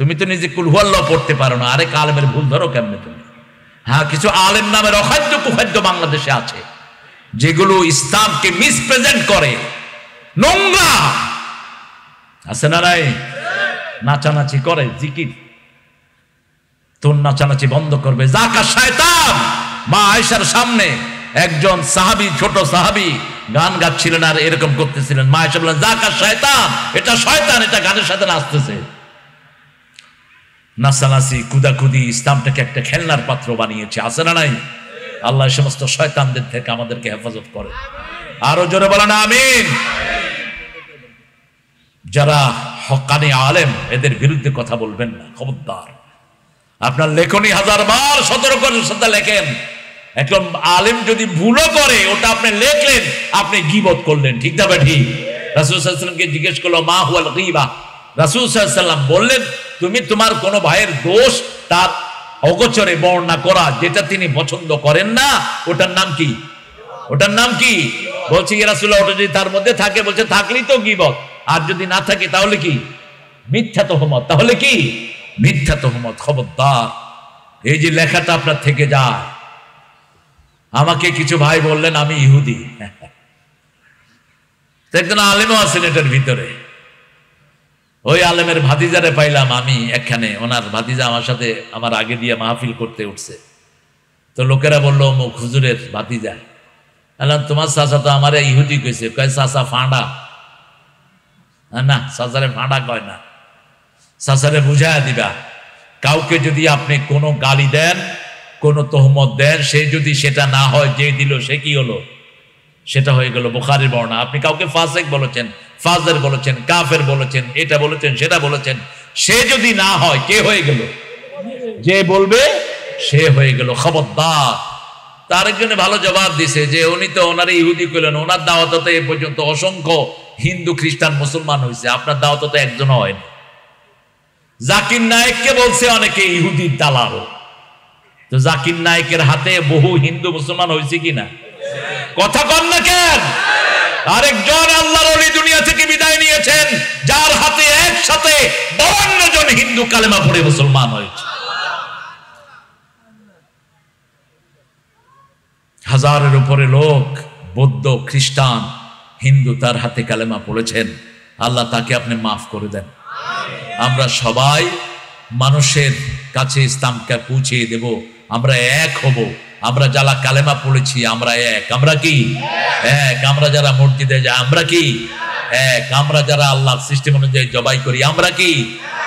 তুমি তো নিজে কুল হুয়াল্লাহ পড়তে পারো না, আরেক আলেমের ভুল ধরো কেমনে তুমি? হ্যাঁ, কিছু আলেম নামের অখাদ্য কুখাদ্য বাংলাদেশে আছে যেগুলো ইসলামকে মিসপ্রেজেন্ট করে, নোংরা আছে না নাই? নাচানাচি করে, জিকির। তোর নাচানাচি বন্ধ করবে জাকা শয়তান। মা আয়েশার সামনে একজন সাহাবী, ছোট সাহাবী গান গাচ্ছিলেন আর এরকম করতেছিলেন। মা আয়েশা বললেন, জাকা শয়তান, এটা শয়তান, এটা গানের সাথে নাচতেছে। নাচানাচি, কুদাকুদি ইসলামটাকে একটা খেলনার পাত্র বানিয়েছে, আছে না নাই? আল্লাহ সমস্ত শয়তানদের থেকে আমাদেরকে হেফাজত করে। আরো জোরে বলেন আমিন। যারা হক্কানি আলেম, এদের বিরুদ্ধে কথা বলবেন না, খবরদার। আপনার লেখনী 1000 বার সতর্কের সাথে লেখেন। এখন আলেম যদি ভুলও করে, ওটা আপনি লেখলেন, আপনি গীবত করলেন, ঠিক না ঠিক? রাসূল সাল্লাল্লাহু আলাইহি ওয়াসাল্লামকে জিজ্ঞেস করলো, মা হুয়াল গীবা? রাসূল সাল্লাল্লাহু আলাইহি ওয়াসাল্লাম বললেন, তুমি তোমার কোন ভাইয়ের দোষ তার অগোচরে বর্ণনা করা, যেটা তিনি পছন্দ করেন না, ওটার নাম কি? ওটার নাম কি? বলছি ইয়া রাসূলুল্লাহ, ওটা যদি তার মধ্যে থাকে, বলছে থাকলেই তো গীবত, আর যদি না থাকে তাহলে কি? মিথ্যা তুহমত। তাহলে কি? মিথ্যা তুহমত। খবরদার, এই যে লেখাটা আপনার থেকে যায়। আমাকে কিছু ভাই বললেন আমি ইহুদি, একজন আলেমও আছেন এটার ভিতরে। ওই আলেমের ভাতিজারে পাইলাম আমি এখানে, ওনার ভাতিজা আমার সাথে আমার আগে দিয়ে মাহফিল করতে উঠছে। তো লোকেরা বললো মুখ হুজুরের ভাতিজা। বললাম, তোমার চাচা তো আমার ইহুদি কইছে। কয় চাচা ফাঁড়া। না, চাচারে ফাঁড়া কয় না, চাচারে বুঝাইয়া দিবা। কাউকে যদি আপনি কোনো গালি দেন, কোনো তহমত দেন, সে যদি সেটা না হয়, যে দিল সে কি হলো? সেটা হয়ে গেল বুখারীর বর্ণনা। আপনি কাউকে ফাসেক বলেছেন, ফাজের বলেছেন, কাফের বলেছেন, এটা বলেছেন, সেটা বলেছেন, সে যদি না হয়, কে হয়ে গেল? যে বলবে সে হয়ে গেল। খবরদার। তার একজনে ভালো জবাব দিছে যে উনি তো ওনারে ইহুদি কইলেন, ওনার দাওয়াতে এ পর্যন্ত অসংখ্য হিন্দু, খ্রিস্টান, মুসলমান হয়েছে, আপনার দাওয়াতে তো একজনও হয়নি। জাকির নায়েককে বলছে অনেকে ইহুদির দালাল। তো জাকির নায়েকের হাতে বহু হিন্দু, মুসলমান হয়েছে কিনা? কথা কন না কেন? আরেকজন আল্লাহর ওলি দুনিয়া থেকে বিদায় নিয়েছেন, যার হাতে একসাথে 52 জন হিন্দু কালেমা পড়ে মুসলমান হয়েছে। 1000-এর উপরে লোক, বৌদ্ধ, খ্রিস্টান, হিন্দু তার হাতে কালেমা পড়েছেন। আল্লাহ তাকে আপনি মাফ করে দেন। আমরা সবাই মানুষের কাছে ইসলামকে পৌঁছিয়ে দেব। আমরা এক হব। আমরা যারা কালেমা পড়েছি আমরা এক। আমরা কি এক? আমরা যারা মসজিদে যাই আমরা কি এক? আমরা যারা আল্লাহর সিস্টেম অনুযায়ী জবাই করি আমরা কি?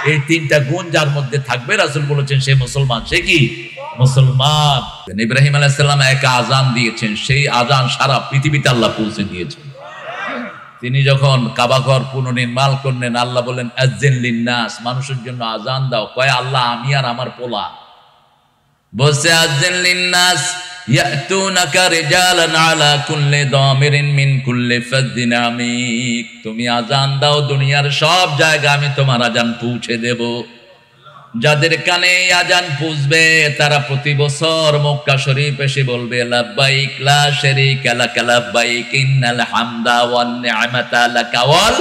এই 3টা গুণ যার মধ্যে থাকবে, রাসূল বলেছেন সে মুসলমান। সে কি? মুসলমান। ইব্রাহিম আলাইহিস সালাম এক আযান দিয়েছেন, সেই আযান সারা পৃথিবীতে আল্লাহ পৌঁছে দিয়েছেন। তিনি যখন কাবা ঘর পুনর্নির্মাণ করলেন, আল্লাহ বলেন আযজিন লিন্নাস, মানুষের জন্য আযান দাও। কয় আল্লাহ, আমি আর আমার পোলা। বলছে আযজিন লিন্নাস ইয়াতুনাকা রিজালান আলা কুল্লি দামিরিন মিন কুল্লি ফাদ্দিন আমিক। তুমি আযান দাও, দুনিয়ার সব জায়গায় আমি তোমার আযান পৌঁছে দেব। যাদের কানে আযান পৌঁছবে তারা প্রতি বছর মক্কা শরীফ এসে বলবে লাব্বাইক লা শারীকা লাক লাব্বাইক ইন্নাল হামদা ওয়ান নি'মাতা লাকা ওয়াল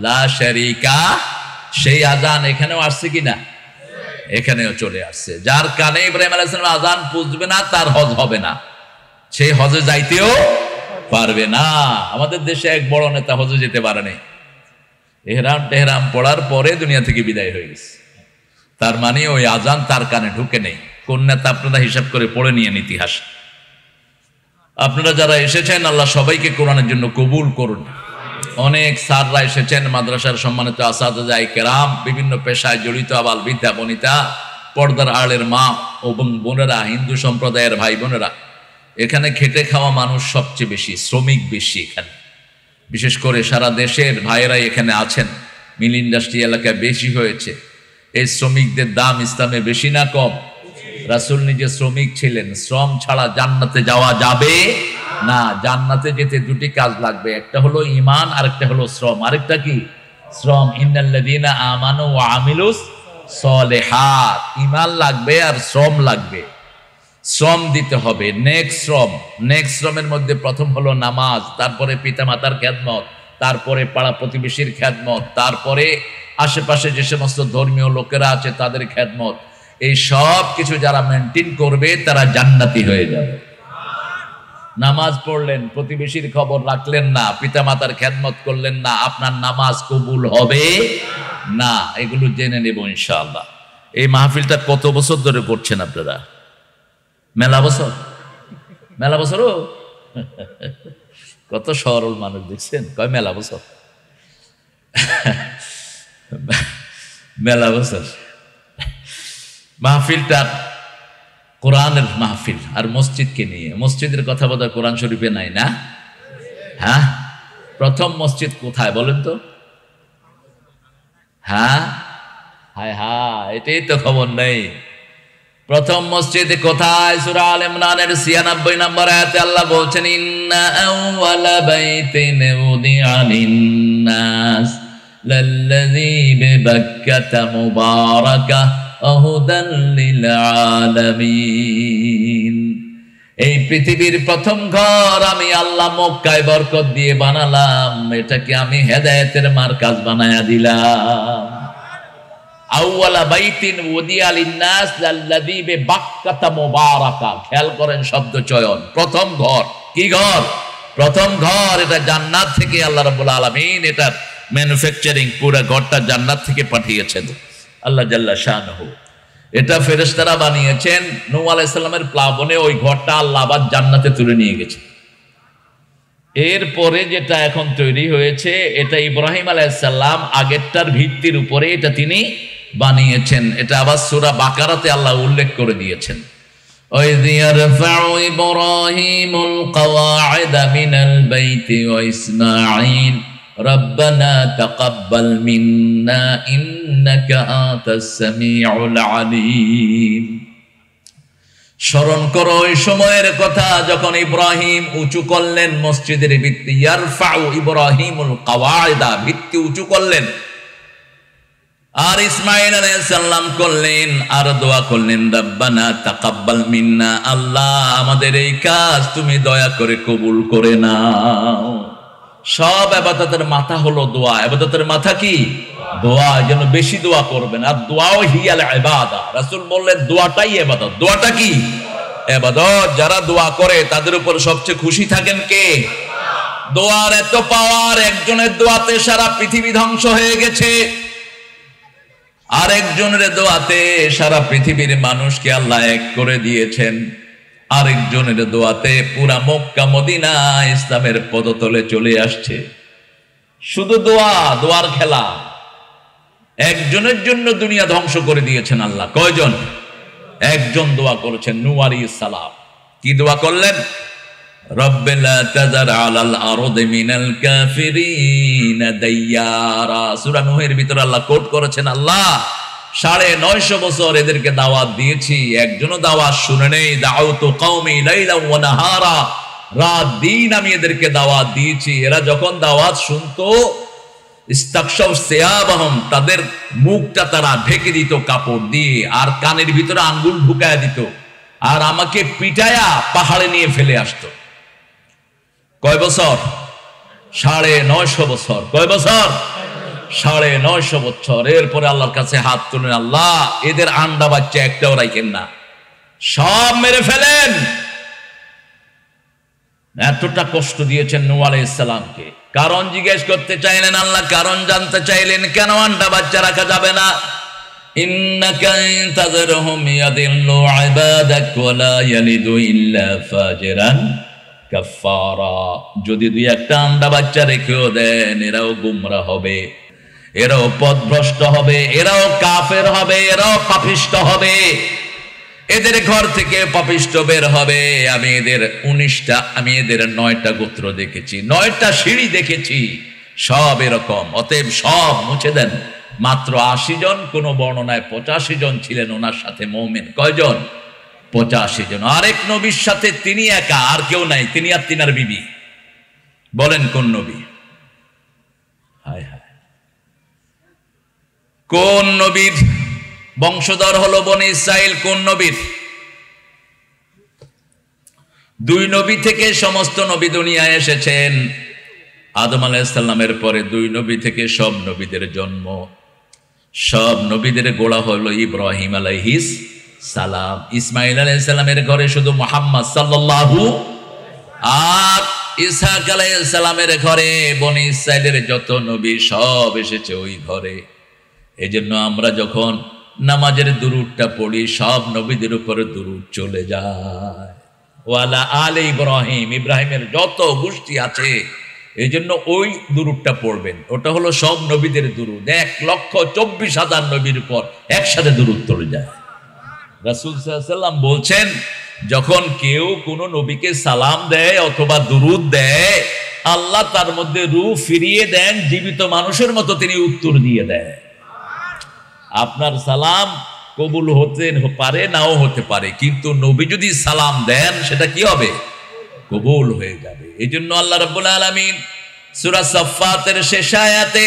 লা শারীকা। সেই আযান এখানেও আসছে কিনা? এখানেও চলে আসছে। যার কানে ইব্রাহিম আলাইহিস সালাম আযান পৌঁছবে না, তার হজ হবে না, সেই হজে যাইতেও পারবে না। আমাদের দেশে এক বড় নেতা হজে যেতে পারেনি, ইহরাম পড়ার পরে দুনিয়া থেকে বিদায় হয়ে গেছে। তার মানে ওই আযান তার কানে ঢুকে নেই। কোন নেতা আপনারা হিসাব করে পড়ে নিয়েন ইতিহাস। আপনারা যারা এসেছেন, আল্লাহ সবাইকে কোরআনের জন্য কবুল করুন। অনেক স্যাররা এসেছেন, মাদ্রাসার সম্মানিত আসাতিজা কেরাম, বিভিন্ন পেশায় জড়িত আবাল বৃদ্ধা বনিতা, পর্দার আড়ের মা এবং বোনেরা, হিন্দু সম্প্রদায়ের ভাই বোনেরা। এখানে খেটে খাওয়া মানুষ সবচেয়ে বেশি, শ্রমিক বেশি এখানে। বিশেষ করে সারা দেশের ভাইয়েরাই এখানে আছেন। মিল ইন্ডাস্ট্রি এলাকায় বেশি হয়েছে। এই শ্রমিকদের দাম ইসলামে বেশি না কম? রাসূল নিজে শ্রমিক ছিলেন। শ্রম ছাড়া জান্নাতে যাওয়া যাবে না। জান্নাতে যেতে 2টি কাজ লাগবে, একটা হলো ঈমান, আরেকটা হলো শ্রম। আরেকটা কি? শ্রম। ইন্নাল্লাযীনা আমানু ওয়া আমিলুস সলিহাত। ঈমান লাগবে আর শ্রম লাগবে। শ্রম দিতে হবে, নেক্সট শ্রম। নেক্সট শ্রমের মধ্যে প্রথম হলো নামাজ, তারপরে পিতামাতার খেদমত, তারপরে পাড়া প্রতিবেশীর খেদমত, তারপরে আশেপাশে যে সমস্ত ধর্মীয় লোকেরা আছে তাদের খেদমত, এই সব কিছু যারা মেনটেন করবে তারা জান্নাতি হয়ে যাবে। নামাজ পড়লেন, প্রতিবেশীর খবর রাখলেন না, পিতামাতার খেদমত করলেন না, আপনার নামাজ কবুল হবে না। এগুলো জেনে নেব ইনশাআল্লাহ। এই মাহফিলটা কত বছর ধরে করছেন আপনারা? মেলা বছর? মেলা বছরও? কত সরল মানুষ দেখছেন, কয় মেলা বছর। মেলা বছর। মাহফিলটা কোরআনের মাহফিল আর মসজিদকে নিয়ে। মসজিদের কথা বোধ হয় কোরআন শরীফে নাই না? হ্যাঁ, প্রথম মসজিদ কোথায় বলেন তো? হ্যাঁ, হায় হায়, এটাই তো খবর নেই। প্রথম মসজিদ কোথায়? সূরা আল ইমরানের ৯৬ নম্বর আয়াতে আল্লাহ বলছেন, ইন্না আউওয়ালা বাইতিন উদিআ লিন-নাস লাল্লাযী বিবাক্কাতা মুবারাকা ওয়া হুদাল লিল আলামিন। এই পৃথিবীর প্রথম ঘর আমি আল্লাহ মক্কায় বরকত দিয়ে বানালাম, এটাকে আমি হেদায়েতের মার্কাজ বানায়া দিলাম। আউওয়ালা বাইতিন উদিআ লিন-নাস লাল্লাযী বিবাক্কাতা মুবারাকা। খেয়াল করেন শব্দ চয়ন। প্রথম ঘর, কি ঘর? প্রথম ঘর। এটা জান্নাত থেকে আল্লাহ রাব্বুল আলামিন এটা ম্যানুফ্যাকচারিং, পুরো ঘরটা জান্নাত থেকে পাঠিয়েছেন আল্লাহ জাল্লা শানুহু। এটা ফেরেশতারা বানিয়েছেন। নূহ আলাইহিস সালামের প্লাবনে ওই ঘরটা আল্লাহ আবার জান্নাতে তুলে নিয়ে গেছে। এরপরে যেটা এখন তৈরি হয়েছে এটা ইব্রাহিম আলাইহিস সালাম আগেরটার ভিত্তির উপরে এটা তিনি বানিয়েছেন। এটা আবার সূরা বাকারাতে আল্লাহ উল্লেখ করে দিয়েছেন, ওয়াইয ইয়ারফাউ ইব্রাহিমুল কওয়াইদা মিনাল বাইতি ওয়া ইসমাঈল রব্বানা তাকাব্বাল মিন্না ইন্নাকা আনতাস সামিউল আলীম। স্মরণ করো ওই সময়ের কথা যখন ইব্রাহিম উঁচু করলেন মসজিদের ভিত্তি। ইয়ারফাউ ইব্রাহিমুল কওয়াইদা, ভিত্তি উঁচু করলেন। আর ইসমাঈল আলাইহিস সালাম করলেন আর দোয়া করলেন, রব্বানা তাকাব্বাল মিন্না, আল্লাহ আমাদের এই কাজ তুমি দয়া করে কবুল করে নাও। সব ইবাদতের মাথা হলো দোয়া। ইবাদতের মাথা কি? দোয়া। যেন বেশি দোয়া করবেন। আর দোয়াও হিয়াল ইবাদা। রাসূল বললেন দোয়াটাই ইবাদত। দোয়াটা কি? ইবাদত। যারা দোয়া করে তাদের উপর সবচেয়ে খুশি থাকেন কে? দোয়ার এত পাওয়ার, একজনের দোয়াতে সারা পৃথিবী ধ্বংস হয়ে গেছে। আরেকজনের দোয়াতে সারা পৃথিবীর মানুষকে আল্লাহ এক করে দিয়েছেন। আরেকজনের দোয়াতে পুরা মক্কা মদিনা ইসলামের পদতলে চলে আসছে। শুধু দোয়া, দোয়ার খেলা। একজনের জন্য দুনিয়া ধ্বংস করে দিয়েছেন আল্লাহ। কয়জন? একজন দোয়া করেছেন, নূহ আলাইহিস সালাম। কি দোয়া করলেন? রব্বে লা তাযার আলাল আরদি মিনাল কাফিরিনা দাইয়ারা। সূরা নূহের ভিতরে আল্লাহ কোট করেছেন, আল্লাহ ৯৫০ বছর এদেরকে দাওয়াত দিয়েছি, একজনও দাওয়াত শুনে নেই। দাউতু কওমি লাইলা ওয়া নাহারা, রাত দিন আমি এদেরকে দাওয়াত দিয়েছি। এরা যখন দাওয়াত শুনতো, ইস্তাকশাউ সিয়াবাহুম, তাদের মুখটা তারা ঢেকে দিত কাপড় দিয়ে, আর কানের ভিতরে আঙ্গুল ঢুকায়া দিত, আর আমাকে পিটায়া পাহাড়ে নিয়ে ফেলে আসতো। কয় বছর? ৯৫০ বছর। কয় বছর? ৯৫০ বছর। এরপরে আল্লাহর কাছে হাত তুলেন, আল্লাহ এদের আন্ডা বাচ্চা একটাও রাখেন না, সব মেরে ফেলেন। এতটা কষ্ট দিয়েছেন নূহ আলাইহিস সালামকে। কারণ জিজ্ঞেস করতে চাইলেন আল্লাহ, কারণ জানতে চাইলেন কেন আন্ডা বাচ্চা রাখা যাবে না। ইন্নাকা ইনতাযরহুম ইয়াদিল্লু ইবাদাক ওয়া লা ইয়ালিদু ইল্লা ফাজিরান কাফারা। যদি দুই একটা আন্ডা বাচ্চা রেখেও দেন, এরাও গুমরাহ হবে, এরাও পথভ্রষ্ট হবে, এরাও কাফের হবে, এরাও পাপিষ্ট হবে। এদের ঘর থেকে পাপিষ্ট বের হবে। আমি এদের ৯টা গোত্র দেখেছি, ৯টা সিঁড়ি দেখেছি, সব এরকম। অতএব সব মুছে দেন। মাত্র ৮০ জন, কোন বর্ণনায় ৮৫ জন ছিলেন ওনার সাথে মুমিন। কয়জন? ৮৫ জন। আরেক নবীর সাথে তিনি একা, আর কেউ নাই, তিনি আর তিনার বিবি। বলেন কোন নবী? হায় হায়, কোন নবীর বংশধর হলো বনি ইসরাইল? কোন নবীর? ২ নবী থেকে সমস্ত নবী দুনিয়ায় এসেছেন। আদম আলাইহিস সালামের পরে ২ নবী থেকে সব নবীদের জন্ম। সব নবীদের গোড়া হলো ইব্রাহিম আলাইহিস সালাম। ইসমাইল আলাইহিস সালামের ঘরে শুধু মুহাম্মদ সাল্লাল্লাহু, আর ইসহাক আলাইহিস সালামের ঘরে বনি ইসরাইলের যত নবী সব এসেছে ওই ঘরে। এজন্য আমরা যখন নামাজের দুরূদটা পড়ি সব নবীদের উপরে দুরূদ চলে যায়। ওয়ালা আলে ইব্রাহিম, ইব্রাহিমের যত গোষ্ঠী আছে এই জন্য ওই দুরূদটা পড়বেন। ওটা হলো সব নবীদের দুরূদ, 1,24,000 নবীর উপর একসাথে দুরূদ চলে যায়। রাসূল সাল্লাল্লাহু আলাইহি ওয়াসাল্লাম বলছেন, যখন কেউ কোনো নবীকে সালাম দেয় অথবা দুরূদ দেয়, আল্লাহ তার মধ্যে রূহ ফিরিয়ে দেন, জীবিত মানুষের মতো তিনি উত্তর দিয়ে দেন। আপনার সালাম কবুল হতে পারে নাও হতে পারে, কিন্তু নবী যদি সালাম দেন সেটা কি হবে? কবুল হয়ে যাবে। এই জন্য আল্লাহ রাব্বুল আলামিন সূরা সাফফাতের শেষ আয়াতে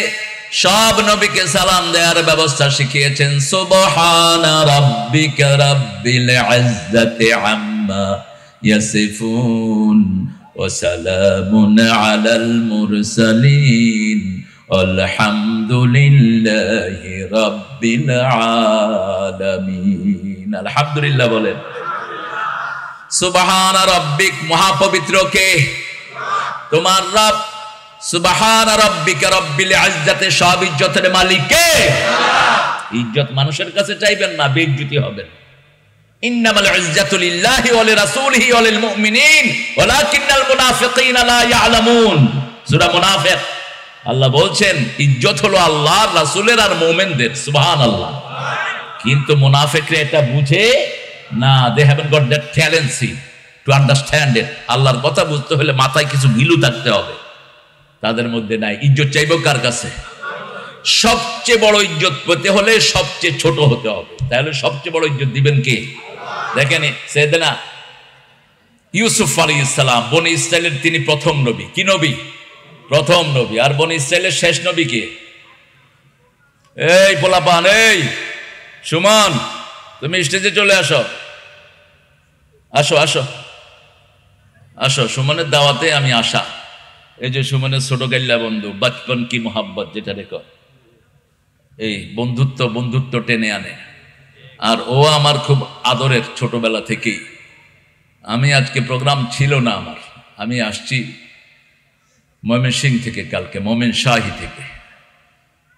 সব নবীকে সালাম দেওয়ার ব্যবস্থা শিখিয়েছেন। সুবহানা রাব্বিকা রাব্বিল ইজ্জাতি আম্মা ইয়াসিফুন ওয়া সালামুন আলাল মুরসালিন আলহামদুলিল্লাহি রাব্বিল আলামিন। আলহামদুলিল্লাহ বলেন। সুবহানা রাব্বিক, মহাপবিত্র কে? তোমার রব। সুবহানা রাব্বিকা রাব্বিল ইজ্জাতি, সব ইজ্জতের মালিক কে? ইজ্জত মানুষের কাছে চাইবেন না, বেইজ্জতি হবেন। ইন্নামাল ইজ্জাতু লিল্লাহি ওয়া লিরাসূলিহি ওয়া লিল মুমিনিন ওয়ালাকিন্নাল মুনাফিকিনা লা ইয়ালামুন। সূরা মুনাফিক আল্লাহ বলছেন ইজ্জত হলো আল্লাহর, রাসূলের আর মুমিনদের। সুবহানাল্লাহ। কিন্তু মুনাফিকরা এটা বুঝে না, they haven't got that tendency to understand it। আল্লাহর কথা বুঝতে হলে মাথায় কিছু গিলু থাকতে হবে, তাদের মধ্যে নাই। ইজ্জত চাইবো কার কাছে? সবচেয়ে বড় ইজ্জত পেতে হলে সবচেয়ে ছোট হতে হবে, তাহলে সবচেয়ে বড় ইজ্জত দিবেন কে? দেখেন সাইয়েদনা ইউসুফ আলাইহিস সালাম, বনি ইসরাইলের তিনি প্রথম নবী। কি নবী? প্রথম নবী। আর বনি ইসরাইলের শেষ নবী কে? এই পোলাপান, এই সুমন, তুমি স্টেজে চলে আসো, আসো আসো আসো। সুমনের দাওয়াতে আমি আসা। এই যে সুমনের ছোট গাল্লা বন্ধু, বাচপন কি মোহাব্বত যেটা রেখো, এই বন্ধুত্ব টেনে আনে। আর ও আমার খুব আদরের, ছোটবেলা থেকেই। আমি আজকে প্রোগ্রাম ছিল না আমার, আমি আসছি ময়মনসিংহ থেকে, কালকে মোমেনশাহী থেকে।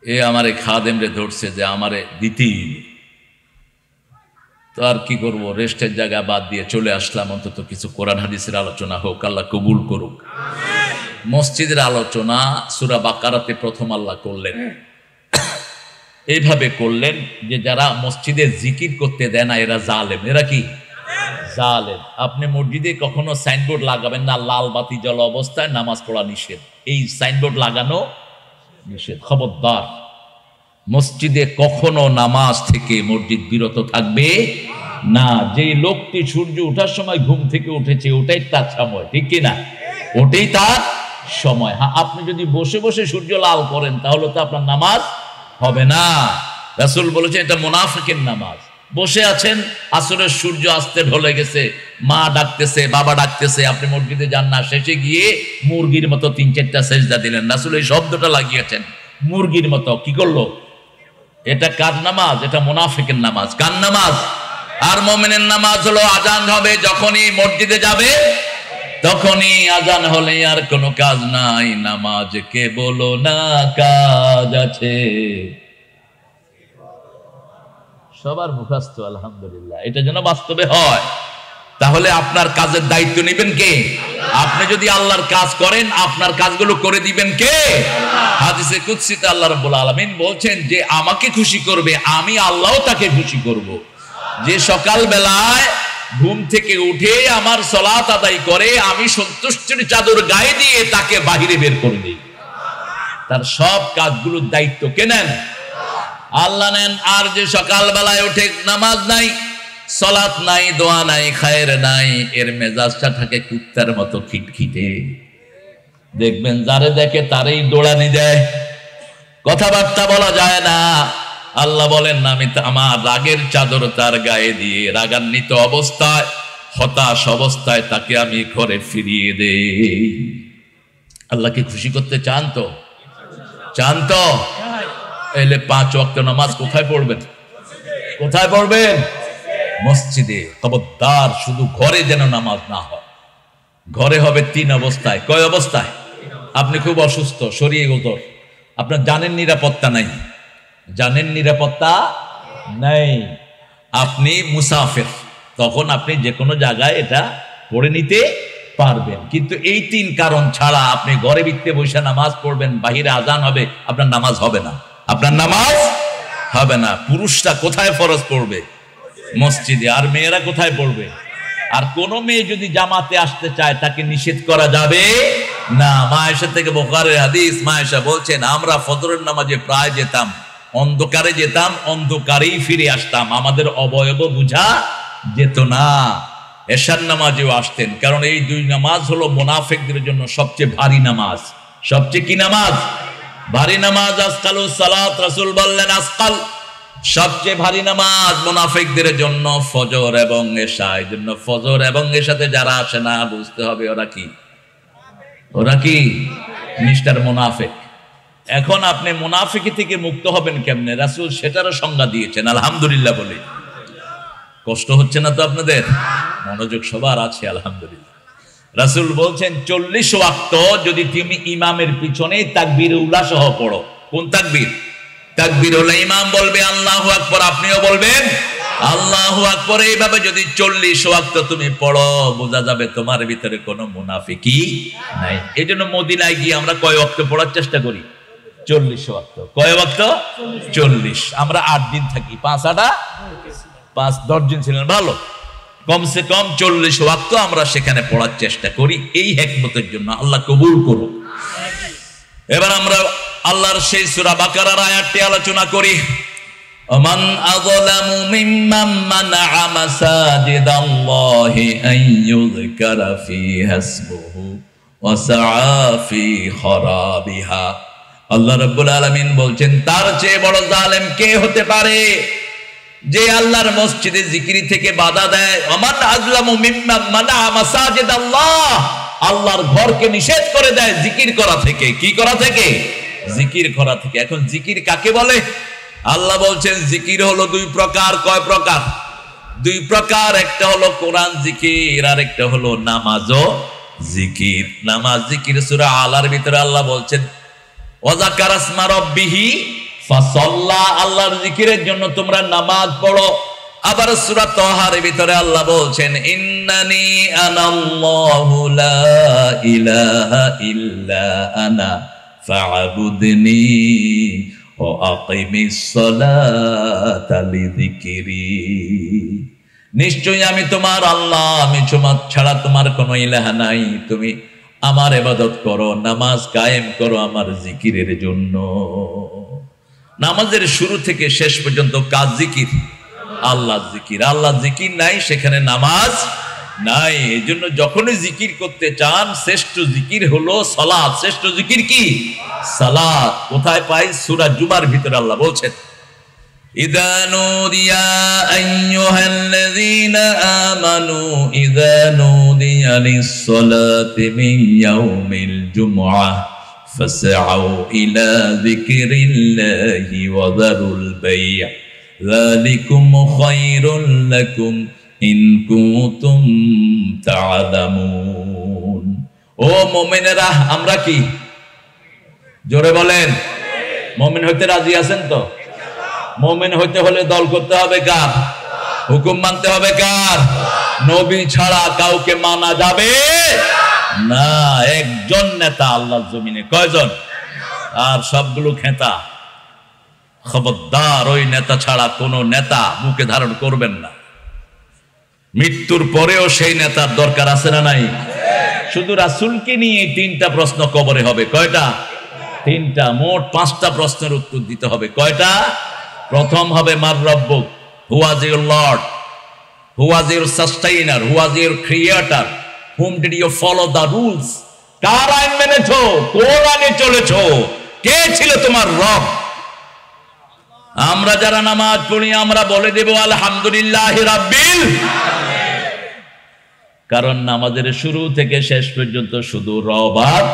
এ আমারে খাদেম রে ধরছে যে আমারে দিতেই, তো আর কি করব, রেস্টের জায়গা বাদ দিয়ে চলে আসলাম। অন্তত কিছু কোরআন হাদিসের আলোচনা হোক, আল্লাহ কবুল করুক। মসজিদের আলোচনা সূরা বাকারাতে প্রথম আল্লাহ করলেন, এইভাবে করলেন যে যারা মসজিদে জিকির করতে দেয় না এরা জালেম। এরা কি? জালেম। আপনি মসজিদে কখনো সাইনবোর্ড লাগাবেন না, লাল বাতি জ্বলা অবস্থায় নামাজ পড়া নিষেধ। এই সাইনবোর্ড লাগানো নিষেধ, খবরদার। মসজিদে কখনো নামাজ থেকে মসজিদ বিরত থাকবে না। যে লোকটি সূর্য ওঠার সময় ঘুম থেকে উঠেছে, ওটাই তার সময়, ঠিক কিনা? ওটাই তার সময়। হ্যাঁ, আপনি যদি বসে বসে সূর্য লাল করেন তাহলে তো আপনার নামাজ হবে না। রাসূল বলেছেন এটা মুনাফিকের নামাজ। বসে আছেন, আসরের সূর্য আসতে ঢলে গেছে, মা ডাকতেছে, বাবা ডাকতেছে, আপনি মসজিদে যান না, শেষে গিয়ে মুরগির মতো 3-4টা সেজদা দিলেন। রাসূল এই শব্দটা লাগিয়েছেন, মুরগির মতো। কি করলো? এটা কার নামাজ? এটা মুনাফিকের নামাজ। কার নামাজ? আর মুমিনের নামাজ হলো আজান হবে যখনই মসজিদে যাবে, তখনই আজান হলে আর কোনো কাজ নাই। নামাজ কে বলো না কাজ আছে। সবার মুখস্থ আলহামদুলিল্লাহ। এটা যেন বাস্তবে হয়, তাহলে আপনার কাজের দায়িত্ব নেবেন কে? আপনি যদি আল্লাহর কাজ করেন, আপনার কাজগুলো করে দিবেন কে? হাদিসে কুদসিতে আল্লাহ রাব্বুল আলামিন বলছেন যে আমাকে খুশি করবে, আমি আল্লাহও তাকে খুশি করব। যে সকাল বেলায় ঘুম থেকে উঠে আমার সালাত আদায় করে, আমি সন্তুষ্টির চাদর গায়ে দিয়ে তাকে বাহিরে বের করে দিই। তার সব কাজগুলোর দায়িত্ব কে নেন? আল্লাহ নেন। আর যে সকাল বেলায় উঠে নামাজ নাই, সালাত নাই, দোয়া নাই, খায়ের নাই, এর মেজাজটা থাকে কুত্তার মতো খিটখিটে। দেখবেন যারে দেখে তারই দৌড়ানি দেয়, কথাবার্তা বলা যায় না। আল্লাহ বলেন না, আমি আমার রাগের চাদর তার গায়ে দিয়ে রাগান্বিত অবস্থায়, হতাশ অবস্থায় তাকে আমি ঘরে ফিরিয়ে দেই। আল্লাহকে খুশি করতে চান তো? চান তো? এলে 5 ওয়াক্ত নামাজ কোথায় পড়বেন? কোথায় পড়বেন? মসজিদে। খবরদার শুধু ঘরে যেন নামাজ না হয়। ঘরে হবে 3 অবস্থায়। কয় অবস্থায়? আপনি খুব অসুস্থ, শরীরে গোতর, আপনার জানের নিরাপত্তা নাই, জানের নিরাপত্তা নাই, আপনি মুসাফির, তখন আপনি যে কোনো জায়গায় এটা পড়ে নিতে পারবেন। কিন্তু এই 3 কারণ ছাড়া আপনি ঘরে ভিতরে বসে নামাজ পড়বেন, বাহিরে আজান হবে, আপনার নামাজ হবে না, আপনার নামাজ হবে না। পুরুষরা কোথায় ফরজ পড়বে? মসজিদে। আর মেয়েরা কোথায় পড়বে? আর কোন মেয়ে যদি জামাতে আসতে চায় তাকে নিষেধ করা যাবে না। মা আয়েশা থেকে বুখারীর হাদিস, মা আয়েশা বলছেন আমরা ফজরের নামাজে প্রায় যেতাম, অন্ধকারে যেতাম, অন্ধকারেই ফিরে আসতাম, আমাদের অবয়ব বুঝা যেত না। এশার নামাজেও আসতেন, কারণ এই 2 নামাজ হলো মুনাফিকদের জন্য সবচেয়ে ভারী নামাজ। সবচেয়ে কি নামাজ? ভারী নামাজ। আসকালুস সালাত, রাসূল বললেন আসকাল, সবচেয়ে ভারী নামাজ মুনাফিকদের জন্য ফজর এবং এশা। এই জন্য ফজর এবং এশাতে যারা আসে না, বুঝতে হবে ওরা কি? ওরা কি? মিস্টার মুনাফিক। এখন আপনি মুনাফিকি থেকে মুক্ত হবেন কেমনে? রাসূল সেটারও সংজ্ঞা দিয়েছেন, আলহামদুলিল্লাহ বলি। কষ্ট হচ্ছে না তো আপনাদের? মনোযোগ সবার আছে আলহামদুলিল্লাহ। রাসূল বলছেন 40 ওয়াক্ত যদি তুমি ইমামের পিছনে তাকবীর উলা সহ পড়ো। কোন তাকবীর? তাকবীর হলো ইমাম বলবে আল্লাহু আকবার, আপনিও বলবেন আল্লাহু আকবার। এইভাবে যদি 40 ওয়াক্ত তুমি পড়ো, বোঝা যাবে তোমার ভিতরে কোনো মুনাফিকি নাই। এজন্য মদিনায় গিয়ে আমরা কয় ওয়াক্ত পড়ার চেষ্টা করি? 40 ওয়াক্ত। কয় ওয়াক্ত? 40। আমরা 8 দিন থাকি, 5-10 দিন ছিলেন, ভালো। কমসে কম 40 ওয়াক্ত আমরা সেখানে পড়ার চেষ্টা করি, এই হিকমতের জন্য। আল্লাহ কবুল করুন। এবার আমরা আল্লাহর সেই সূরা বাকারার আয়াতটি আলোচনা করি। মান আযলামু মিম্মান মানআ মাসাজিদাল্লাহি আন ইউযকারা ফীহা ইসমুহু ওয়া সাআ ফী খরাবিহা। আল্লাহ রাব্বুল আলামিন বলছেন তার চেয়ে বড় জালেম কে হতে পারে যে আল্লাহর মসজিদে জিকির থেকে বাধা দেয়। মান আযলামু মিম্মান মানআ মাসাজিদাল্লাহ, আল্লাহর ঘরকে নিষেধ করে দেয় জিকির করা থেকে। কি করা থেকে? জিকির করা থেকে। এখন জিকির কাকে বলে? আল্লাহ বলছেন জিকির হলো 2 প্রকার। কয় প্রকার? 2 প্রকার। একটা হলো কোরআন জিকির, আর একটা হলো নামাজ ও জিকির। নামাজ জিকির সূরা আলার ভিতরে আল্লাহ বলছেন ওয়া যাকারা ইসমা রাব্বিহি ফাসাল্লা, আল্লাহর জিকিরের জন্য তোমরা নামাজ পড়ো। আবার সূরা তাহার ভিতরে আল্লাহ বলছেন ইন্নানি আনাল্লাহু লা ইলাহা ইল্লা আনা ফা'বুদনি ওয়া আকিমিস সালাতা লিযিকরি। নিশ্চয়ই আমি তোমার আল্লাহ, আমি ছাড়া তোমার কোনো ইলাহা নাই, তুমি আমার ইবাদত করো, নামাজ কায়েম করো আমার জিকিরের জন্য। নামাজের শুরু থেকে শেষ পর্যন্ত কাজ জিকির, আল্লাহ জিকির। আল্লাহ জিকির নাই সেখানে নামাজ নাই। এই জন্য যখনই জিকির করতে চান, শ্রেষ্ঠ জিকির হলো সালাত। শ্রেষ্ঠ জিকির কি? সালাত। কোথায় পাই? সূরা জুমার ভিতরে আল্লাহ বলছেন ইযা নুদিয়া আইয়ুহাল্লাযীনা আমানু ইযা নুদিয়া লিস-সালাতি মিন ইয়াউমিল জুমআহ ফাসআউ ইলা যিকরিল্লাহি ওয়া যারুল বাই', যালিকুম খায়রুল লাকুম ইন কুনতুম তা'লামুন। ও মুমিনেরা, আমরা কি? জোরে বলেন, মুমিন হইতে রাজি আছেন তো? মুমিন হইতে হলে দল করতে হবে কার? হুকুম মানতে হবে কার? নবী ছাড়া কাউকে মানা যাবে না। একজন নেতা আল্লাহর জমিনে। কয়জন? আর সবগুলো খেতা। খবরদার ওই নেতা ছাড়া কোন নেতা মুখে ধারণ করবেন না। মৃত্যুর পরেও সেই নেতার দরকার আছে না নাই? শুধু রাসূলকে নিয়ে 3টা প্রশ্ন কবরে হবে। কয়টা? 3টা। মোট 5টা প্রশ্নের উত্তর দিতে হবে। কয়টা? প্রথম হবে মার রব্বুক, who was your lord, who was your sustainer, who was your creator, whom did you follow the rules. কার আইন মেনেছো? কোন আইনে চলেছো? কে ছিল তোমার রব? আমরা যারা নামাজ পড়ি আমরা বলে দেব আলহামদুলিল্লাহি রাব্বিল আলামিন, কারণ নামাজের শুরু থেকে শেষ পর্যন্ত শুধু রব আর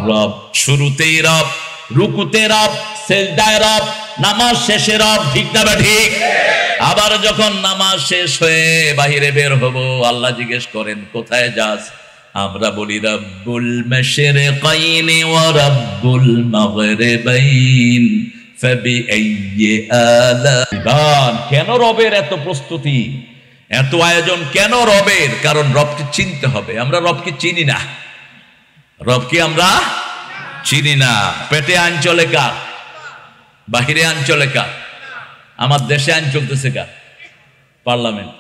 রব। শুরুতেই রব, রুকুতে রব, সিজদায় রব, নামাজ শেষে রব, ঠিক না ঠিক? আবার যখন নামাজ শেষ হয়ে বাহিরে বের হব, আল্লাহ জিজ্ঞেস করেন কোথায় যাস? আমরা বলি রব্বুল মাশরিকাইনি ওয়া রব্বুল মাগরিবাইন ফাবিআইয়ি আলাইহি। কেন রবের এত প্রস্তুতি, এত আয়োজন কেন রবের? কারণ রবকে চিনতে হবে। আমরা রবকে চিনি না, রবকে আমরা চিনি না। পেটে আইন চলে কার? বাহিরে আইন চলে কার? আমার দেশে আইন চলতেছে কার? পার্লামেন্ট।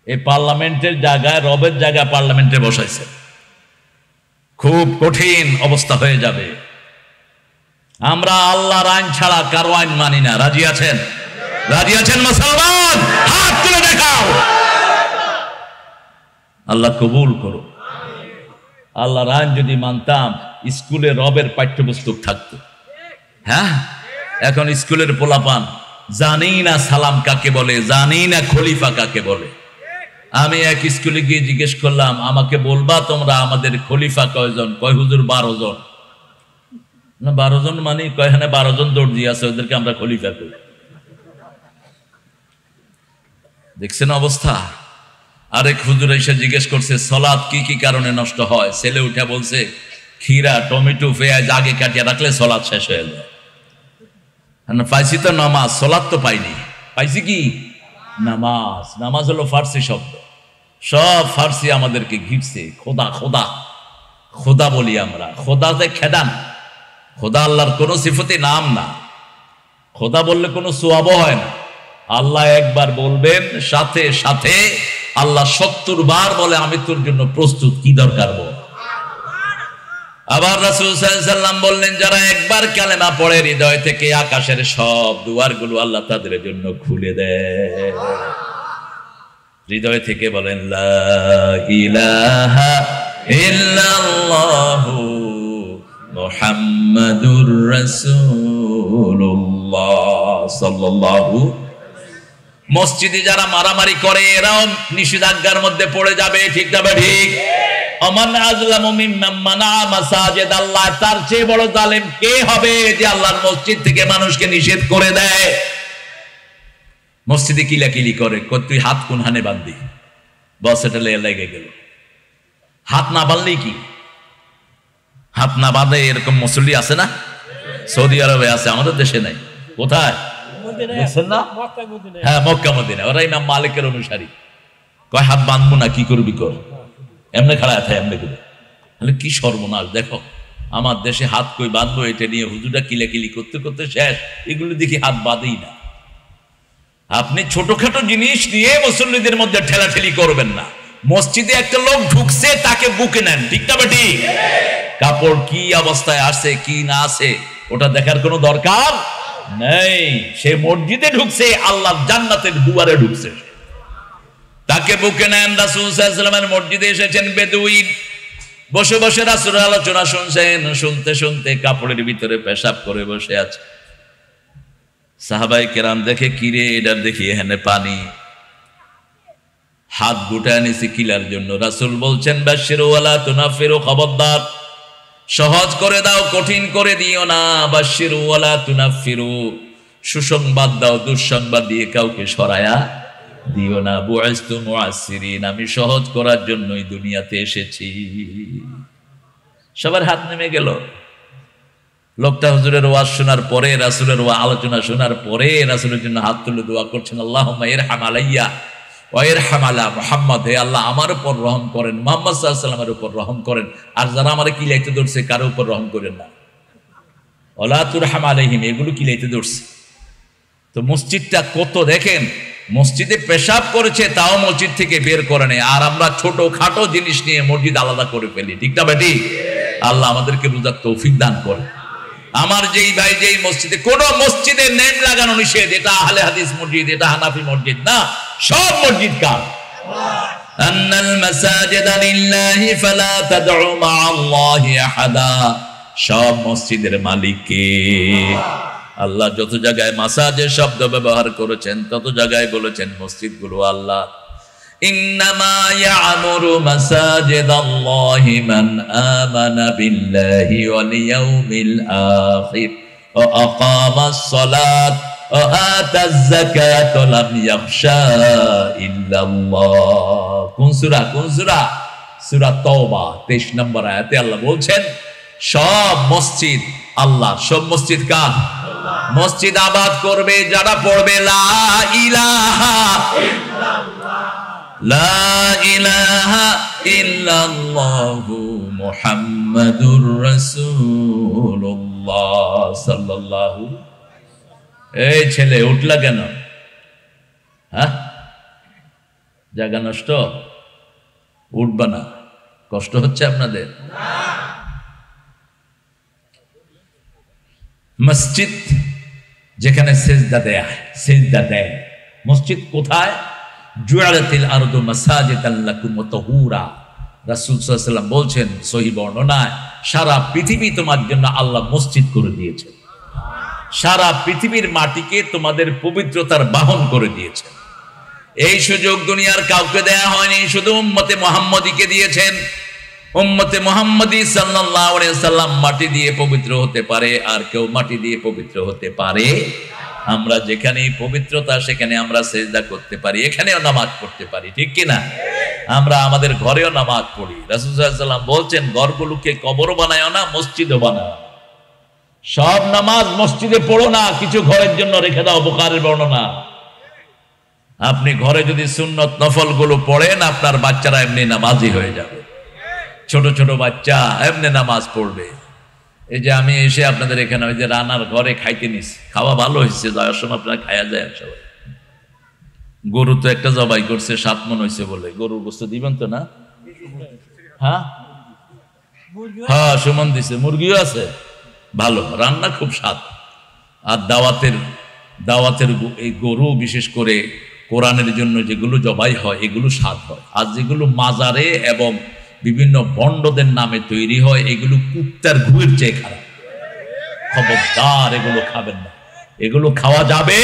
এই পার্লামেন্টের জায়গায়, রবের জায়গায় পার্লামেন্টে বসাইছে। খুব কঠিন অবস্থা হয়ে যাবে। আমরা আল্লাহর আইন ছাড়া কারো আইন মানি না। রাজি আছেন? রাজি আছেন মুসলমান? হাত তুলে দেখাও। আল্লাহ কবুল করো। আল্লাহর আইন যদি মানতাম, স্কুলে রবের পাঠ্যপুস্তক থাকতো। হ্যাঁ, এখন স্কুলের পোলাপান জানি না সালাম কাকে বলে, জানি না খলিফা কাকে বলে। আমি এক স্কুলে গিয়ে জিজ্ঞেস করলাম, আমাকে বলবা তোমরা আমাদের খলিফা কয়জন? কয় হুজুর 12 জন। না 12 জন মানে কয়, হ্যাঁ 12 জন দর্জি আছে, ওদেরকে আমরা খলিফা করি। দেখছেন অবস্থা? আরেক হুজুর এসে জিজ্ঞেস করছে সালাত কি কি কারণে নষ্ট হয়? ছেলে উঠে বলছে ক্ষীরা, টমেটো, পেঁয়াজ আগে কাটিয়ে রাখলে সালাত শেষ হয়ে যায়। পাইছি তো নামাজ, সালাত তো পাইনি। পাইছি কি? নামাজ। নামাজ হলো ফার্সি শব্দ, সব ফার্সি আমাদেরকে ঘিরছে। খোদা খোদা খোদা বলি আমরা। খোদা যে খেদান, খোদা আল্লাহর কোন সিফতি নাম না। খোদা বললে কোনো সোয়াবও হয় না। আল্লাহ একবার বলবেন, সাথে সাথে আল্লাহ 70 বার বলে আমি তোর জন্য প্রস্তুত, কি দরকার বল। আবার রাসূল সাল্লাল্লাহু আলাইহি ওয়াসাল্লাম বললেন, যারা একবার কালেমা পড়ে হৃদয় থেকে, আকাশের সব দুয়ারগুলো আল্লাহ তাদের জন্য খুলে দেয়। হৃদয় থেকে বলেন লা ইলাহা ইল্লাল্লাহু মুহাম্মাদুর রাসূলুল্লাহ সাল্লাল্লাহু। মসজিদে যারা মারামারি করে এরাও নিষেধাজ্ঞার মধ্যে পড়ে যাবে, ঠিক না ঠিক? ওমান আযলামু মিম্মান মানা মাসাজিদ আল্লাহ। তার চেয়ে বড় জালেম কে হবে যে আল্লাহর মসজিদ থেকে মানুষকে নিষেধ করে দেয়? মসজিদে কিলাকিলি করে, তুই হাত কোন হানে বাঁধবি, বস এটা লেগে গেল। হাত না বাঁধলেই কি? হাত না বাঁধে এরকম মুসল্লি আছে না? সৌদি আরবে আছে, আমাদের দেশে নাই। কোথায়? হ্যাঁ, মক্কা মদিনা। ওরা ইমাম মালিকের অনুসারী। কয় হাত বাঁধবো না, কি করবি কর। এমনি খাড়া থাকে, এমনি করে। তাহলে কি সর্বনাশ। দেখো আমার দেশে হাত কই বাঁধবো, এটা নিয়ে হুজুরা কিলাকিলি করতে করতে শেষ। এগুলো দেখি হাত বাঁধেই না। আপনি ছোটখাটো জিনিস নিয়ে মুসল্লিদের মধ্যে ঠেলাঠেলি করবেন না। মসজিদে একটা লোক ঢুকছে, তাকে বুকে নেন, ঠিক না বেটি? কাপড় কি অবস্থায় আছে কি না আছে ওটা দেখার কোনো দরকার নেই। সে মসজিদে ঢুকছে, আল্লাহর জান্নাতের দুয়ারে ঢুকছে, তাকে বুকে নেন। রাসূল সাল্লাল্লাহু আলাইহি ওয়াসাল্লামের মসজিদে এসেছেন বেদুইন, বসে বসে রাসূলের আলোচনা শুনছেন। শুনতে শুনতে কাপড়ের ভিতরে পেশাব করে বসে আছে। সাহাবায়ে কেরাম দেখে, কিরে এটা দেখি এখানে পানি। হাত গুটায় নিছে কিলার জন্য। রাসূল বলছেন বাশশিরু ওয়ালা তুনাফিরু, খবরদার সহজ করে দাও, কঠিন করে দিও না। বাশশিরু ওয়ালা তুনাফিরু, সুসংবাদ দাও, দুঃসংবাদ দিয়ে কাউকে সরায়া দিও না। বুইস্তু মুআসসিরিন, আমি সহজ করার জন্যই দুনিয়াতে এসেছি। সবার হাত নেমে গেল। লোকটা হুজুরের ওয়াজ শোনার পরে, রাসূলের আলোচনা শোনার পরে রাসূলের জন্য হাত তুলে দোয়া করছেন, আল্লাহুম্মা ইরহাম আলাইয়া ওয়া ইরহাম আলা মুহাম্মদ। হে আল্লাহ আমার উপর রহম করেন, মুহাম্মদ সাল্লাল্লাহু আলাইহি ওয়াসাল্লামের উপর রহম করেন। আর যারা আমারে কিলাইতে ধরছে কারো উপর রহম করেন না। ওয়ালা তুরহাম আলাইহিম, এগুলো কিলাইতে ধরছে। তো মসজিদটা কত দেখেন, মসজিদে পেশাব করেছে তাও মসজিদ থেকে বের করে নেয়। আর আমরা ছোট খাটো জিনিস নিয়ে মসজিদ আলাদা করে ফেলি, ঠিক না বেটি? আল্লাহ আমাদেরকে বুঝার তৌফিক দান করে। আমার যেই ভাই যেই মসজিদে, কোন মসজিদে নেম লাগানো নিষেধ, এটা আহলে হাদিস মসজিদ, এটা হানাফি মসজিদ না, সব মসজিদ কার? আন্নাল মাসাজিদা লিল্লাহি ফালা তাদউ মাআল্লাহি আহাদা। সব মসজিদের মালিক কে? আল্লাহ। যত জায়গায় মাসাজের শব্দ ব্যবহার করেছেন তত জায়গায় বলেছেন মসজিদগুলো আল্লাহ। ইন্নামা ইয়া'মুরু মাসাজিদাল্লাহি মান আমানা বিল্লাহি ওয়াল ইয়াউমিল আখির وأقام الصلاة وآتى الزكاة ولم يخشى إلا الله কোন সূরা সূরা তাওবা 23 নম্বর আয়াতে আল্লাহ বলছেন সব মসজিদ আল্লাহ, সব মসজিদ কার? মসজিদ আবাদ করবে যারা পড়বে লা ইলাহা ইল্লাল্লাহ, লা ইলাহা ইল্লাল্লাহু মুহাম্মাদুর রাসূলুল্লাহ সাল্লাল্লাহু। এই ছেলে উঠলা কেন? হ্যাঁ, জায়গা নষ্ট, উঠবা না, কষ্ট হচ্ছে আপনাদের? মসজিদ যেখানে সেজদা দেয়, মসজিদ কোথায়? জুআলাতিল আরদু মাসাজিদান লাকুম ওয়া তাহুরা। রাসূল সাল্লাল্লাহু আলাইহি ওয়াসাল্লাম বলছেন সহিহ বর্ণনায়, সারা পৃথিবী তোমার জন্য আল্লাহ মসজিদ করে দিয়েছেন, সারা পৃথিবীর মাটিকে তোমাদের পবিত্রতার বাহন করে দিয়েছেন। এই সুযোগ দুনিয়ার কাউকে দেয়া হয়নি, শুধু উম্মতে মুহাম্মদীকে দিয়েছেন। উম্মতে মুহাম্মদী সাল্লাল্লাহু আলাইহি ওয়াসাল্লাম মাটি দিয়ে পবিত্র হতে পারে, আর কেউ মাটি দিয়ে পবিত্র হতে পারে? আমরা যেখানেই পবিত্রতা সেখানে আমরা সেজদা করতে পারি, এখানেও নামাজ পড়তে পারি, ঠিক কি না? আমরা আমাদের ঘরেও নামাজ পড়ি। রাসূল সাল্লাল্লাহু আলাইহি ওয়াসাল্লাম বলছেন ঘরগুলোকে কবর বানায়ও না, মসজিদও বানাও। সব নামাজ মসজিদে পড়ো না, কিছু ঘরের জন্য রেখে দাও। বুখারীর বর্ণনা। আপনি ঘরে যদি সুন্নত নফল গুলো পড়েন, আপনার বাচ্চারা এমনি নামাজি হয়ে যাবে। ছোট ছোট বাচ্চা এমনি নামাজ পড়বে। এই যে আমি এসে আপনাদের এখানে ওই যে রানার ঘরে খাইতে নিছি, খাওয়া ভালো হয়েছে, যাওয়ার সময় আপনারা খাইয়া যায় সবাই। গরু তো একটা জবাই করছে, 7 মণ হয়েছে বলে। গরুর গোশত দিবেন তো না? হ্যাঁ হ্যাঁ, সুমন দিছে, মুরগিও আছে, ভালো রান্না, খুব স্বাদ। আর দাওয়াতের এই গরু বিশেষ করে কোরআনের জন্য যেগুলো জবাই হয় এগুলো স্বাদ হয়। আর যেগুলো মাজারে এবং বিভিন্ন বন্ডদের নামে তৈরি হয় এগুলো কুত্তার ঘুয়ের চেয়ে খারাপ। খবরদার এগুলো খাবেন না। এগুলো খাওয়া যাবে,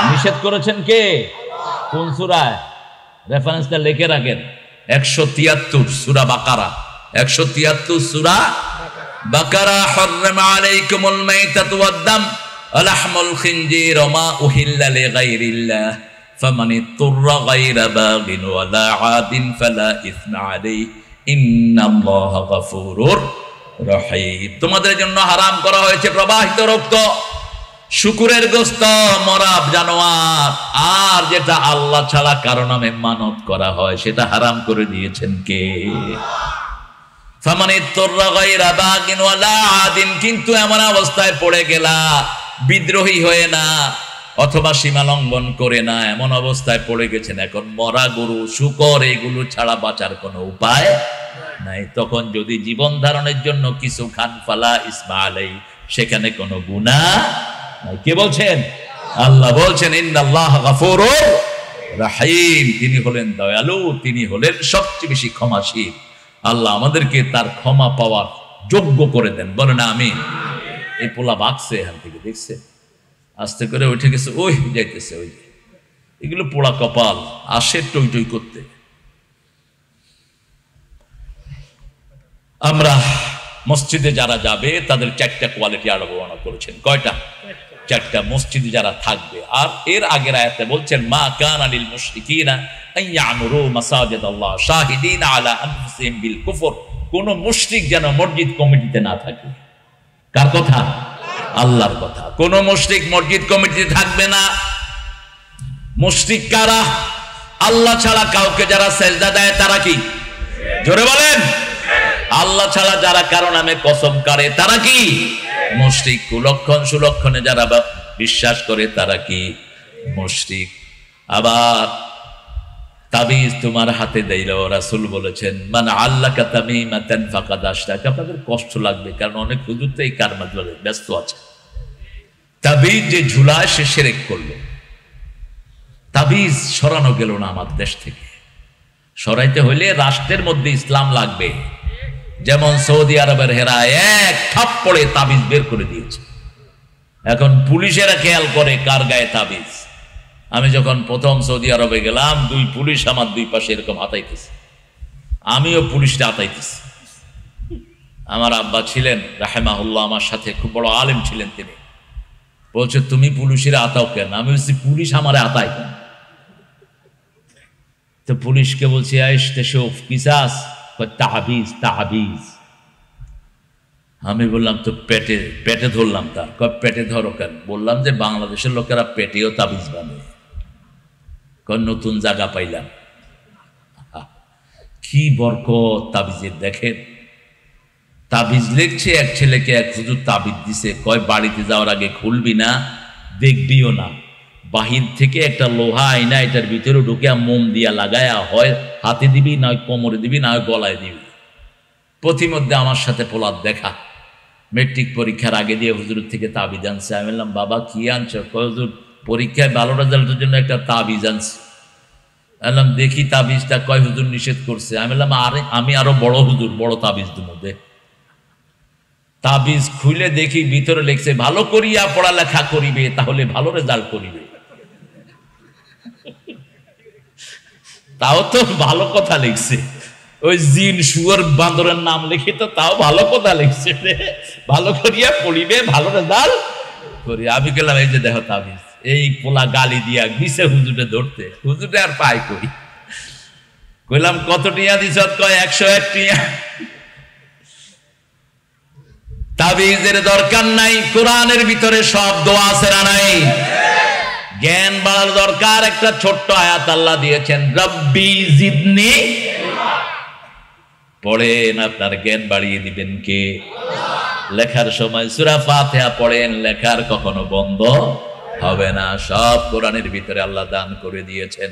নিষেধ করেছেন কে? কোন সূরায়? রেফারেন্সটা লিখে রাখেন। 173 সূরা বাকারা, 173 সূরা বাকারা। হারাম আলাইকুমুল মাইতাতু ওয়াদ-দাম ওয়া লাহমুল খিনজির ওয়া মা উহিল্লা লিগাইরিল্লাহ ফামান ইত্তুররা গায়রা বাগিন ওয়ালা আদিন ফালা ইসমা আলাইহি ইন্নাল্লাহা গফুরুর রহিম। তোমাদের জন্য হারাম করা হয়েছে প্রবাহিত রক্ত, শুকুরের গোশত, মরা জানোয়ার, আর যেটা আল্লাহ ছাড়া কারো নামে মানত করা হয় সেটা হারাম করে দিয়েছেন কে? ফামান ইত্তুররা গায়রা বাগিন ওয়ালা আদিন। কিন্তু এমন অবস্থায় পড়ে গেলা, বিদ্রোহী হয়ে না অথবা সীমা লঙ্ঘন করে না, এমন অবস্থায় পড়ে গেছেন এখন মরা গরু, শুকর এগুলো ছাড়া বাঁচার কোনো উপায় নাই। তখন যদি জীবন ধারণের জন্য কিছু খান, ফালা ইসমা আলাইহি, সেখানে কোনো গুনাহ নাই। কে বলছেন? আল্লাহ বলছেন ইন্নাল্লাহা গফুরুর রহিম। তিনি হলেন দয়ালু, তিনি হলেন সবচেয়ে বেশি ক্ষমাশীল। আল্লাহ আমাদেরকে তার ক্ষমা পাওয়ার যোগ্য করে দেন, বলেন আমিন। এই পোলা বাগছে এখান থেকে, দেখছে আস্তে করে উঠে গেছে, ওই যাইতেছে, ওই এগুলো পোড়া কপাল, আসে টই টই করতে। আমরা মসজিদে যারা যাবে তাদের 4টা কোয়ালিটি আরো বর্ণনা করেছেন। কয়টা? 4টা। মসজিদে যারা থাকবে। আর এর আগের আয়াতে বলছেন মা কানা লিল মুশরিকিনা আইয়ামুরু মাসাজিদাল্লাহ শাহিদিনা আলা আনফুসিহিম বিল কুফর। কোন মুশরিক যেন মসজিদ কমিটিতে না থাকে। কার কথা? আল্লাহর কথা। কোন মুশরিক মসজিদ কমিটিতে থাকবে না। মুশরিক কারা? আল্লাহ ছাড়া কাউকে যারা সেজদা দেয় তারা কি? জোরে বলেন। আল্লাহ ছাড়া যারা কারো নামে কসম কাড়ে তারা কি? মুশরিক। কুলক্ষণ সুলক্ষণে যারা বিশ্বাস করে তারা কি? মুশরিক। আবার তাবিজ তোমার হাতে দিল, রাসূল বলেছেন মান আল্লাকা তামিমাতান ফাকাদ আশরাকা। আপনাদের কষ্ট লাগবে, কারণ অনেক হুজুর তো এই কারমাজে ব্যস্ত আছে। তাবিজ যে ঝুলায় সে শিরক করলো। তাবিজ সরানো গেল না আমার দেশ থেকে। সরাইতে হইলে রাষ্ট্রের মধ্যে ইসলাম লাগবে। যেমন সৌদি আরবের হেরা এক থাপ্পড়ে তাবিজ বের করে দিয়েছে। এখন পুলিশেরা খেয়াল করে কার গায়ে তাবিজ। আমি যখন প্রথম সৌদি আরবে গেলাম, 2 পুলিশ আমার 2 পাশে এরকম হাতাইতেছে, আমিও পুলিশটা হাতাইতেছি। আমার আব্বা ছিলেন রাহেমাহুল্লাহ, আমার সাথে খুব বড় আলেম ছিলেন তিনি। বলছে তুমি পুলিশের আতাও কেন? আমি বলছি পুলিশ আমারে আতায় কেন? তো পুলিশকে বলছি আইসতে শোফ কিসাস, তাহাবিজ তাহাবিজ। আমি বললাম তো পেটে পেটে ধরলাম, তার কয় পেটে ধরো কেন? বললাম যে বাংলাদেশের লোকেরা পেটেও তাবিজ বাঁধে। কয় নতুন জায়গা পাইলাম। কি বরকত তাবিজের দেখেন। তাবিজ লিখছে এক ছেলেকে, এক হুজুর তাবিজ দিছে, কয় বাড়িতে যাওয়ার আগে খুলবি না, দেখবিও না, বাহির থেকে একটা লোহা আইনা এটার ভিতরে ঢুকে মোম দিয়া লাগায়া হয় হাতে দিবি, না কোমরে দিবি, না গলায় দিবি। প্রতিমধ্যে আমার সাথে পোলাদ দেখা, মেট্রিক পরীক্ষার আগে দিয়ে হুজুরের থেকে তাবিজ আনছে। আমি বললাম বাবা কি আনছো? কয় হুজুর পরীক্ষায় ভালো রেজাল্টের জন্য একটা তাবিজ আনছে। বললাম দেখি তাবিজটা। কয় হুজুর নিষেধ করছে। আমি বললাম আরে আমি আরো বড় হুজুর, বড় তাবিজ দেব। তাবিজ খুলে দেখি ভিতরে লিখছে ভালো করিয়া পড়ালেখা করিবে তাহলে ভালো রেজাল্ট করিবে। তাও তো ভালো কথা লিখছে, ওই জিন শুয়োর বান্দরের নাম লিখে তো তাও ভালো কথা লিখছে, ভালো করিয়া পড়িবে ভালো রেজাল্ট করি। আমি গেলাম এই যে দেখো তাবিজ। এই পোলা গালি দিয়া গিছে হুজুরে ধরতে, হুজুরে আর পাই কই। কইলাম কত টিয়া দিছ? কয় 101 টিয়া। তাবিজের দরকার নাই, কোরআনের ভিতরে সব দোয়া আছে না নাই? জ্ঞান বাড়ার দরকার, একটা ছোট্ট আয়াত আল্লাহ দিয়েছেন, রব্বি জিদনি। পড়েন, আপনার জ্ঞান বাড়িয়ে দিবেন কে? লেখার সময় সূরা ফাতিহা পড়েন, লেখার কখনো বন্ধ হবে না। সব কোরআনের ভিতরে আল্লাহ দান করে দিয়েছেন।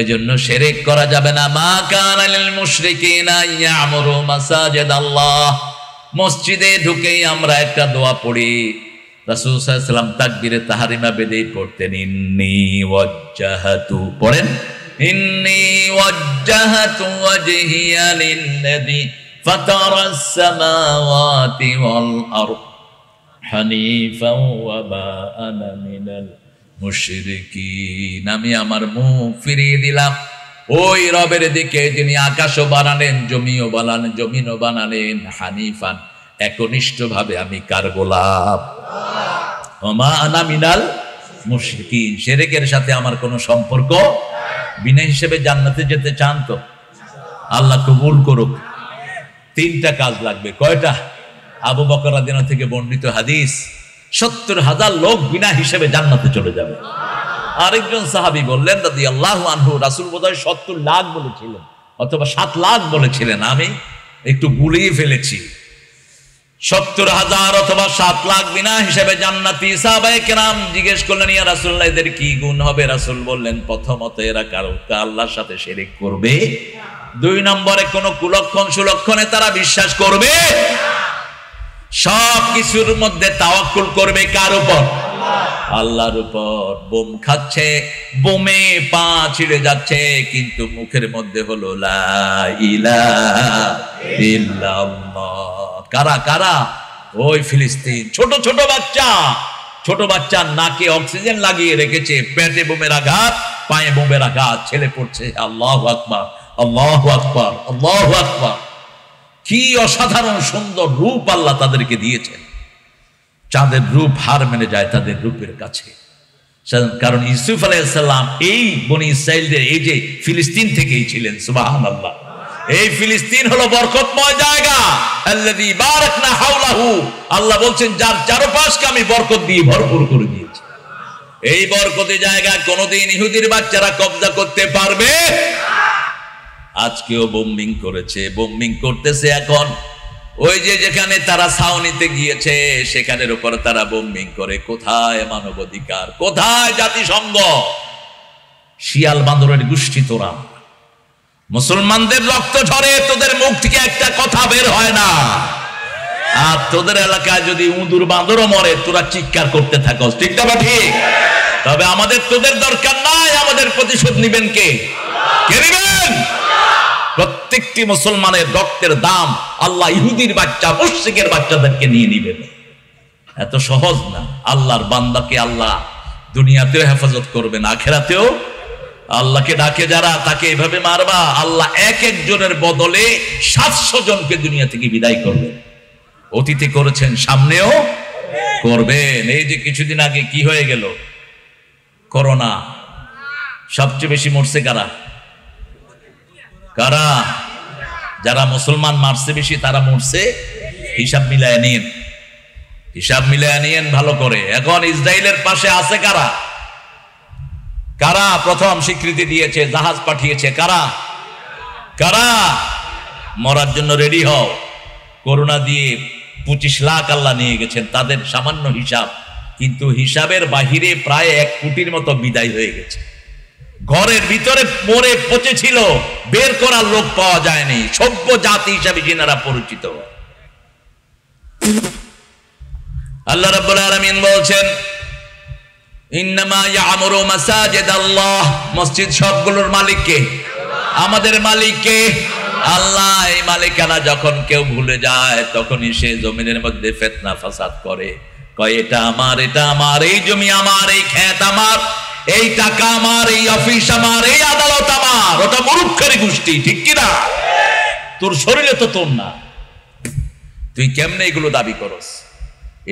এজন্য শিরক করা যাবে না। মা কানা লিল মুশরিকিনা ইয়ামুরু মাসাজিদ আল্লাহ। মসজিদে ঢুকেই আমরা একটা দোয়া পড়ি, রাসূল সাল্লাল্লাহু আলাইহি ওয়াসাল্লাম তাকবীরে তাহরিমা বেদেই পড়তেন, ইন্নী ওয়াজ্জাহাতু, পড়েন ইন্নী ওয়াজ্জাহাতু ওয়াজহিয়া লিল্লাযী ফাতারাস সামাওয়াতি ওয়াল আরদ হানিফাও ওয়া মা আনা মিনাল মুশরিকিন। আমি আমার মুখ ফিরিয়ে দিলাম ওই রবের দিকে যিনি আকাশও বানালেন, জমিনও বানালেন, হানিফান, একনিষ্ঠভাবে আমি কার গোলাম, ওমা আনা মিনাল মুশরিকিন। শিরকের সাথে আমার কোনো সম্পর্ক বিনা হিসেবে জান্নাতে যেতে চান তো আল্লাহ কবুল করুক। 3টা কাজ লাগবে। কয়টা? আবু বকর রাদিয়াল্লাহু আনহু থেকে বর্ণিত হাদিস, 70,000 লোক বিনা হিসেবে জান্নাতে চলে যাবে। আরেকজন সাহাবী বললেন রাদিয়াল্লাহু আনহু, রাসূল বোধহয় 70 লাখ বলেছিলেন অথবা 7 লাখ বলেছিলেন, আমি একটু গুলিয়ে ফেলেছি। 70,000 অথবা 7 লাখ বিনা হিসেবে জান্নাতি। সাহাবায়ে কেরাম জিজ্ঞেস করলেন, ইয়া রাসূলুল্লাহ এদের কি গুণ হবে? রাসূল বললেন, প্রথমত এরা কারো আল্লাহর সাথে শিরক করবে, 2 নম্বরে কোনো কুলক্ষণ সুলক্ষণে তারা বিশ্বাস করবে, সব কিছুর মধ্যে তাওয়াক্কুল করবে কার উপর? আল্লাহর উপর। বোম খাচ্ছে, বোমে পা ছিঁড়ে যাচ্ছে, কিন্তু মুখের মধ্যে হলো লা ইলাহা ইল্লাল্লাহ। কারা কারা? ওই ফিলিস্তিন। ছোট ছোট বাচ্চা, ছোট বাচ্চা নাকে অক্সিজেন লাগিয়ে রেখেছে, পেটে বোমের আঘাত, পায়ে বোমের আঘাত, ছেলে পড়ছে আল্লাহু আকবার, আল্লাহু আকবার, আল্লাহু আকবার। কি অসাধারণ সুন্দর রূপ আল্লাহ তাদেরকে দিয়েছেন। চাঁদের রূপ হার মেনে যায় তাদের রূপের কাছে। কারণ ইউসুফ আলাইহিস সালাম এই বনি ইসরাইলদের এই যে ফিলিস্তিন থেকেই ছিলেন। সুবহানাল্লাহ। এই ফিলিস্তিন হলো বরকতময় জায়গা, আল্লাযী বারাকনা হাওলাহু। আল্লাহ বলছেন যার চারপাশকে আমি বরকত দিয়ে ভরপুর করে দিয়েছি। এই বরকতি জায়গা কোনোদিন ইহুদির বাচ্চারা কবজা করতে পারবে? আজকেও বোম্বিং করেছে, বোম্বিং করতেছে এখন। ওই যে যেখানে তারা ছাউনিতে গিয়েছে সেখানের উপর তারা বোম্বিং করে। কোথায় মানবাধিকার? কোথায় জাতিসংঘ? শিয়াল বান্দরের গোষ্ঠী তোরা। মুসলমানদের রক্ত ঝরে, তোদের মুখ থেকে একটা কথা বের হয় না। আর তোদের এলাকায় যদি উঁদুর বান্দরও মরে তোরা চিৎকার করতে থাকো, ঠিক না? ঠিক। তবে আমাদের তোদের দরকার নাই। আমাদের প্রতিশোধ নিবেন কে? কে নিবেন? প্রত্যেকটি মুসলমানের রক্তের দাম আল্লাহ ইহুদির বাচ্চা, মুশরিকের বাচ্চাদেরকে নিয়ে নিবেন। এত সহজ না। আল্লাহর বান্দাকে আল্লাহ দুনিয়াতেও হেফাজত করবেন, আখিরাতেও আল্লাহকে ডাকে যারা, তাকে এভাবে মারবা, আল্লাহ এক একজনের বদলে 700 জনকে দুনিয়া থেকে বিদায় করবেন। অতীতে করেছেন, সামনেও করবেন। এই যে কিছুদিন আগে কি হয়ে গেল, করোনা, সবচেয়ে বেশি মরছে কারা? কারা? যারা মুসলমান মারছে বেশি, তারা মরছে। হিসাব মিলায় নিন, হিসাব মিলায় নিন ভালো করে। এখন ইসরায়েলের পাশে আছে কারা? কারা প্রথম স্বীকৃতি দিয়েছে, জাহাজ পাঠিয়েছে? কারা? কারা? মরার জন্য রেডি হও। করোনা দিয়ে 25 লাখ আল্লাহ নিয়ে গেছেন, তাদের সামান্য হিসাব, কিন্তু হিসাবের বাহিরে প্রায় 1 কোটির মতো বিদায় হয়ে গেছে। ঘরের ভিতরে মরে পচেছিল, বের করার লোক পাওয়া যায়নি। সভ্য জাতি হিসাবে যিনারা পরিচিত। আল্লাহ রাব্বুল আলামিন বলছেন, ইন্নামা ইয়ামুরু মাসাজিদ আল্লাহ, মসজিদ সবগুলোর মালিক কে? আমাদের মালিক কে? আল্লাহ। এই মালিকানা যখন কেউ ভুলে যায়, তখনই সে জমিনের মধ্যে ফিতনা ফাসাদ করে, কয় এটা আমার, এটা আমার, এই জমি আমার, এই ক্ষেত আমার, এই টাকা আমার, এই অফিস আমার, এই আদালত আমার। ওটা মূর্খের গোষ্ঠী, ঠিক কি না? তোর শরীরে তো তোর না, তুই কেমনে এগুলো দাবি করস?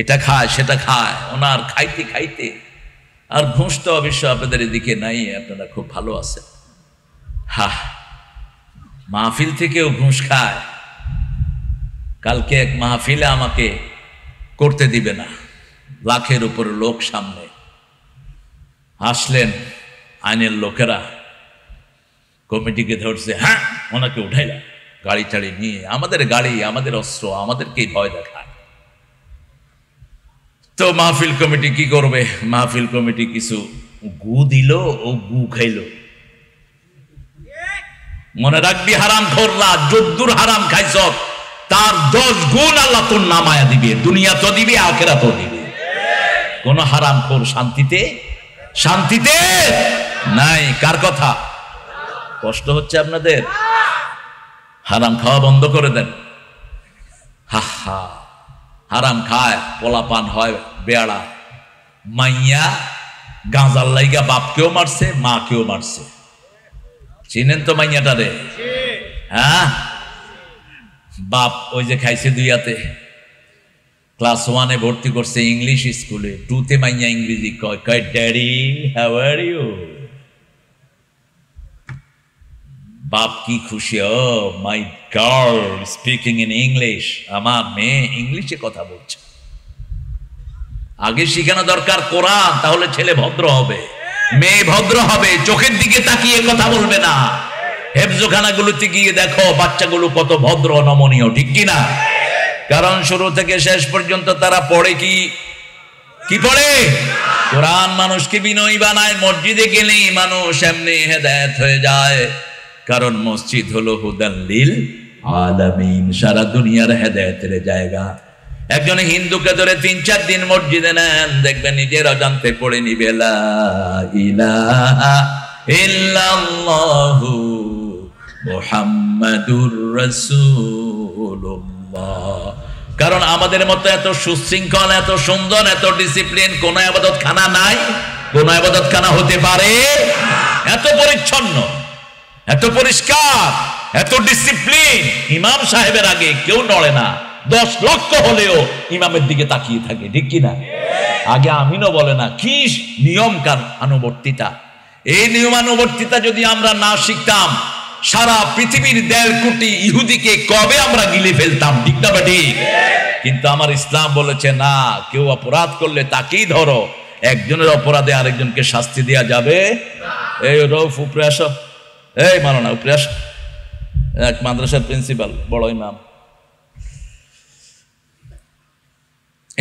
এটা খায়, সেটা খায়, ওনার খাইতে খাইতে। আর ঘুষ তো অবশ্য আপনাদের এদিকে নাই, আপনারা খুব ভালো আছেন। হা, মাহফিল থেকেও ঘুষ খায়। কালকে এক মাহফিলে আমাকে করতে দিবে না, লাখের উপর লোক সামনে আসলেন, আইনের লোকেরা কমিটিকে ধরছে, হ্যাঁ ওনাকে উঠাইলা, গাড়ি টাড়ি নিয়ে, আমাদের গাড়ি, আমাদের অস্ত্র, আমাদেরকেই ভয় দেখায়। তো মাহফিল কমিটি কি করবে? মাহফিল কমিটি কিছু গু দিল, ও গু খাইল। মনে রাখবি, হারাম খোররা, যদ্দুর হারাম খাইছ, তার 10 গুণ আল্লাহ তোর নামায়া দিবে। দুনিয়া তো দিবে, আখিরাত তো দিবে। কোন হারাম খোর শান্তিতে, শান্তিতে নাই। কার কথা? কষ্ট হচ্ছে আপনাদের? হারাম খাওয়া বন্ধ করে দেন। হা হা, হারাম খায়, পোলাপান হয় বেড়া। মাইয়া গাঁজার লাইগা বাপকেও মারছে, মাকেও মারছে। চিনেন তো মাইয়াটা রে? হ্যাঁ, বাপ ওই যে খাইছে দুইয়াতে, ক্লাস 1-এ ভর্তি করছে ইংলিশ স্কুলে, 2-তে মাইয়া ইংরেজি কয়, কয় ড্যাডি হাউ আর ইউ। বাপ কি খুশি, oh my girl speaking in English, আমার মেয়ে ইংলিশে কথা বলছে। আগে শিখানো দরকার কোরআন, তাহলে ছেলে ভদ্র হবে, মেয়ে ভদ্র হবে, চোখের দিকে তাকিয়ে কথা বলবে না। হেফজোখানাগুলোতে গিয়ে দেখো বাচ্চাগুলো কত ভদ্র নমনীয়, ঠিক কিনা? কারণ শুরু থেকে শেষ পর্যন্ত তারা পড়ে কি? কি পড়ে? কোরআন। মানুষকে বিনয়ী বানায়। মসজিদে গেলেই মানুষ এমনি হেদায়েত হয়ে যায়, কারণ মসজিদ হলো হুদাল লিল আলামিন, সারা দুনিয়ার হেদায়েতের জায়গা। একজন হিন্দুকে ধরে 3-4 দিন মসজিদে নেন, দেখবেন নিজের অজান্তে পড়ে নিবে লা ইলাহা ইল্লাল্লাহু মুহাম্মাদুর রাসূলুল্লাহ। কারণ আমাদের মতো এত সুশৃঙ্খল, এত সুন্দর, এত ডিসিপ্লিন কোন ইবাদত খানা নাই, কোন ইবাদত খানা হতে পারে। এত পরিচ্ছন্ন, এত পরিষ্কার, এত ডিসিপ্লিন। ইমাম সাহেবের আগে কেউ নড়ে না, 10 লক্ষ হলেও ইমামের দিকে তাকিয়ে থাকে, ঠিক কিনা? আগে আমিনও বলে না। কি নিয়ম আনুবর্তিতা! এই নিয়মানুবর্তিতা যদি আমরা না শিখতাম, সারা পৃথিবীর 1.5 কোটি ইহুদিকে কবে আমরা গিলে ফেলতাম, ঠিক না ঠিক? কিন্তু আমার ইসলাম বলেছে না, কেউ অপরাধ করলে তাকেই ধরো, একজনের অপরাধে আরেকজনকে শাস্তি দেওয়া যাবে। এই রৌফ উপরে আসো, এই মানো না উপরে আসো। এক মাদ্রাসার প্রিন্সিপাল, বড় ইমাম,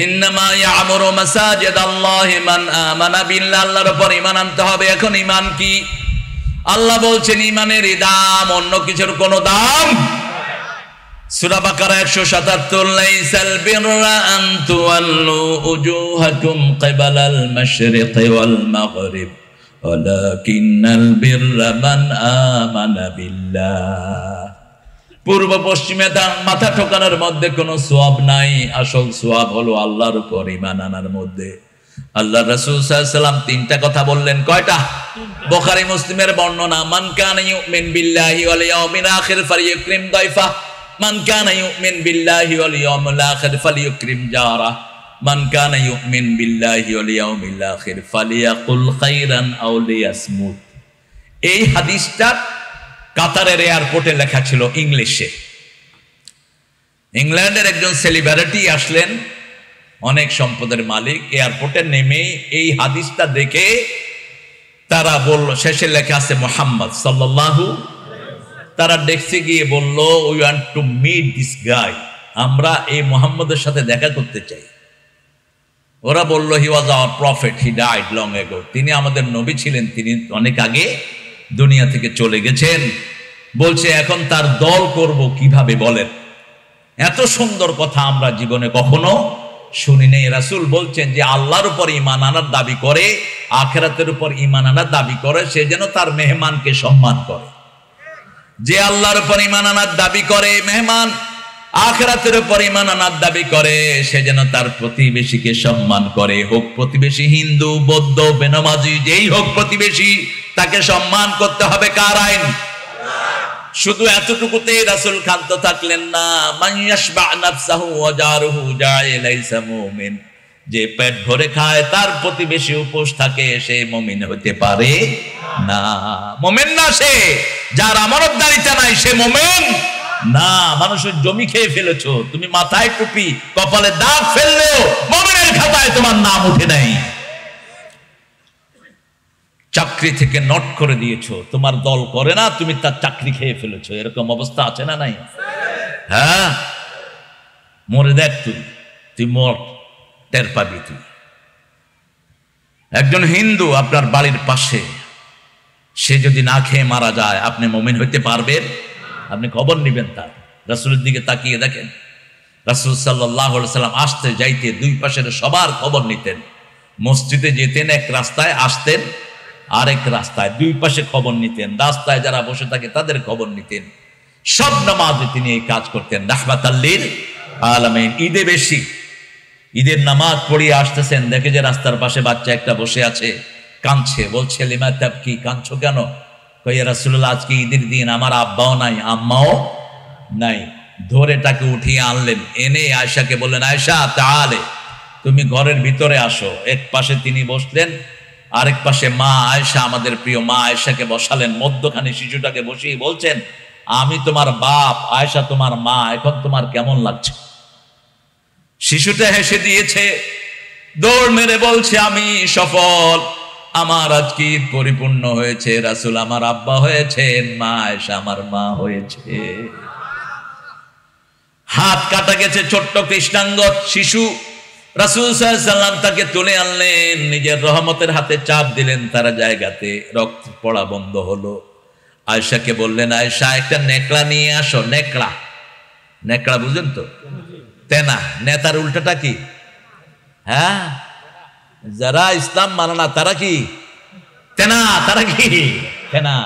ইন্নামা ইয়ামুরু মাসাজিদ আল্লাহি মান আমানা বিল্লাহ, আল্লাহর উপর ঈমান আনতে হবে। এখন ঈমান কি? আল্লাহ বলছেন ঈমানের দাম অন্য কিছুর কোনো দাম। সূরা বাকারা 177, লাইসাল বিররা আন তুওয়াল্লু উজুহাকুম কিবালাল মাশরিকি ওয়াল মাগরিব ওয়ালাকিন্নাল বিররা মান আমানা বিল্লাহ। পূর্ব পশ্চিমে মাথা ঠোকানোর মধ্যে কোনো সওয়াব নাই, আসল সওয়াব হলো আল্লাহর উপর ঈমান আনার মধ্যে। আল্লাহ রাসূল সাল্লাল্লাহু আলাইহি ওয়াসাল্লাম তিনটা কথা বললেন। কয়টা? বুখারী মুসলিমের বর্ণনা, মান কানা ইউমিন বিল্লাহি ওয়াল ইয়াউমিল আখির ফালিয়ুকরিম দাইফা, মান কানা ইউমিন বিল্লাহি ওয়াল ইয়াউমিল আখির ফালিয়ুকরিম জারা, মান কানা ইউমিন বিল্লাহি ওয়াল ইয়াউমিল আখির ফালিয়াকুল খাইরান আও লিয়াসমুত। এই হাদিসটা কাতারের এয়ারপোর্টে লেখা ছিল ইংলিশে। ইংল্যান্ডের একজন সেলিব্রিটি আসলেন, অনেক সম্পদের মালিক। এয়ারপোর্টে নেমেই এই হাদিসটা দেখে তারা বলল, শেষে লেখা আছে মুহাম্মদ সাল্লাল্লাহু, তারা দেখতে গিয়ে বলল, we want to meet this guy, আমরা এই মুহাম্মদের সাথে দেখা করতে চাই। ওরা বলল, he was our prophet, he died long ago, তিনি আমাদের নবী ছিলেন, তিনি অনেক আগে দুনিয়া থেকে চলে গেছেন। বলছে এখন তার দল করব কিভাবে বলেন? এত সুন্দর কথা আমরা জীবনে কখনো শুনি নাই। রাসূল বলছেন যে আল্লাহর উপর ঈমান আনার দাবি করে, আখিরাতের উপর ঈমান আনার দাবি করে, সে যেন তার মেহমানকে সম্মান করে। যে আল্লাহর উপর ঈমান আনার দাবি করে, মেহমান আখিরাতের উপর ঈমান আনার দাবি করে, সে যেন তার প্রতিবেশীকে সম্মান করে। হোক প্রতিবেশী হিন্দু, বৌদ্ধ, বেনামাজি, যেই হোক প্রতিবেশী, তাকে সম্মান করতে হবে। কার আইন? শুধু এতটুকুতে রাসূল ক্ষান্ত থাকলেন না। মান ইয়াশবা নাফসাহু ওয়া জারুহু জায়ে লাইসা মুমিন, যে পেট ভরে খায় তার প্রতিবেশী উপোস থাকে, সে মুমিন হতে পারে না। মুমিন না সে, যার আমানতদারিতা নাই, সে মুমিন না। মানুষের জমি খেয়ে ফেলেছো তুমি, মাথায় টুপি, কপালে দাগ ফেললেও মুমিনের খাতায় তোমার নাম উঠে নাই। চাকরি থেকে নট করে দিয়েছো, তোমার দল করে না, তুমি তার চাকরি খেয়ে ফেলেছো। এরকম অবস্থা আছে না নাই? হ্যাঁ, মরে দেখ, তুই মর, টের পাবি তুই। একজন হিন্দু আপনার বাড়ির পাশে, সে যদি না খেয়ে মারা যায়, আপনি মুমিন হইতে পারবেন? আপনি খবর নিবেন তার। রাসূলের দিকে তাকিয়ে দেখেন, রাসূল সাল্লাল্লাহু আলাইহি সাল্লাম আসতে যাইতে দুই পাশের সবার খবর নিতেন। মসজিদে যেতেন এক রাস্তায়, আসতেন আরেক রাস্তায়, দুই পাশে খবর নিতেন। রাস্তায় যারা বসে থাকে তাদের খবর নিতেন। সব নামাজে তিনি এই কাজ করতেন, রাহমাতাল লিল আলামিন। ঈদে বেশি, ঈদের নামাজ পড়িয়ে আসতেছেন, দেখে যে রাস্তার পাশে বাচ্চা একটা বসে আছে, কাঁদছে। বলছে, লিমা তাবকি, কাঁদছো কেন? কই, ইয়া রাসূলুল্লাহ, আজকে ঈদের দিন, আমার আব্বাও নাই, আম্মাও নাই। ধরে তাকে উঠিয়ে আনলেন, এনে আয়েশাকে বললেন, আয়েশা তাআলে, তুমি ঘরের ভিতরে আসো। এক পাশে তিনি বসলেন, আরেক পাশে মা আয়েশা, আমাদের প্রিয় মা আয়েশাকে বসালেন। মধ্যখানে শিশুটাকে বসিয়ে বলছেন, আমি তোমার বাপ, আয়েশা তোমার মা, এখন তোমার কেমন লাগছে? শিশুটা হেসে দিয়েছে, দৌড় মেরে বলছে, আমি সফল, আমার আজকে ঈদ পরিপূর্ণ হয়েছে। রাসূল আমার আব্বা হয়েছেন, মা আয়েশা আমার মা হয়েছে। হাত কাটা গেছে, ছোট্ট কৃষ্ণাঙ্গ শিশু। রাসূল সাল্লাল্লাহু আলাইহি ওয়াসাল্লাম তাকে তুলে আনলেন, নিজের রহমতের হাতে চাপ দিলেন, তার জায়গাতে রক্ত পড়া বন্ধ হলো। আয়েশাকে বললেন, আয়েশা, একটা নেকড়া নিয়ে আসো। নেকড়া, নেকড়া বুঝেন তো? তেনা, নেতার উল্টাটা কি? হ্যাঁ, যারা ইসলাম মানে না তারা কি তেনা? তারা কি তেনা?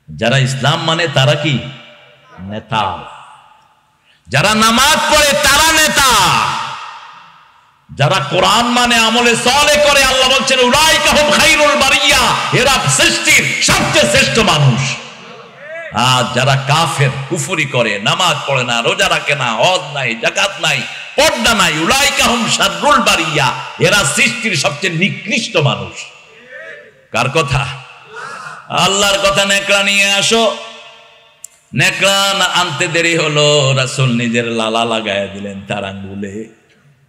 যারা ইসলাম মানে তারা কি নেতা। যারা নামাজ পড়ে তারা নেতা। যারা কোরআন মানে, আমলে সালেহ করে, আল্লাহ বলছেন উলাইকা হুম খায়রুল বারিয়া, এরা সৃষ্টির সবচেয়ে শ্রেষ্ঠ মানুষ। আর যারা কাফের, কুফরি করে, নামাজ পড়ে না, রোজা রাখে না, হজ নাই, যাকাত নাই, পর্দা নাই, উলাইকা হুম শাররুল বারিয়া, এরা সৃষ্টির সবচেয়ে নিকৃষ্ট মানুষ। কার কথা? আল্লাহর কথা। নেকড়া নিয়ে আসো। নেকড়া আনতে দেরি হলো, রাসূল নিজের লালা লাগায় দিলেন তার আঙ্গুলে,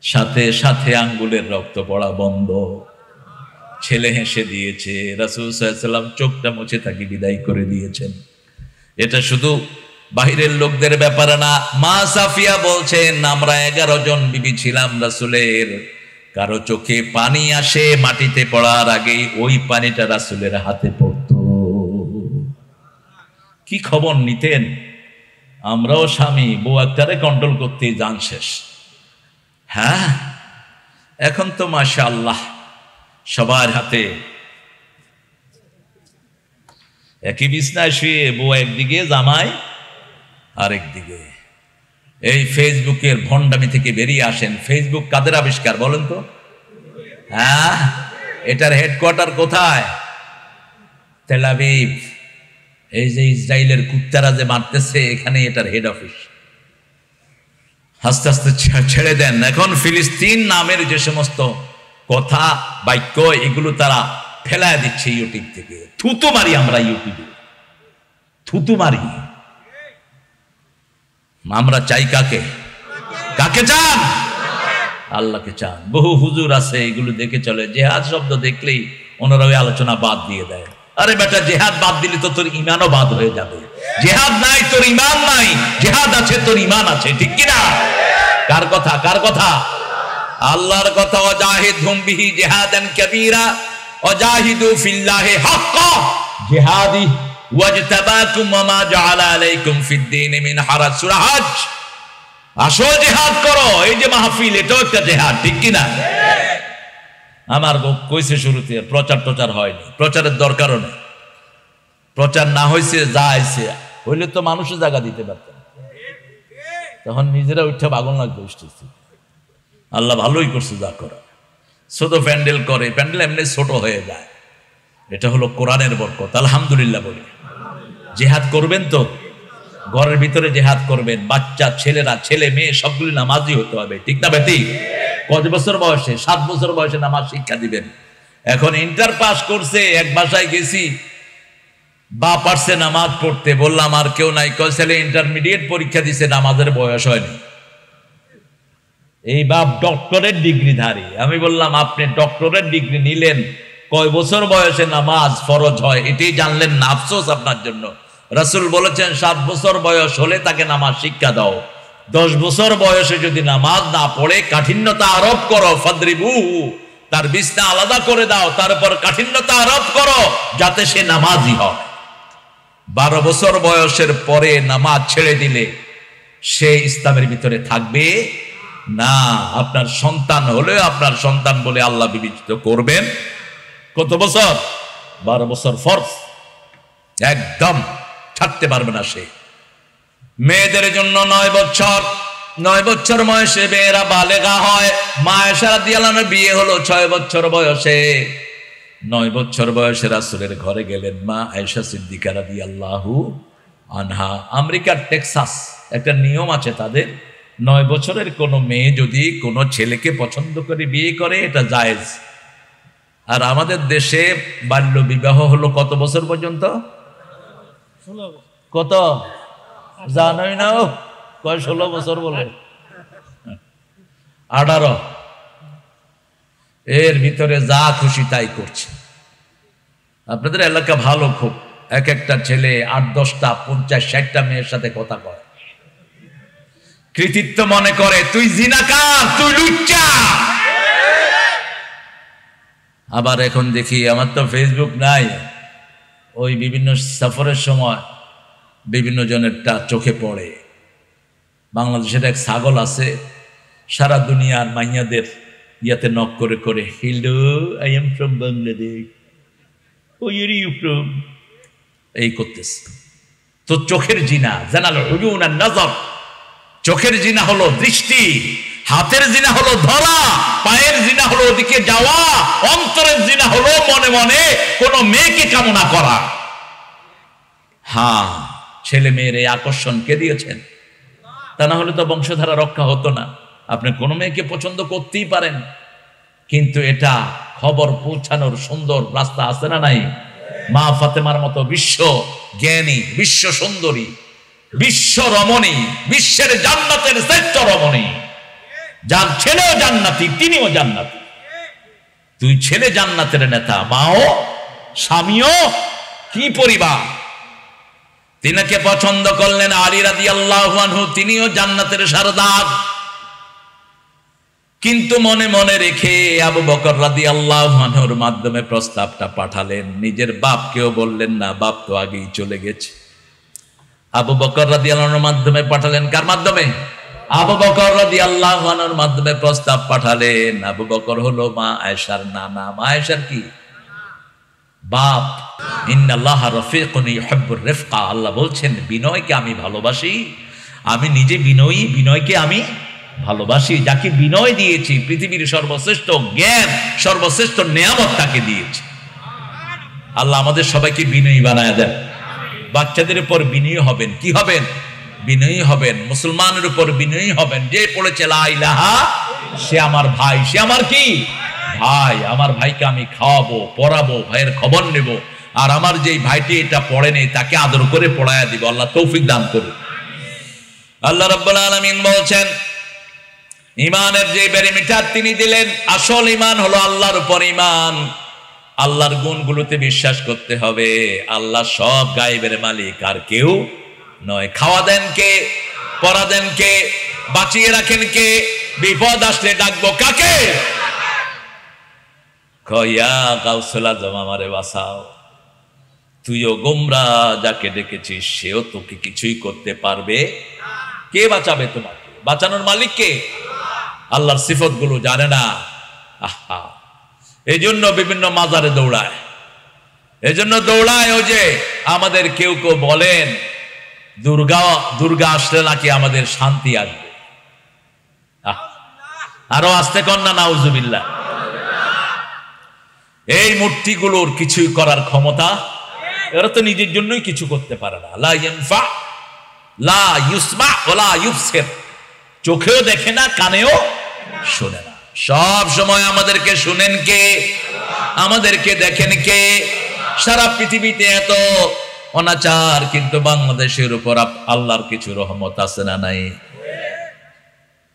সাথে সাথে আঙ্গুলের রক্ত পড়া বন্ধ। ছেলে হেসে দিয়েছে। রাসূল সাল্লাল্লাহু আলাইহি ওয়াসাল্লাম চোখটা মুছে তাকে বিদায় করে দিয়েছেন। এটা শুধু বাহিরের লোকদের ব্যাপারে না। মা সাফিয়া বলছেন, আমরা 11 জন বিবি ছিলাম রাসূলের, কারো চোখে পানি আসে মাটিতে পড়ার আগে, ওই পানিটা রাসূলের হাতে পড়তো। কি খবর নিতেন! আমরাও স্বামী বউ একটারে কন্ট্রোল করতে জান শেষ। হ্যাঁ, এখন তো মাশাআল্লাহ সবার হাতে একই বিছনায় শুয়ে, বউ একদিকে, জামাই আরেক দিকে। এই ফেসবুকের ভণ্ডামি থেকে বেরিয়ে আসেন। ফেসবুক কাদের আবিষ্কার বলেন তো? হ্যাঁ, এটার হেডকোয়ার্টার কোথায়? Tel Aviv. এই যে ইসরায়েলের কুত্তারা যে মারতেছে, এখানে এটার হেড অফিস। আস্তে আস্তে ছেড়ে দেন। এখন ফিলিস্তিন নামের যে সমস্ত কথা বাক্য, এগুলো তারা ফেলায় দিচ্ছে ইউটিউব থেকে। থুতু মারি আমরা ইউটিউবে, থুতু মারি। আমরা চাই কাকে? কাকে চান? আল্লাহকে চান। বহু হুজুর আছে এগুলো দেখে চলে, জেহাদ শব্দ দেখলেই ওনারা ওই আলোচনা বাদ দিয়ে দেয়। আরে বেটা, জেহাদ বাদ দিলে তো তোর ইমানও বাদ হয়ে যাবে। জেহাদ নাই তোর ইমান নাই, জেহাদ আছে তোর ইমান আছে, ঠিক কিনা? কার কথা? কার কথা? আল্লাহর কথা। ওয়াজাহিদহুম বিহি জিহাদান কাবীরা ওয়াজাহিদু ফিল্লাহি হাক্কা জিহাদি ওয়াজতাবাকুম ওয়া মা জাআলা আলাইকুম ফিদ-দীন মিন হারাজ। সূরা হজ। আসো জিহাদ করো। এই যে মাহফিল, এটাও একটা জিহাদ, ঠিক কিনা? আমার কইছে শুরুতে প্রচার টচার হয়নি, প্রচারের দরকারও নেই। প্রচার না হয়েছে, যা আইছে হইলে তো মানুষের জায়গা দিতে পারতেন। তখন নিজেরা উঠে বাগন লাগবে। আল্লাহ ভালোই করছে যা করা। ছোট প্যান্ডেল করে, প্যান্ডেল এমনি ছোট হয়ে যায়। এটা হলো কোরআনের বরকত। আলহামদুলিল্লাহ বলি। জিহাদ করবেন তো, ঘরের ভিতরে জিহাদ করবেন। বাচ্চা ছেলেরা, ছেলে মেয়ে সবগুলি নামাজি হতে হবে, ঠিক না বেটি? কত বছর বয়সে? 7 বছর বয়সে নামাজ শিক্ষা দিবেন। এখন ইন্টার পাস করছে, এক বাসায় গেছি, বাপ পারছে নামাজ পড়তে, বললাম আর কেউ নাই। কয় ছেলে ইন্টারমিডিয়েট পরীক্ষা দিছে, নামাজের বয়স হয়নি। এই বাপ ডক্টরের ডিগ্রিধারী। আমি বললাম আপনি ডক্টরের ডিগ্রি নিলেন, কয় বছর বয়সে নামাজ ফরজ হয় এটাই জানলেন না? আফসোস আপনার জন্য। রাসূল বলেছেন 7 বছর বয়স হলে তাকে নামাজ শিক্ষা দাও। 10 বছর বয়সে যদি নামাজ না পড়ে কাঠিন্যতা আরোপ করো, ফাদরিবুহু, তার বিছনা আলাদা করে দাও, তারপর কাঠিন্যতা আরোপ করো যাতে সে নামাজি হয়। 12 বছর বয়সের পরে নামাজ ছেড়ে দিলে সে ইসলামের ভিতরে থাকবে না। আপনার সন্তান হলে আপনার সন্তান বলে আল্লাহ বিবেচিত করবেন। কত বছর? 12 বছর ফরজ, একদম ছাড়তে পারবে না সে। মেয়েদের জন্য 9 বছর, 9 বছর বয়সে মেয়েরা বালেগা হয়। মা আয়েশা রাদিয়াল্লাহু আনহা বিয়ে হলো 6 বছর বয়সে। 9 বছর বয়সে রাসূলের ঘরে গেলেন মা আয়েশা সিদ্দিকা রাদিয়াল্লাহু আনহা। আমেরিকার টেক্সাস একটা নিয়ম আছে তাদের, 9 বছরের কোনো মেয়ে যদি কোনো ছেলেকে পছন্দ করে বিয়ে করে এটা জায়েজ। আর আমাদের দেশে বাল্য বিবাহ হলো কত বছর পর্যন্ত? কত জানোই না? কয় 16 বছর বলে? 18। এর ভিতরে যা খুশি তাই করছে। আপনাদের এলাকা ভালো খুব, এক একটা ছেলে 8-10টা 50-60টা মেয়ের সাথে কথা কয়। কৃতিত্ব মনে করে তুই জিনাকার, তুই লুচ্চা। আবার এখন দেখি, আমার তো ফেসবুক নাই, ওই বিভিন্ন সফরের সময় বিভিন্ন জনেরটা চোখে পড়ে। বাংলাদেশের এক ছাগল আছে, সারা দুনিয়ার মাইয়াদের ইয়াতে নক করে করে, hello I am from Bangladesh, where you from, এই করতেছে। তো চোখের জিনা, জানাল হুজুন আর নজর। চোখের জিনা হলো দৃষ্টি, হাতের জিনা হলো ধরা, পায়ের জিনা হলো ওদিকে যাওয়া, অন্তরের জিনা হলো মনে মনে কোন মেয়েকে কামনা করা। হ্যাঁ, ছেলে মেয়ের এই আকর্ষণ কে দিয়েছেন? তা না হলে তো বংশধারা রক্ষা হতো না। আপনি কোনো মেয়েকে পছন্দ করতেই পারেন, কিন্তু এটা খবর পৌঁছানোর সুন্দর রাস্তা আছে না নাই? মা ফাতেমার মতো বিশ্ব জ্ঞানী, বিশ্ব সুন্দরী, বিশ্ব রমণী, বিশ্বের জান্নাতের শ্রেষ্ঠ রমণী, যার ছেলেও জান্নাতি তিনিও জান্নাতি। তুই ছেলে জান্নাতের নেতা, মাও স্বামীও, কি পরিবার! তিনাকে পছন্দ করলেন আলী রাদিয়াল্লাহু আনহু, তিনিও জান্নাতের সরদার। কিন্তু মনে মনে রেখে আবু বকর রাদিয়াল্লাহু আনহুর মাধ্যমে প্রস্তাবটা পাঠালেন, নিজের বাপকেও বললেন না, বাপ তো আগেই চলে গেছে। আবু বকর রাদিয়াল্লাহু আনহুর মাধ্যমে পাঠালেন। কার মাধ্যমে? আবু বকর রাদিয়াল্লাহু আনহুর মাধ্যমে প্রস্তাব পাঠালেন। আবু বকর হলো মা আয়েশার নানা। মা আয়েশার কি বাপ। ইন্নাল্লাহা রাফিকুন ইউহিব্বুর রিফকা, আল্লাহ বলছেন বিনয়কে আমি ভালোবাসি, আমি নিজে বিনয়ী, বিনয়কে আমি ভালোবাসি, যাকে বিনয় দিয়েছি, পৃথিবীর সর্বশ্রেষ্ঠ জ্ঞান, সর্বশ্রেষ্ঠ নেয়ামত তাকে দিয়েছি। আল্লাহ আমাদের সবাইকে বিনয়ী বানায় দেন। বাচ্চাদের উপর বিনয়ী হবেন। কি হবেন? বিনয়ী হবেন। মুসলমানের উপর বিনয়ী হবেন। যে পড়েছে লা ইলাহা, সে আমার ভাই, সে আমার কি ভাই। আমার ভাইকে আমি খাওয়াবো, পড়াবো, ভাইয়ের খবর নেব। আর আমার যেই ভাইটি এটা পড়ে নেই তাকে আদর করে পড়ায়া দিব। আল্লাহ তৌফিক দান করুন। আল্লাহ রাব্বুল আলামিন বলছেন, ইমানের যে ব্যারিমিটার তিনি দিলেন, আসল ইমান হলো আল্লাহর উপর ইমান। আল্লাহর গুণগুলোতে বিশ্বাস করতে হবে। আল্লাহ সব গায়েবের মালিক, আর কেউ নয়। খাওয়া দেন কে? পড়া দেন কে? বাঁচিয়ে রাখেন কে? বিপদ আসলে ডাকবো কাকে? কয়া গাউসুল আজম আমারে বাঁচাও। তুইও গোমরা, যাকে ডেকেছিস সেও তোকে কিছুই করতে পারবে। কে বাঁচাবে তোমাকে? বাঁচানোর মালিক কে? আল্লাহর সিফত গুলো জানে না। আহা, এই জন্য বিভিন্ন মাজারে দৌড়ায়। এই জন্য দৌড়ায়। ওই যে আমাদের কেউ কেউ বলেন দুর্গা আসলে নাকি আমাদের শান্তি আসবে। আরো আসতে কন্যা নাউজুবিল্লাহ। এই মূর্তিগুলোর কিছুই করার ক্ষমতা, এরা তো নিজের জন্যই কিছু করতে পারে না। লা ইয়ানফা লা ইউসমা ওয়ালা ইউবসির, চোখেও দেখে না, কানেও শোনে না। সব সময় আমাদেরকে শুনেন কে? আমাদেরকে দেখেন কে? সারা পৃথিবীতে এত অনাচার, কিন্তু বাংলাদেশের উপর আল্লাহর কিছু রহমত আছে না নাই?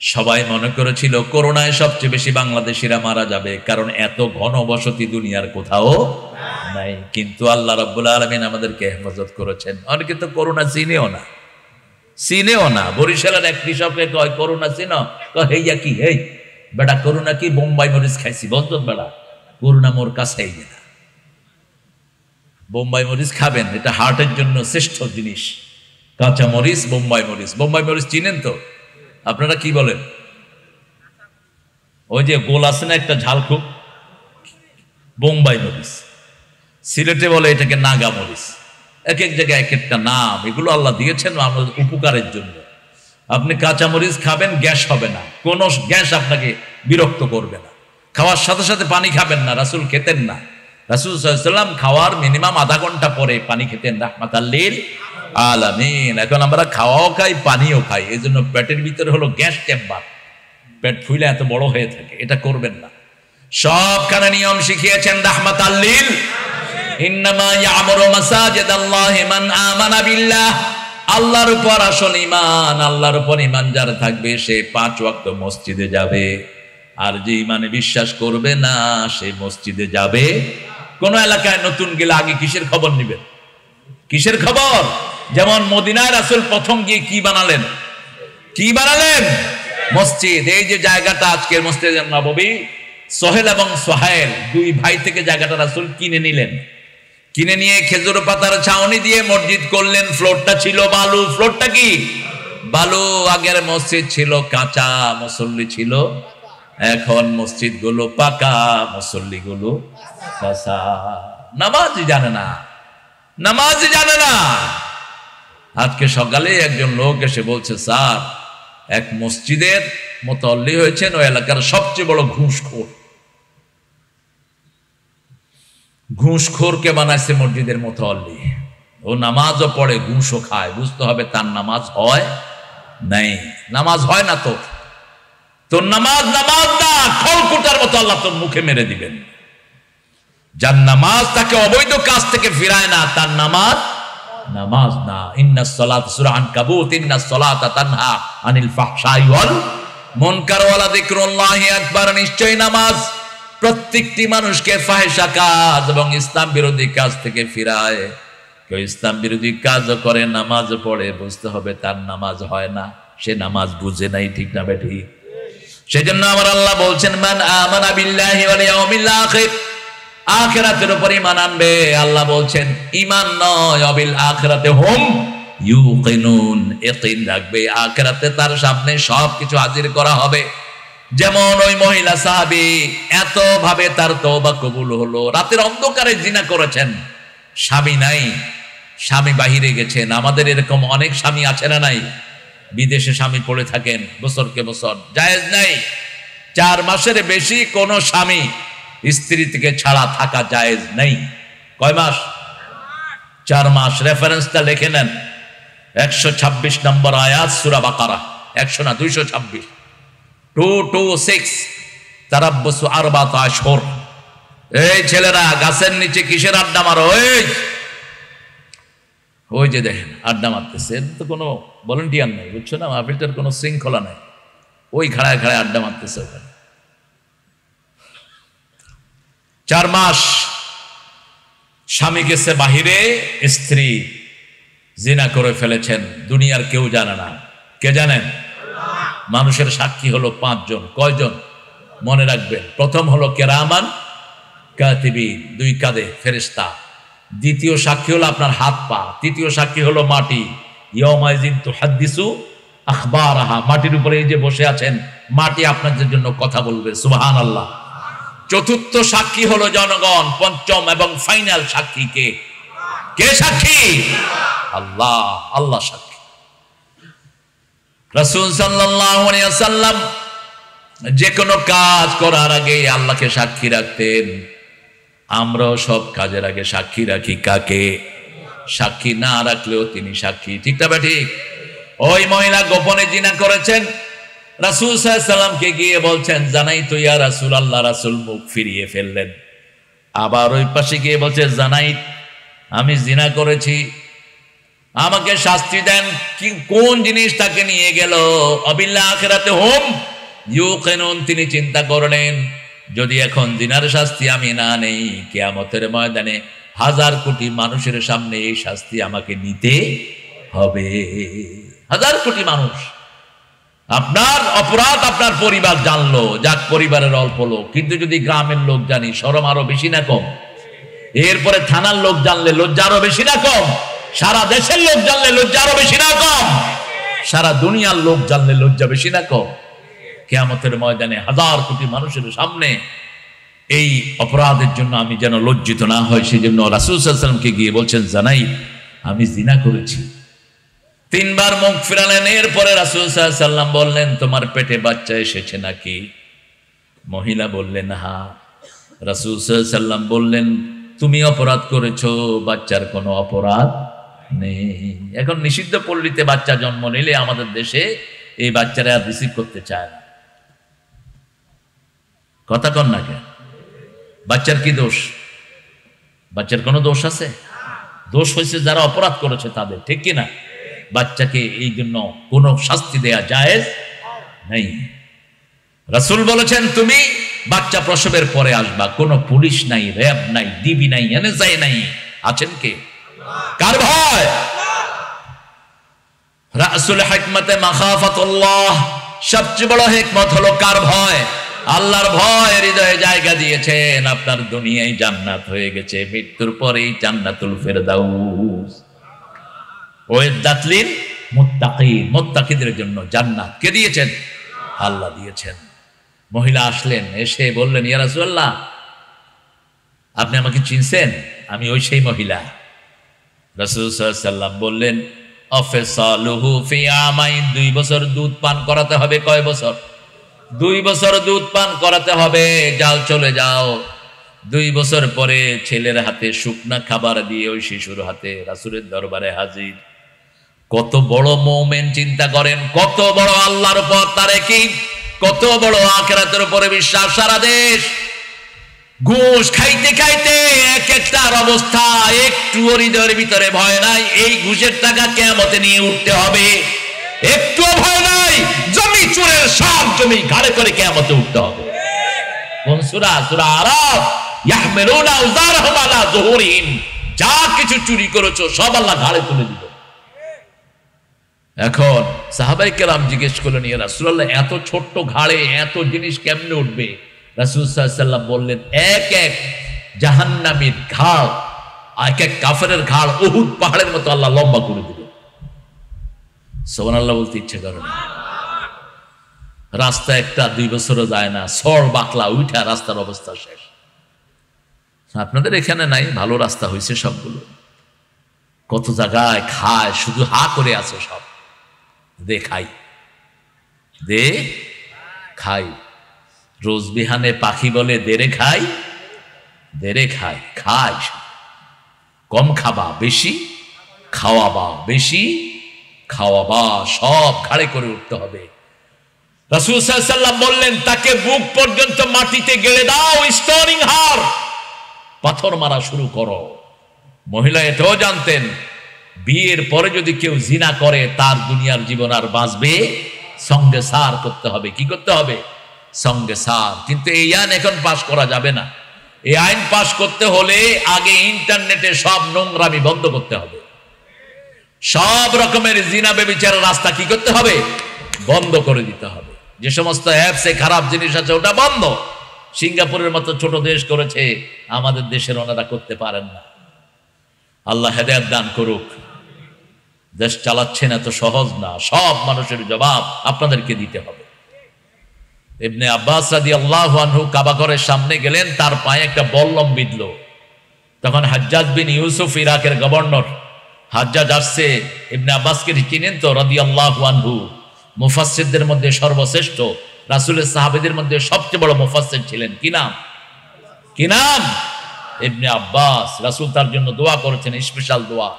সবাই মনে করেছিল করোনায় সবচেয়ে বেশি বাংলাদেশিরা মারা যাবে, কারণ এত ঘনবসতি দুনিয়ার কোথাও নাই। কিন্তু আল্লাহ রাব্বুল আলামিন আমাদেরকে হেফাজত করেছেন। অনেকে তো করোনা চিনেও না। বরিশালের এক কৃষককে কয় করোনা চিনো? হেইয়া কি? হেই বেটা, করোনা কি? বোম্বাই মরিচ খাইছি। বলতো বেটা, করোনা মোর কাছেই না। বোম্বাই মরিচ খাবেন, এটা হার্টের জন্য শ্রেষ্ঠ জিনিস। কাঁচা মরিচ, বোম্বাই মরিচ। বোম্বাই মরিচ চিনেন তো? আপনারা কি বলেন? ওই যে গোল আছে না একটা ঝাল খুব, বোম্বাই মরিচ। সিলেটে বলে এটাকে নাগা মরিচ। এক এক জায়গায় এক একটা নাম। এগুলো আল্লাহ দিয়েছেন আমাদের উপকারের জন্য। আপনি কাঁচা মরিচ খাবেন, গ্যাস হবে না। কোনো গ্যাস আপনাকে বিরক্ত করবে না। খাওয়ার সাথে সাথে পানি খাবেন না, রাসূল খেতেন না। রাসূল সাল্লাল্লাহু আলাইহি ওয়াসাল্লাম খাওয়ার মিনিমাম আধা ঘন্টা পরে পানি খেতেন, রাহমাতাল লিল আলামিন। এখন আমরা খাওয়াও খাই, পানিও খাই। এই জন্য পেটের ভিতরে হলো গ্যাস চেম্বার, পেট ফুলে এত বড় হয়ে থাকে। এটা করবেন না। সবখানে নিয়ম শিখিয়েছেন রাহমাতাল লিল। ইন্নামা ইয়ামুরু মাসাজিদাল্লাহি মান আমানা বিল্লাহ। আল্লাহর উপর আসল ঈমান, আল্লাহর উপর ঈমান যার থাকবে সে 5 ওয়াক্ত মসজিদে যাবে। আর যে ঈমানে বিশ্বাস করবে না সে মসজিদে যাবে। কোন এলাকায় নতুন গেলে আগে কিসের খবর নেবেন? কিসের খবর? যেমন মদিনায় রাসূল প্রথম গিয়ে কি বানালেন? মসজিদ। এই যে জায়গাটা আজকের মসজিদ নববী, সোহেল এবং সোহাইল দুই ভাই থেকে জায়গাটা রাসূল কিনে নিলেন। কিনে নিয়ে খেজুর পাতার ছাউনি দিয়ে মসজিদ করলেন। ফ্লোরটা ছিল বালু। ফ্লোরটা কি? বালু। আগের মসজিদ ছিল কাঁচা, মুসল্লি ছিল। এখন মসজিদ গুলো পাকা, মুসল্লি গুলো কাঁচা। নামাজই জানে না। আজকে সকালে একজন লোক এসে বলছে, স্যার, এক মসজিদের মুতাল্লি হয়েছেন, ওই এলাকার সবচেয়ে বড় ঘুষখোরকে বানাইছে মসজিদের মুতাল্লি। ও নামাজও পড়ে, ঘুষও খায়। বুঝতে হবে তার নামাজ হয় নাই। নামাজ হয় না তোর নামাজ না, খড়কুটার মতো আল্লাহ তোর মুখে মেরে দিবেন। যার নামাজ তাকে অবৈধ কাজ থেকে ফিরায় না, তার নামাজ না। ইন্নাস সালাতা সূরা আনকাবুত, ইন্নাস সালাতা তানহা আনিল ফাহশাই ওয়াল মুনকার ওয়া যিকরুল্লাহি আকবার। নিশ্চয় নামাজ প্রত্যেকটি মানুষকে ফাহিশা কাজ এবং ইসলাম বিরোধী কাজ থেকে ফিরায়। কেউ ইসলাম বিরোধী কাজও করে, নামাজ পড়ে, বুঝতে হবে তার নামাজ হয় না, সে নামাজ বুঝে নাই। ঠিক না বেঠিক? সেজন্য আমার আল্লাহ বলছেন, মান আমানা বিল্লাহি ওয়াল ইয়াউমিল আখির, আখিরাতের উপর ঈমান আনবে। আল্লাহ বলছেন ঈমান নয়, অবিল আখিরাতে হুম ইউকিনুন, ইয়াকিন রাখবে আখিরাতে তার সামনে সবকিছু হাজির করা হবে। যেমন ওই মহিলা সাহাবী, এত ভাবে তার তওবা কবুল হলো। রাতের অন্ধকারে জিনা করেছেন, স্বামী নাই, স্বামী বাহিরে গেছেন। আমাদের এরকম অনেক স্বামী আছে না নাই? বিদেশে স্বামী পড়ে থাকেন বছরকে বছর, জায়েজ নাই। 4 মাসের বেশি কোনো স্বামী স্ত্রী থেকে ছাড়া থাকা জায়েজ নেই। কয় মাস? 4 মাস। রেফারেন্সটা লিখে নেন, 126 নম্বর আয়াত সূরা বাকারা, 100 না 226, 226, তারাব্বুসু আরবাত আশহুর। এই ছেলেরা গাছের নিচে কিসের আড্ডা মারো? ওই যে দেখেন আড্ডা মারতেছে, তো কোনো ভলেন্টিয়ার নেই, বুঝছো না, মাহফিলটার কোনো শৃঙ্খলা নেই, ওই খাড়ায় খাড়ায় আড্ডা মারতেছে ওখানে। 4 মাস স্বামী গেছে বাহিরে, স্ত্রী জিনা করে ফেলেছেন, দুনিয়ার কেউ জানে না। কে জানেন? মানুষের সাক্ষী হলো 5 জন। কয়জন? মনে রাখবেন, প্রথম হলো কেরামান কাতিবিন, 2 কাঁধে ফেরেশতা। দ্বিতীয় সাক্ষী হলো আপনার হাত পা। তৃতীয় সাক্ষী হলো মাটি। ইয়াউমাইযিন তুহাদ্দিসু আখবারাহা, মাটির উপরে এই যে বসে আছেন, মাটি আপনাদের জন্য কথা বলবে, সুবহানাল্লাহ। চতুর্থ সাক্ষী হলো জনগণ। পঞ্চম এবং ফাইনাল সাক্ষী কে? কে সাক্ষী? আল্লাহ। আল্লাহ সাক্ষী। রাসূল সাল্লাল্লাহু আলাইহি ওয়াসাল্লাম যে কোনো কাজ করার আগে আল্লাহকে সাক্ষী রাখতেন। আমরাও সব কাজের আগে সাক্ষী রাখি কাকে? সাক্ষী না রাখলেও তিনি সাক্ষী। ঠিক না ঠিক? ওই মহিলা গোপনে জিনা করেছেন, রাসূল সাল্লাল্লাহু আলাইহি ওয়াসাল্লামকে গিয়ে বলছেন, জানাই তো ইয়া রাসূলুল্লাহ। রাসূল মুখ ফিরিয়ে ফেললেন। আবার ওই পাশে গিয়ে বলছে, জানাই আমি জিনা করেছি, আমাকে শাস্তি দেন। কি কোন জিনিস তাকে নিয়ে গেল? আবিল আখিরাতে হুম ইউকিনুন, তিনি চিন্তা করলেন যদি এখন জিনার শাস্তি আমি না নেই, কিয়ামতের ময়দানে 1000 কোটি মানুষের সামনে এই শাস্তি আমাকে নিতে হবে। 1000 কোটি মানুষ। আপনার অপরাধ আপনার পরিবার জানলো, যাক পরিবারের অল্প লোক, কিন্তু যদি গ্রামের লোক জানি, শরম আরো বেশি না কম? এরপরে থানার লোক জানলে লজ্জা আরো বেশি না কম? সারা দেশের লোক জানলে লজ্জা আরো বেশি না কম? সারা দুনিয়ার লোক জানলে লজ্জা বেশি না কম? কিয়ামতের ময়দানে 1000 কোটি মানুষের সামনে এই অপরাধের জন্য আমি যেন লজ্জিত না হয়, সেই জন্য রাসূল সাল্লাল্লাহু আলাইহি ওয়াসাল্লামকে গিয়ে বলছেন, জানাই আমি জিনা করেছি। 3 বার মুখ ফিরালেন। এরপরে রাসূল সাল্লাল্লাহু আলাইহি ওয়াসাল্লাম বললেন, তোমার পেটে বাচ্চা এসেছে নাকি? মহিলা বললেন হ্যাঁ। রাসূল সাল্লাল্লাহু আলাইহি ওয়াসাল্লাম বললেন, তুমি অপরাধ করেছো, বাচ্চার কোনো অপরাধ নেই। এখন নিষিদ্ধ পল্লীতে বাচ্চা জন্ম নিলে আমাদের দেশে এই বাচ্চারা আর রিসিভ করতে চায় না। কথা কন না কেন? বাচ্চার কি দোষ? বাচ্চার কোনো দোষ আছে? দোষ হয়েছে যারা অপরাধ করেছে তাদের, ঠিক কিনা? বাচ্চাকে এই জন্য কোনো শাস্তি দেয়া জায়েজ নেই। রাসূল বলেছেন, তুমি বাচ্চা প্রসবের পরে আসবা, কোনো পুলিশ নাই, র্যাব নাই, ডিবি নাই, এনএসআই নাই। আছেন কে? কার ভয়? রাসূল হিকমতে মাখাফাতুল্লাহ, সবচেয়ে বড় হিকমত হলো কার ভয়? আল্লাহর ভয় হৃদয়ে জায়গা দিয়েছেন, আপনার দুনিয়ায় জান্নাত হয়ে গেছে, মৃত্যুর পরেই জান্নাতুল ফেরদাউস। ওয়াইদাত লিল মুত্তাকিন, মুত্তাকিদের জন্য জান্নাত কে দিয়েছেন? আল্লাহ দিয়েছেন। মহিলা আসলেন, এসে বললেন, ইয়া রাসূলুল্লাহ, আপনি আমাকে চিনছেন? আমি ওই সেই মহিলা। রাসূল সাল্লাল্লাহু আলাইহি ওয়াসাল্লাম বললেন, আফসালুহু ফি আমাইন, 2 বছর দুধ পান করাতে হবে। কয় বছর? 2 বছর দুধ পান করাতে হবে। যাও, চলে যাও। 2 বছর পরে ছেলের হাতে শুকনা খাবার দিয়ে ওই শিশুর হাতে রাসূলের দরবারে হাজির। কত বড় মুমিন চিন্তা করেন, কত বড় আল্লাহর উপর তারেকি, কত বড় আখিরাতের উপরে বিশ্বাস। সারা দেশ ঘুষ খাইতে খাইতে এক একটার অবস্থা, একটু হৃদয়ের ভিতরে ভয় নাই, এই ঘুষের টাকা কিয়ামতে নিয়ে উঠতে হবে। একটু ভয় নাই, জমি চোরের সব জমি ঘাড়ে করে কিয়ামতে উঠতে হবে। কোন সূরা? সূরা আরাফ। ইয়াহমিলুনা আওজারহুম আলা যুহুরিহিম, যা কিছু চুরি করেছো সব আল্লাহ ঘাড়ে তুলে দিবে। এখন সাহাবায়ে কেরাম জিজ্ঞেস করলেন, ইয়া রাসূলুল্লাহ, এত ছোট্ট ঘাড়ে এত জিনিস কেমনে উঠবে? রাসূল সাল্লাল্লাহু আলাইহি ওয়াসাল্লাম বললেন, এক এক জাহান্নামীর ঘাড়, এক এক কাফেরের ঘাড় উহুদ পাহাড়ের মতো আল্লাহ লম্বা করে দিবে। সুবহানাল্লাহ বলতে ইচ্ছে করে না। রাস্তা একটা 2 বছরও যায় না, সর বাকলা উঠা রাস্তার অবস্থা শেষ। আপনাদের এখানে নাই, ভালো রাস্তা হয়েছে সবগুলো। কত জায়গায় খায়, শুধু হা করে আছে সব। দে খাই, দে খাই। রোজ বিহানে পাখি বলে দেরে খাই, দেরে খাই, খাই। কম খাবা, বেশি খাওয়াবা, বেশি খাওয়াবা, সব ঘাড়ে করে উঠতে হবে। রাসূল সাল্লাল্লাহু আলাইহি ওয়াসাল্লাম বললেন, তাকে বুক পর্যন্ত মাটিতে গেড়ে দাও, স্টোনিং হার, পাথর মারা শুরু করো। মহিলা এটাও জানতেন, বিয়ের পরে যদি কেউ জিনা করে তার দুনিয়ার জীবন আর বাঁচবে, সঙ্গে সার করতে হবে। কি করতে হবে? সঙ্গে সার। কিন্তু এই আইন এখন পাশ করা যাবে না। এই আইন পাশ করতে হলে আগে ইন্টারনেটে সব নোংরামি বন্ধ করতে হবে, সব রকমের জিনা ব্যভিচারের রাস্তা কি করতে হবে? বন্ধ করে দিতে হবে। যে সমস্ত অ্যাপসে খারাপ জিনিস আছে ওটা বন্ধ। সিঙ্গাপুরের মতো ছোট দেশ করেছে, আমাদের দেশের ওনারা করতে পারেন না। আল্লাহ হেদায়েত দান করুক। দেশ চালাচ্ছেন এত সহজ না, সব মানুষের জবাব আপনাদেরকে দিতে হবে। ইবনে আব্বাস রাদিয়াল্লাহু আনহু কাবা ঘরের সামনে গেলেন, তার পায়ে একটা বল্লম বিঁধল। তখন হাজ্জাজ বিন ইউসুফ, ইরাকের গভর্নর, হাজ্জাজ আসছে। ইবনে আব্বাসকে চিনেন তো, রাদিয়াল্লাহু আনহু মুফাসসিরদের মধ্যে সর্বশ্রেষ্ঠ, রাসূলের সাহাবীদের মধ্যে সবচেয়ে বড় মুফাসসির ছিলেন। কি নাম? কি নাম? ইবনে আব্বাস। রাসূল তার জন্য দোয়া করেছেন, স্পেশাল দোয়া,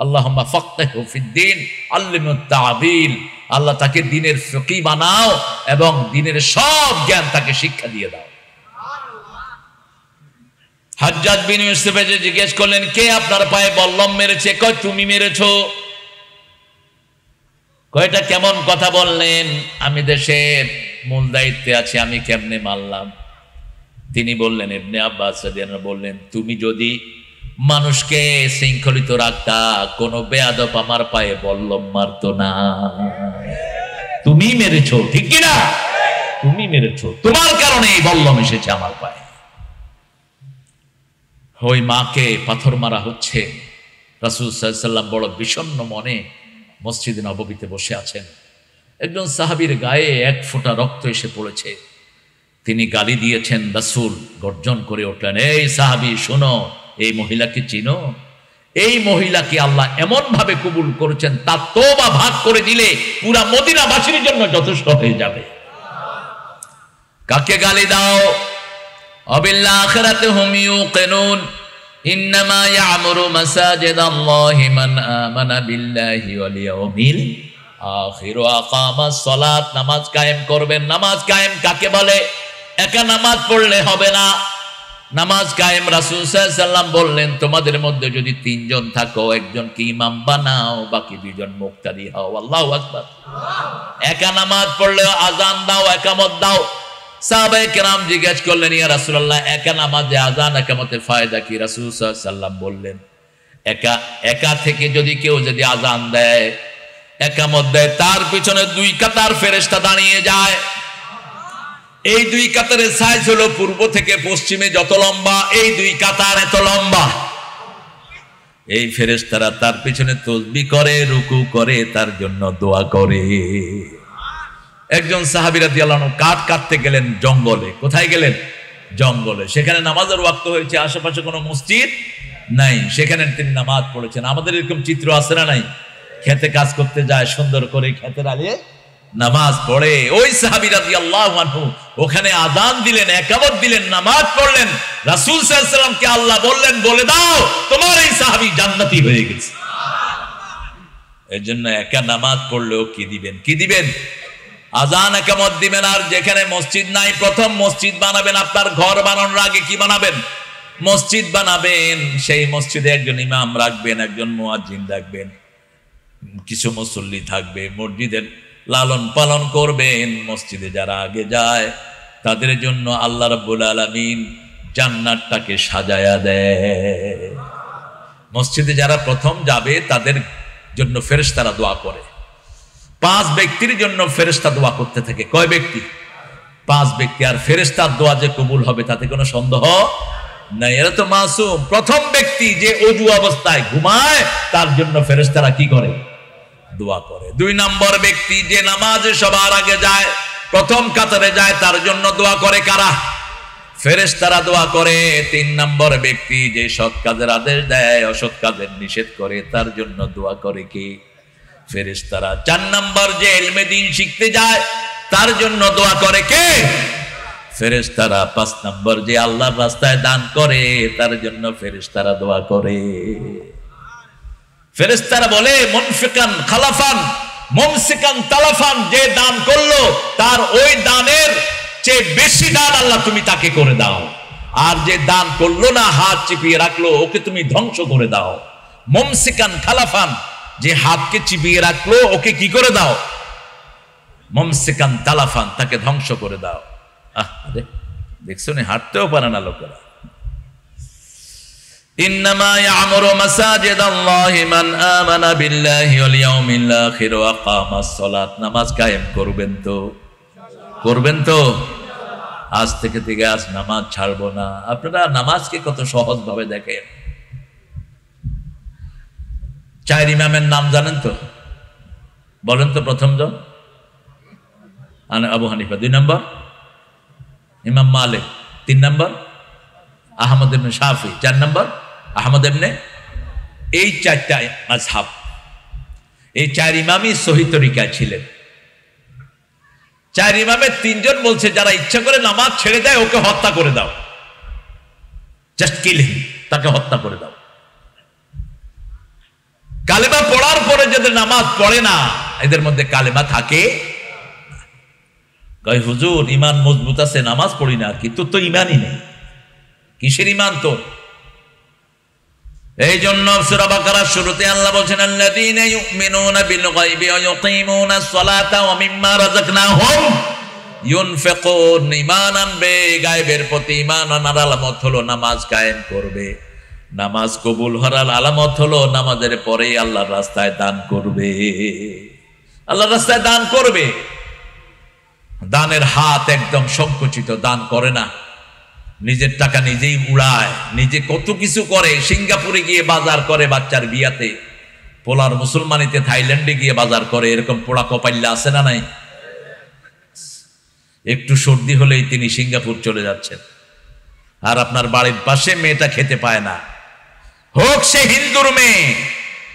আল্লাহুম্মা ফাক্কিহু ফিদ্দীন আল্লিমুত তা'বীল। আল্লাহ তাকে দ্বীনের ফিকহ বানাও এবং দ্বীনের সব জ্ঞান তাকে শিক্ষা দিয়ে দাও। হাজ্জাজ বিন ইউসুফ এসে জিজ্ঞেস করলেন, কে আপনার পায়ে বল্লম মেরেছে? কয় তুমি মেরেছো। কয়টা কেমন কথা বললেন? আমি দেশের মূল দায়িত্বে আছি, আমি কেমনে মারলাম? তিনি বললেন, ইবনে আব্বাস রাদিয়াল্লাহু আনহু বললেন, তুমি যদি মানুষকে শৃঙ্খলিত রাখতা, কোনো বেয়াদব আমার পায়ে বল্লম মারতো না। তুমি মেরেছো, ঠিক কি না? তুমি মেরেছো, তোমার কারণে এই বল্লম এসেছে আমার পায়ে। ওই মাকে পাথর মারা হচ্ছে। রাসূল সাল্লাল্লাহু আলাইহি ওয়াসাল্লাম বড় বিষণ্ণ মনে মসজিদে নববীতে বসে আছেন। একজন সাহাবীর গায়ে এক ফোঁটা রক্ত এসে পড়েছে। তিনি গালি দিয়েছেন। রাসূল গর্জন করে উঠলেন, এই সাহাবী শোনো, এই মহিলাকে চিনো? এই মহিলাকে আল্লাহ এমন ভাবে কবুল করেছেন, তার তওবা ভাগ করে দিলে পুরা মদিনাবাসীর জন্য যথেষ্ট হয়ে যাবে। কাকে গালি দাও? অবিল আখিরাতি হুম ইউকিনুন ইন্নামা ইয়ামুরু মাসাজিদাল্লাহি মান আমানা বিল্লাহি ওয়াল ইয়াউমিল আখির ওয়া আকামাস সালাত। নামাজ কায়েম করবেন। নামাজ কায়েম কাকে বলে? একা নামাজ পড়লে হবে না। নামাজ কায়েম রাসূল সাল্লাল্লাহু আলাইহি ওয়াসাল্লাম বললেন, তোমাদের মধ্যে যদি তিনজন থাকো, একজনকে ইমাম বানাও, বাকি দুইজন মুক্তাদি হও। আল্লাহু আকবার। একা নামাজ পড়লে আজান দাও, একামত দাও। সাহাবায়ে কেরাম জিজ্ঞেস করলেন, ইয়া রাসূলুল্লাহ, একা নামাজে আজান একামতের ফায়দা কি? রাসূল সাল্লাল্লাহু আলাইহি ওয়াসাল্লাম বললেন, একা থেকে যদি কেউ আজান দেয়, একামত দেয়, তার পিছনে দুই কাতার ফেরেশতা দাঁড়িয়ে যায়। এই দুই কাতারের সাইজ হলো পূর্ব থেকে পশ্চিমে যত লম্বা, এই দুই কাতার এত লম্বা। এই ফেরেশতারা তার পিছনে তাসবিহ করে, রুকু করে, তার জন্য দোয়া করে। একজন সাহাবী রাদিয়াল্লাহু আনহু কাঠ কাটতে গেলেন জঙ্গলে। কোথায় গেলেন? জঙ্গলে। সেখানে নামাজের ওয়াক্ত হয়েছে, আশেপাশে কোনো মসজিদ নাই, সেখানে তিনি নামাজ পড়েছেন। আমাদের এরকম চিত্র আছে না নাই? খেতে কাজ করতে যায়, সুন্দর করে খেতের আলে নামাজ পড়ে। ওই সাহাবী রাদিয়াল্লাহু আনহু ওখানে আযান দিলেন, ইকামত দিলেন, নামাজ পড়লেন। রাসূল সাল্লাল্লাহু আলাইহি ওয়াসাল্লামকে আল্লাহ বললেন, বলে দাও তোমার এই সাহাবী জান্নাতি হয়ে গেছে। এজন্য একা নামাজ পড়লেও কি দিবেন? কি দিবেন? আযান ইকামত দিবেন। আর যেখানে মসজিদ নাই, প্রথম মসজিদ বানাবেন। আপনার ঘর বানানোর আগে কি বানাবেন? মসজিদ বানাবেন। সেই মসজিদে একজন ইমাম রাখবেন, একজন মুয়াজ্জিন রাখবেন, কিছু মুসল্লি থাকবে, মসজিদের লালন পালন করবেন। মসজিদে যারা আগে যায় তাদের জন্য আল্লাহ রাব্বুল আলামিন জান্নাতটাকে সাজায়া দেয়। মসজিদে যারা প্রথম যাবে তাদের জন্য ফেরেশতারা দোয়া করে। 5 ব্যক্তির জন্য ফেরেশতা দোয়া করতে থাকে। কয় ব্যক্তি? 5 ব্যক্তি। আর ফেরেশতার দোয়া যে কবুল হবে তাতে কোনো সন্দেহ নাই। এরা তো মাসুম। প্রথম ব্যক্তি যে ওযু অবস্থায় ঘুমায় তার জন্য ফেরেশতারা কি করে? দোয়া করে। 2 নম্বর ব্যক্তি যে নামাজে সবার আগে যায়, প্রথম কাতারে যায়, তার জন্য দোয়া করে কারা? ফেরেশতারা দোয়া করে। 3 নম্বর ব্যক্তি যে সৎ কাজের আদেশ দেয়, অসৎ কাজের নিষেধ করে, তার জন্য দোয়া করে কি? ফেরেশতারা। 4 নাম্বার যে ইলমে দ্বীন শিখতে যায় তার জন্য দোয়া করে কে? ফেরেশতারা। 5 নাম্বার যে আল্লাহর রাস্তায় দান করে তার জন্য ফেরেশতারা দোয়া করে। ফেরেশতারা বলে মুনফিকান খালাফান মুমসিকান তালাফান, যে দান করলো তার ওই দানের চেয়ে বেশি দান আল্লাহ তুমি তাকে করে দাও, আর যে দান করলো না হাত চিপিয়ে রাখলো ওকে তুমি ধ্বংস করে দাও। মুমসিকান খালাফান, যে হাতকে চিপিয়ে রাখলো ওকে কি করে দাও? মুমসিকান তালাফান, তাকে ধ্বংস করে দাও। আরে দেখছো না, হাঁটতেও পারে না লোকেরা। ইন্নামা ইয়ামুরু মাসাজিদাল্লাহি মান আমানা বিল্লাহি ওয়াল ইয়াউমিল আখির ওয়া আকামাস সালাত। নামাজ কায়েম করবেন তো? করবেন তো? আজ থেকে আজ নামাজ ছাড়বো না। আপনারা নামাজকে কত সহজ ভাবে দেখেন। 4 ইমামের নাম জানেন তো? বলেন তো। প্রথম জন আবু হানিফা, 2 নম্বর ইমাম মালিক, 3 নম্বর আহমদ ইবনে শাফি, 4 নম্বর আহমদ ইবনে। এই 4টা মাযহাব, এই 4 ইমামই সহি তরিকায় ছিলেন। 4 ইমামের 3 জন বলছে যারা ইচ্ছা করে নামাজ ছেড়ে দেয় ওকে হত্যা করে দাও, জাস্ট কিল হিম, তাকে হত্যা করে দাও। কালেমা পড়ার পরে যাদের নামাজ পড়ে না এদের মধ্যে কালেমা থাকে। কয় হুজুর ইমান মজবুত আছে, নামাজ পড়ি না, কিন্তু তো ইমানই নেই। কিসের ইমান তোর? এই জন্য সূরা বাকারার শুরুতে আল্লাহ বলছেন আল্লাযীনা ইউমিনুনা বিল গায়বি ওয়া ইউকিমুনাস সালাতা ওয়া মিম্মা রাযাকনাহুম ইউনফিকুন। ঈমান আনবে, গায়বের প্রতি ঈমান আনার আলামত হলো নামাজ কায়েম করবে। নামাজ কবুল হওয়ার আলামত হলো নামাজের পরে আল্লাহর রাস্তায় দান করবে। আল্লাহর রাস্তায় দান করবে। দানের হাত একদম সংকুচিত, দান করে না, নিজের টাকা নিজেই উড়ায়, নিজে কত কিছু করে। সিঙ্গাপুরে গিয়ে বাজার করে বাচ্চার বিয়াতে, পোলার মুসলমানিতে থাইল্যান্ডে গিয়ে বাজার করে। এরকম পোড়া কপাইল্লা আছে না নাই? একটু সর্দি হলেই তিনি সিঙ্গাপুর চলে যাচ্ছেন, আর আপনার বাড়ির পাশে মেয়েটা খেতে পায় না, হোক সে হিন্দুর মেয়ে,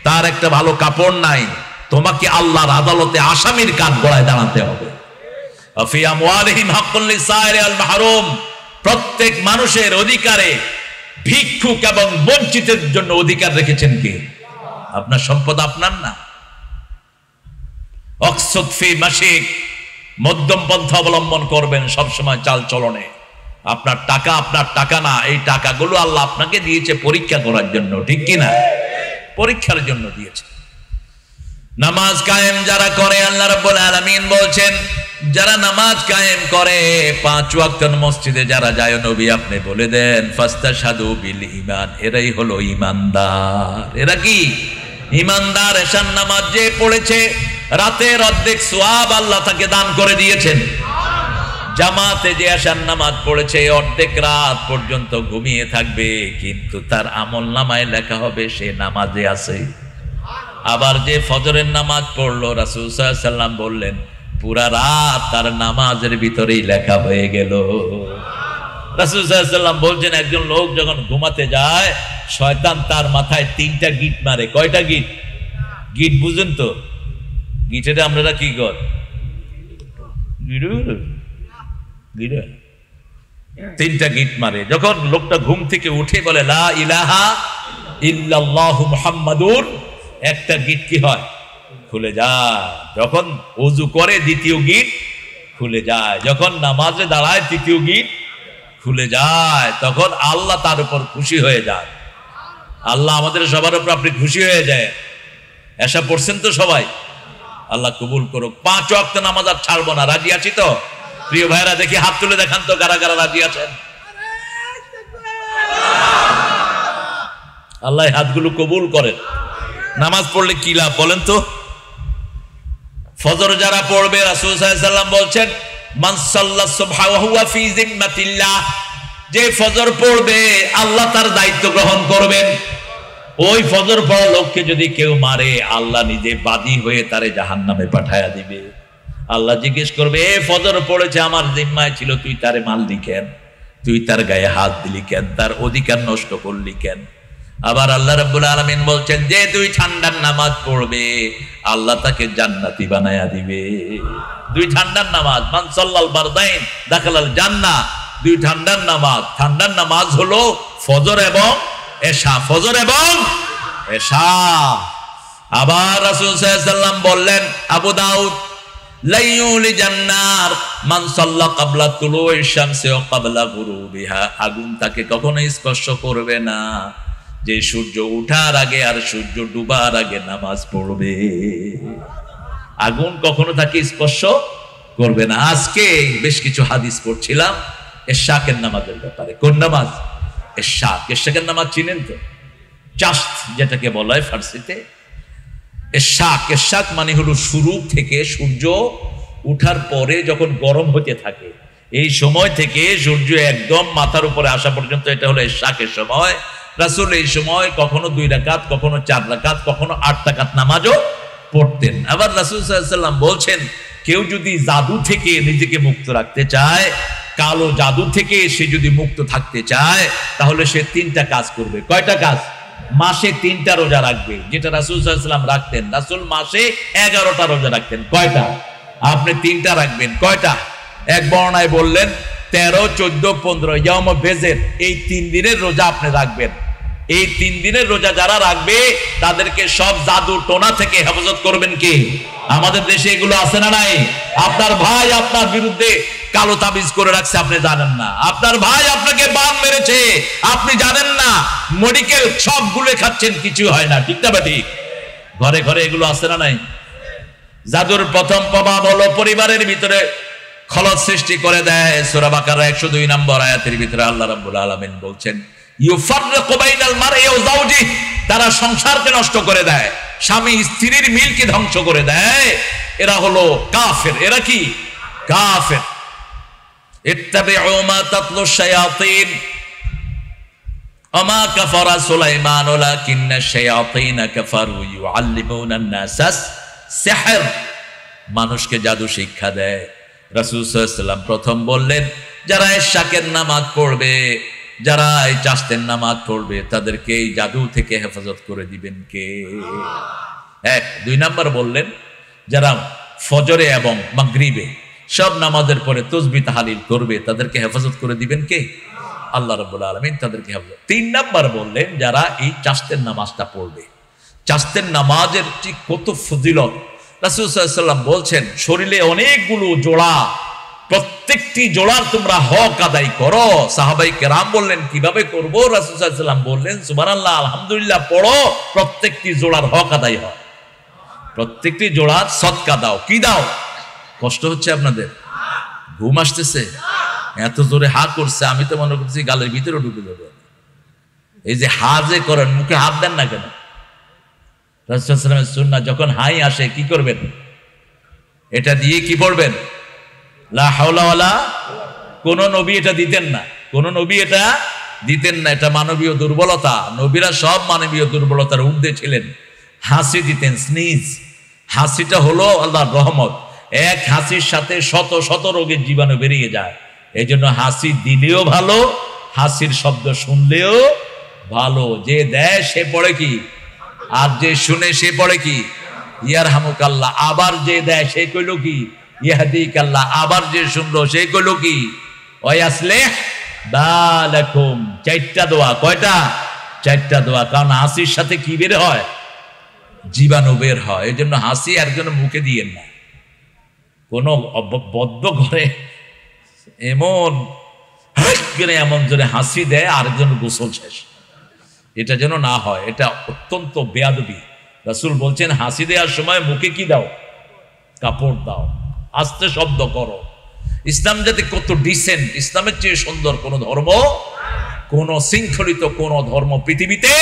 তার একটা ভালো কাপড় নাই, তোমাকে আল্লাহর আদালতে আসামির কাঠ গড়ায় দাঁড়াতে হবে। ফি আমওয়ালিহিম হাক্কুল লিসাইরি আল মাহরুম, প্রত্যেক মানুষের অধিকারে ভিক্ষুক এবং বঞ্চিতের জন্য অধিকার রেখেছেন কে? আপনার সম্পদ আপনার না। অকসুদ ফি মাশিক, মধ্যম পন্থা অবলম্বন করবেন সবসময় চাল চলনে। আপনার টাকা না, এই টাকাগুলো আল্লাহ আপনাকে দিয়েছে পরীক্ষা করার জন্য, ঠিক কিনা? পরীক্ষার জন্য দিয়েছে। নামাজ কায়েম যারা করে, আল্লাহ রাব্বুল আলামিন বলছেন যারা নামাজ কায়েম করে, 5 ওয়াক্ত মসজিদে যারা যায়, নবী আপনি বলে দেন ফাস্তাশহাদু বিল ঈমান, এরাই হলো ঈমানদার। এরা কি ঈমানদার? এশার নামাজ যে পড়েছে রাতের অর্ধেক সওয়াব আল্লাহ তাকে দান করে দিয়েছেন। জামাতে যে এশার নামাজ পড়েছে অর্ধেক রাত পর্যন্ত ঘুমিয়ে থাকবে, কিন্তু তার আমলনামায় লেখা হবে সে নামাজে আছে। আবার যে ফজরের নামাজ পড়লো, রাসূল সাল্লাল্লাহু আলাইহি ওয়াসাল্লাম বললেন পুরা রাত তার নামাজের ভিতরেই লেখা হয়ে গেল। রাসূল সাল্লাল্লাহু আলাইহি ওয়াসাল্লাম বলছেন একজন লোক যখন ঘুমাতে যায়, শয়তান তার মাথায় 3টা গিট মারে। কয়টা গিট? গিট বুঝেন তো? গিটের আমরা কি কর? গিরু 3টা গিট মারে। যখন লোকটা ঘুম থেকে উঠে বলে লা ইলাহা ইল্লাল্লাহু মুহাম্মাদুর, একটা গিট কি হয়? খুলে যায়। যখন ওযু করে 2য় গিট খুলে যায়। যখন নামাজে দাঁড়ায় 3য় গিট খুলে যায়। তখন আল্লাহ তার উপর খুশি হয়ে যায়। আল্লাহ আমাদের সবার উপর আপনি খুশি হয়ে যায়। এসা পড়ছেন তো সবাই? আল্লাহ কবুল করুক। 5 ওয়াক্ত নামাজ আর ছাড়বো না, রাজি আছি তো? প্রিয় ভাইরা দেখি হাত তুলে দেখান তো কারা কারা রাজি আছেন। আল্লাহ হাতগুলো কবুল করেন। নামাজ পড়লে কি লাভ বলেন তো? ফজর যারা পড়বে, রাসূল সাল্লাল্লাহু আলাইহি ওয়াসাল্লাম বলছেন মান সাল্লা সুবহা ওয়া হুয়া ফি জিম্মাতিল্লাহ, যে ফজর পড়বে আল্লাহ তার দায়িত্ব গ্রহণ করবেন। ওই ফজর পড়া লোককে যদি কেউ মারে, আল্লাহ নিজে বাদী হয়ে তারে জাহান্নামে পাঠায়া দিবে। আল্লাহ জিজ্ঞেস করবে এ ফজর পড়েছে, আমার জিম্মায় ছিল, তুই তারে মারলি কেন? তুই তার গায়ে হাত দিলি কেন? তার অধিকার নষ্ট করলি কেন? আবার আল্লাহ রাব্বুল আলামিন বলছেন যে দুই ঠান্ডার নামাজ পড়বে আল্লাহ তাকে জান্নাতি বানায়া দিবে। দুই ঠান্ডার নামাজ, মান সাল্লাল বারদাইন দাখালাল জান্নাহ। দুই ঠান্ডার নামাজ হলো ফজর এবং এশা, ফজর এবং এশা। আবার রাসূল সাল্লাল্লাহু আলাইহি ওয়াসাল্লাম বললেন, আবু দাউদ, লাইয়ুলি জান্নার মান সাল্লা ক্বাবলা তুলুই শামসি ওয়া ক্বাবলা গুরুবিহা। আগুন তাকে কখনো স্পর্শ করবে না যে সূর্য ওঠার আগে আর সূর্য ডুবার আগে নামাজ পড়বে। আগুন কখনো তাকে স্পর্শ করবে না। আজকে বেশ কিছু হাদিস পড়ছিলাম এশাকের নামাজের ব্যাপারে। কোন নামাজ? এশাক। এশাকের নামাজ চিনেন তো? চাস্ত যেটাকে বলা হয় ফার্সিতে। এশাক মানে হলো শুরু থেকে সূর্য উঠার পরে যখন গরম হতে থাকে এই সময় থেকে সূর্য একদম মাথার উপরে আসা পর্যন্ত, এটা হলো এশাকের সময়। রাসূল এই সময় কখনো 2 রাকাত, কখনো 4 রাকাত, কখনো 8 রাকাত নামাজও পড়তেন। আবার রাসূল সাল্লাল্লাহু আলাইহি ওয়াসাল্লাম বলছেন, কেউ যদি জাদু থেকে নিজেকে মুক্ত রাখতে চায়, কালো জাদু থেকে সে যদি মুক্ত থাকতে চায়, তাহলে সে 3টা কাজ করবে। কয়টা কাজ? মাসে 3টা রোজা রাখবে, যেটা রাসূল সাল্লাল্লাহু আলাইহি ওয়াসাল্লাম রাখতেন। রাসূল মাসে 11টা রোজা রাখতেন। কয়টা? আপনি 3টা রাখবেন। কয়টা? এক বর্ণনায় বললেন 13, 14, 15 ইয়াউম বেজের, এই 3 দিনের রোজা আপনি রাখবেন। এই 3 দিনের রোজা যারা রাখবে তাদেরকে সব জাদু টোনা থেকে হেফাজত করবেন কে? আমাদের দেশে এগুলো আছে না নাই? আপনার ভাই আপনার বিরুদ্ধে কালো তাবিজ করে রাখছে, আপনি জানেন না। আপনার ভাই আপনাকে বান মেরেছে, আপনি জানেন না। মেডিকেল সব গুলে খাচ্ছেন, কিছু হয় না। ঠিক না ঠিক? ঘরে ঘরে এগুলো আছে না নাই? জাদুর প্রথম প্রভাব হলো পরিবারের ভিতরে খলল সৃষ্টি করে দেয়। সূরা বাকারা 102 নম্বর আয়াতের ভিতরে আল্লাহ রাব্বুল আলামিন বলছেন, ইউফাররিকু বাইনাল মারই ওয়া যাওজিহি, তারা সংসারকে নষ্ট করে দেয়, স্বামী স্ত্রীর মিলকে ধ্বংস করে দেয়। এরা হলো কাফের। এরা কি? কাফের। ইত্তাবিউ মা তাতলু শায়াতিন ওমা কাফারা সুলাইমান ওয়ালাকিন্না শায়াতিন কাফারু ইউআল্লিমুনা আন-নাসাস সিহর, মানুষকে জাদু শিক্ষা দেয়। রাসূল সাল্লাল্লাহু আলাইহি ওয়াসাল্লাম প্রথম বললেন, যারা এশাকের নামাজ পড়বে, যারা এই চাস্তের নামাজ পড়বে, তাদেরকে এই জাদু থেকে হেফাজত করে দিবেন কে? 1। 2 নাম্বার বললেন, যারা ফজরে এবং মাগরিবে সব নামাজের পরে তাসবিহ তাহলিল করবে, তাদেরকে হেফাজত করে দিবেন কে? আল্লাহ রাব্বুল আলামিন তাদেরকে হেফাজত। 3 নাম্বার বললেন, যারা এই চাস্তের নামাজটা পড়বে। চাস্তের নামাজের ঠিক কত ফজিলত! রাসূল সাল্লাল্লাহু আলাইহি ওয়াসাল্লাম বলছেন, শরীরে অনেকগুলো জোড়া, প্রত্যেকটি জোড়ার তোমরা হক আদায় করো। সাহাবাই কেরাম বললেন, কিভাবে করব? রাসূল সাল্লাল্লাহু আলাইহি ওয়াসাল্লাম বললেন, সুবহানাল্লাহ, আলহামদুলিল্লাহ পড়ো, প্রত্যেকটি জোড়ার হক আদায় হয়। প্রত্যেকটি জোড়ার সদকা দাও। কি দাও? কষ্ট হচ্ছে আপনাদের? ঘুম আসতেছে? এত জোরে হা করছে, আমি তো মনে করছি গালের ভিতরে ঢুকে যাবে। এই যে হা যে করেন, মুখে হাত দেন না কেন? রাসূল সাল্লাল্লাহু আলাইহি ওয়াসাল্লামের সুন্নাহ, যখন হাই আসে কি করবেন? এটা দিয়ে কি পড়বেন? লা হাওলা ওয়ালা। কোন নবী এটা দিতেন না, কোন নবী এটা দিতেন না। এটা মানবীয় দুর্বলতা। নবীরা সব মানবীয় দুর্বলতার ঊর্ধ্বে ছিলেন। হাসি দিতেন, স্নিজ। হাসিটা হলো আল্লাহর রহমত। এক হাসির সাথে শত শত রোগের জীবাণু বেরিয়ে যায়। এই জন্য হাসি দিলেও ভালো, হাসির শব্দ শুনলেও ভালো। যে দেয় সে পড়ে কি, আর যে শুনে সে পড়ে কি, ইয়ারহামুকাল্লাহ। আবার যে দেয় সে কইল কি, ইয়াহদিকাল্লাহ। আবার যে শুনলো সে কইল কি, ওয়াসলিহ বালাকুম। 4টা দোয়া। কয়টা? 4টা দোয়া। কারণ হাসির সাথে কি বের হয়? জীবাণু বের হয়। এই জন্য হাসি একজনের মুখে দিয়েন না। কোন বদ্ধ ঘরে এমন এমন জোরে হাসি দেয়, আরেকজন গোসল শেষ, এটা যেন না হয়। এটা অত্যন্ত বেয়াদবি। রাসূল বলছেন, হাসি দেওয়ার সময় মুখে কি দাও? কাপড় দাও, আস্তে শব্দ করো। ইসলাম যাতে কত ডিসেন্ট, ইসলামের চেয়ে সুন্দর কোন ধর্ম, কোন শৃঙ্খলিত কোন ধর্ম পৃথিবীতে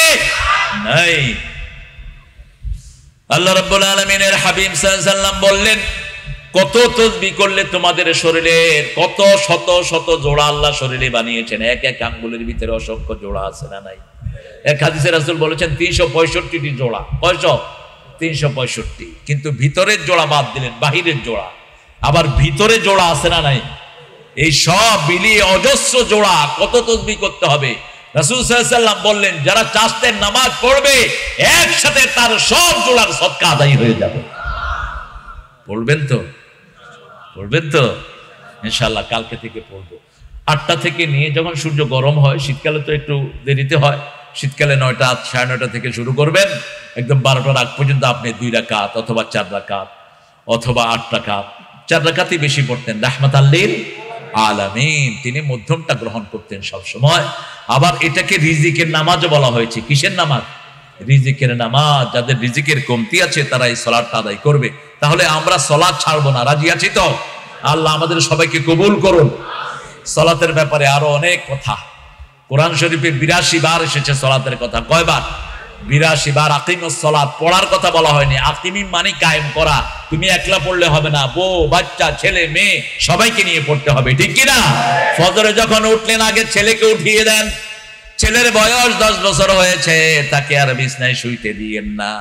নাই। আল্লাহ রাব্বুল আলামিনের হাবিব সাল্লাল্লাহু আলাইহি ওয়াসাল্লাম বললেন, কত তাসবিহ করলে তোমাদের শরীরের কত শত শত জোড়া আল্লাহ শরীরে বানিয়েছেন। এক এক আঙ্গুলের ভিতরে অসংখ্য জোড়া আছে না নাই? এক হাদিসে রাসূল বলেছেন 365টি জোড়া। কয়শো? 365। কিন্তু ভিতরের জোড়া বাদ দিলেন, বাহিরের জোড়া। আবার ভিতরে জোড়া আছে না নাই? এই সব মিলিয়ে অজস্র জোড়া। কত তাসবিহ করতে হবে? রাসূল সাল্লাল্লাহু আলাইহি ওয়াসাল্লাম বললেন, যারা চাষতের নামাজ পড়বে একসাথে তার সব জোড়ার সদকা আদায় হয়ে যাবে। পড়বেন তো? পড়বেন তো? ইনশাআল্লাহ কালকে থেকে পড়বো। 8টা থেকে নিয়ে যখন সূর্য গরম হয়, শীতকালে তো একটু দেরিতে হয়, শীতকালে 9টা 9:30 থেকে শুরু করবেন, একদম 12টার আগ পর্যন্ত আপনি 2 রাকাত অথবা 4 রাকাত অথবা 8 রাকাত, 4 রাকাতই বেশি পড়তেন। রাহমাতাল লিল আলামিন, তিনি মধ্যমটা গ্রহণ করতেন সব সময়। আবার এটাকে রিজিকের নামাজও বলা হয়েছে। কিসের নামাজ? রিজিকের নামাজ। যাদের রিজিকের কমতি আছে তারা এই সালাতটা আদায় করবে। তাহলে আমরা সালাত ছাড়বো না, রাজি আছি তো? আল্লাহ আমাদের সবাইকে কবুল করুন। সালাতের ব্যাপারে আরো অনেক কথা, কোরআন শরীফে 82 বার এসেছে সালাতের কথা। কয়বার? 82 বার। আকিমুস সালাত পড়ার কথা বলা হয়নি। আকিমি মানে কায়েম করা। তুমি একলা পড়লে হবে না, বউ বাচ্চা ছেলে মেয়ে সবাইকে নিয়ে পড়তে হবে, ঠিক কি না? ফজরে যখন উঠলেন আগে ছেলেকে উঠিয়ে দেন। ছেলের বয়স 10 বছর হয়েছে, তাকে আর বিছনায় শুইতে দিয়েন না,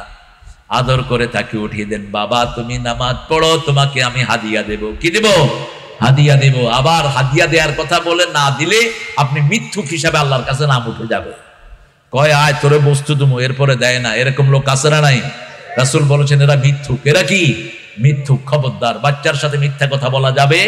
আদর করে তাকে উঠিয়ে দেন। বাবা তুমি নামাজ পড়ো, তোমাকে আমি হাদিয়া দেব। কি দেব? হাদিয়া দেব। আবার হাদিয়া দেওয়ার কথা বলে না দিলে আপনি মিথ্যুক হিসাবে আল্লাহর কাছে নাম উঠে যাবে। কয় আয় তোরে বস্তু তুমি, এরপরে দেয় না, এরকম লোক আছে না নাই? রাসূল বলেছেন এরা মিথ্যুক। এরা কি? মিথ্যুক। খবরদার, বাচ্চার সাথে মিথ্যা কথা বলা যাবে।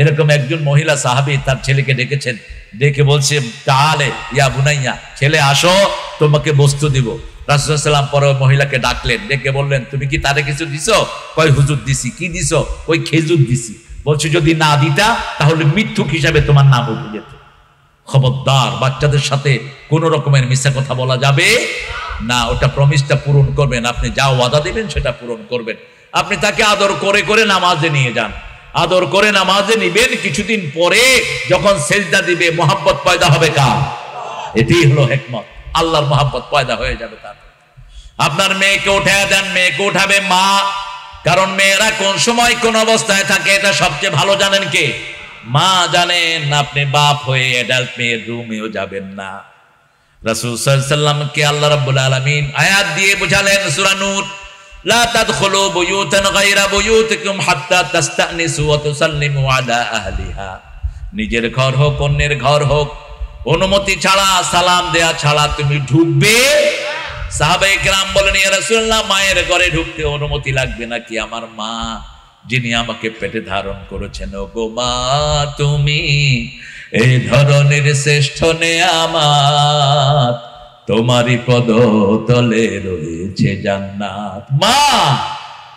এরকম একজন মহিলা সাহাবী তার ছেলেকে ডেকেছেন, ডেকে বলছে তাহলে ইয়া বুনাইয়া, ছেলে আসো তোমাকে বস্তু দিব। রাসূল সাল্লাল্লাহু আলাইহি ওয়াসাল্লাম পরে মহিলাকে ডাকলেন, ডেকে বললেন তুমি কি তারে কিছু দিছো? কয় হুজুর দিছি। কি দিছো? ওই খেজুর দিছি। বলছে যদি না দিতা তাহলে মিথ্যুক হিসাবে তোমার নাম উঠে যেত। খবরদার, বাচ্চাদের সাথে কোন রকমের মিথ্যা কথা বলা যাবে না। ওটা প্রমিসটা পূরণ করবেন, আপনি যা ওয়াদা দিবেন সেটা পূরণ করবেন। আপনি তাকে আদর করে করে নামাজে নিয়ে যান, আদর করে নামাজে নিবেন। কিছুদিন পরে যখন সেজদা দিবে মোহাব্বত পয়দা হবে কার? এটাই হলো হিকমত। আল্লাহর মোহাব্বত পয়দা হয়ে যাবে তার। আপনার মেয়েকে উঠায় দেন, মেয়েকে উঠাবে মা, কারণ মেয়েরা কোন সময় কোন অবস্থায় থাকে এটা সবচেয়ে ভালো জানেন কে? মা জানেন। আপনি বাপ হয়ে অ্যাডাল্ট মেয়ের রুমেও যাবেন না। রাসূল সাল্লাল্লাহু আলাইহি ওয়াসাল্লামকে আল্লাহ রাব্বুল আলামিন আয়াত দিয়ে বোঝালেন সূরা নূর, লা তাদখুলু বুয়ুতান গায়রা বুয়ুতিকুম হাত্তা তাস্তানিসু ওয়া তুসাল্লিমু আলা আহলিহা। নিজের ঘর হোক অন্যের ঘর হোক, অনুমতি ছাড়া সালাম দেয়া ছাড়া তুমি ঢুকবে। সাহাবায়ে কেরাম বলেন ইয়া রাসূলুল্লাহ, মায়ের ঘরে ঢুকতে অনুমতি লাগবে নাকি? আমার মা যিনি আমাকে পেটে ধারণ করেছেন, ও গো মা তুমি এই ধরনের শ্রেষ্ঠ নেয়ামত, তোমারই পদতলে রয়েছে জান্নাত। মা,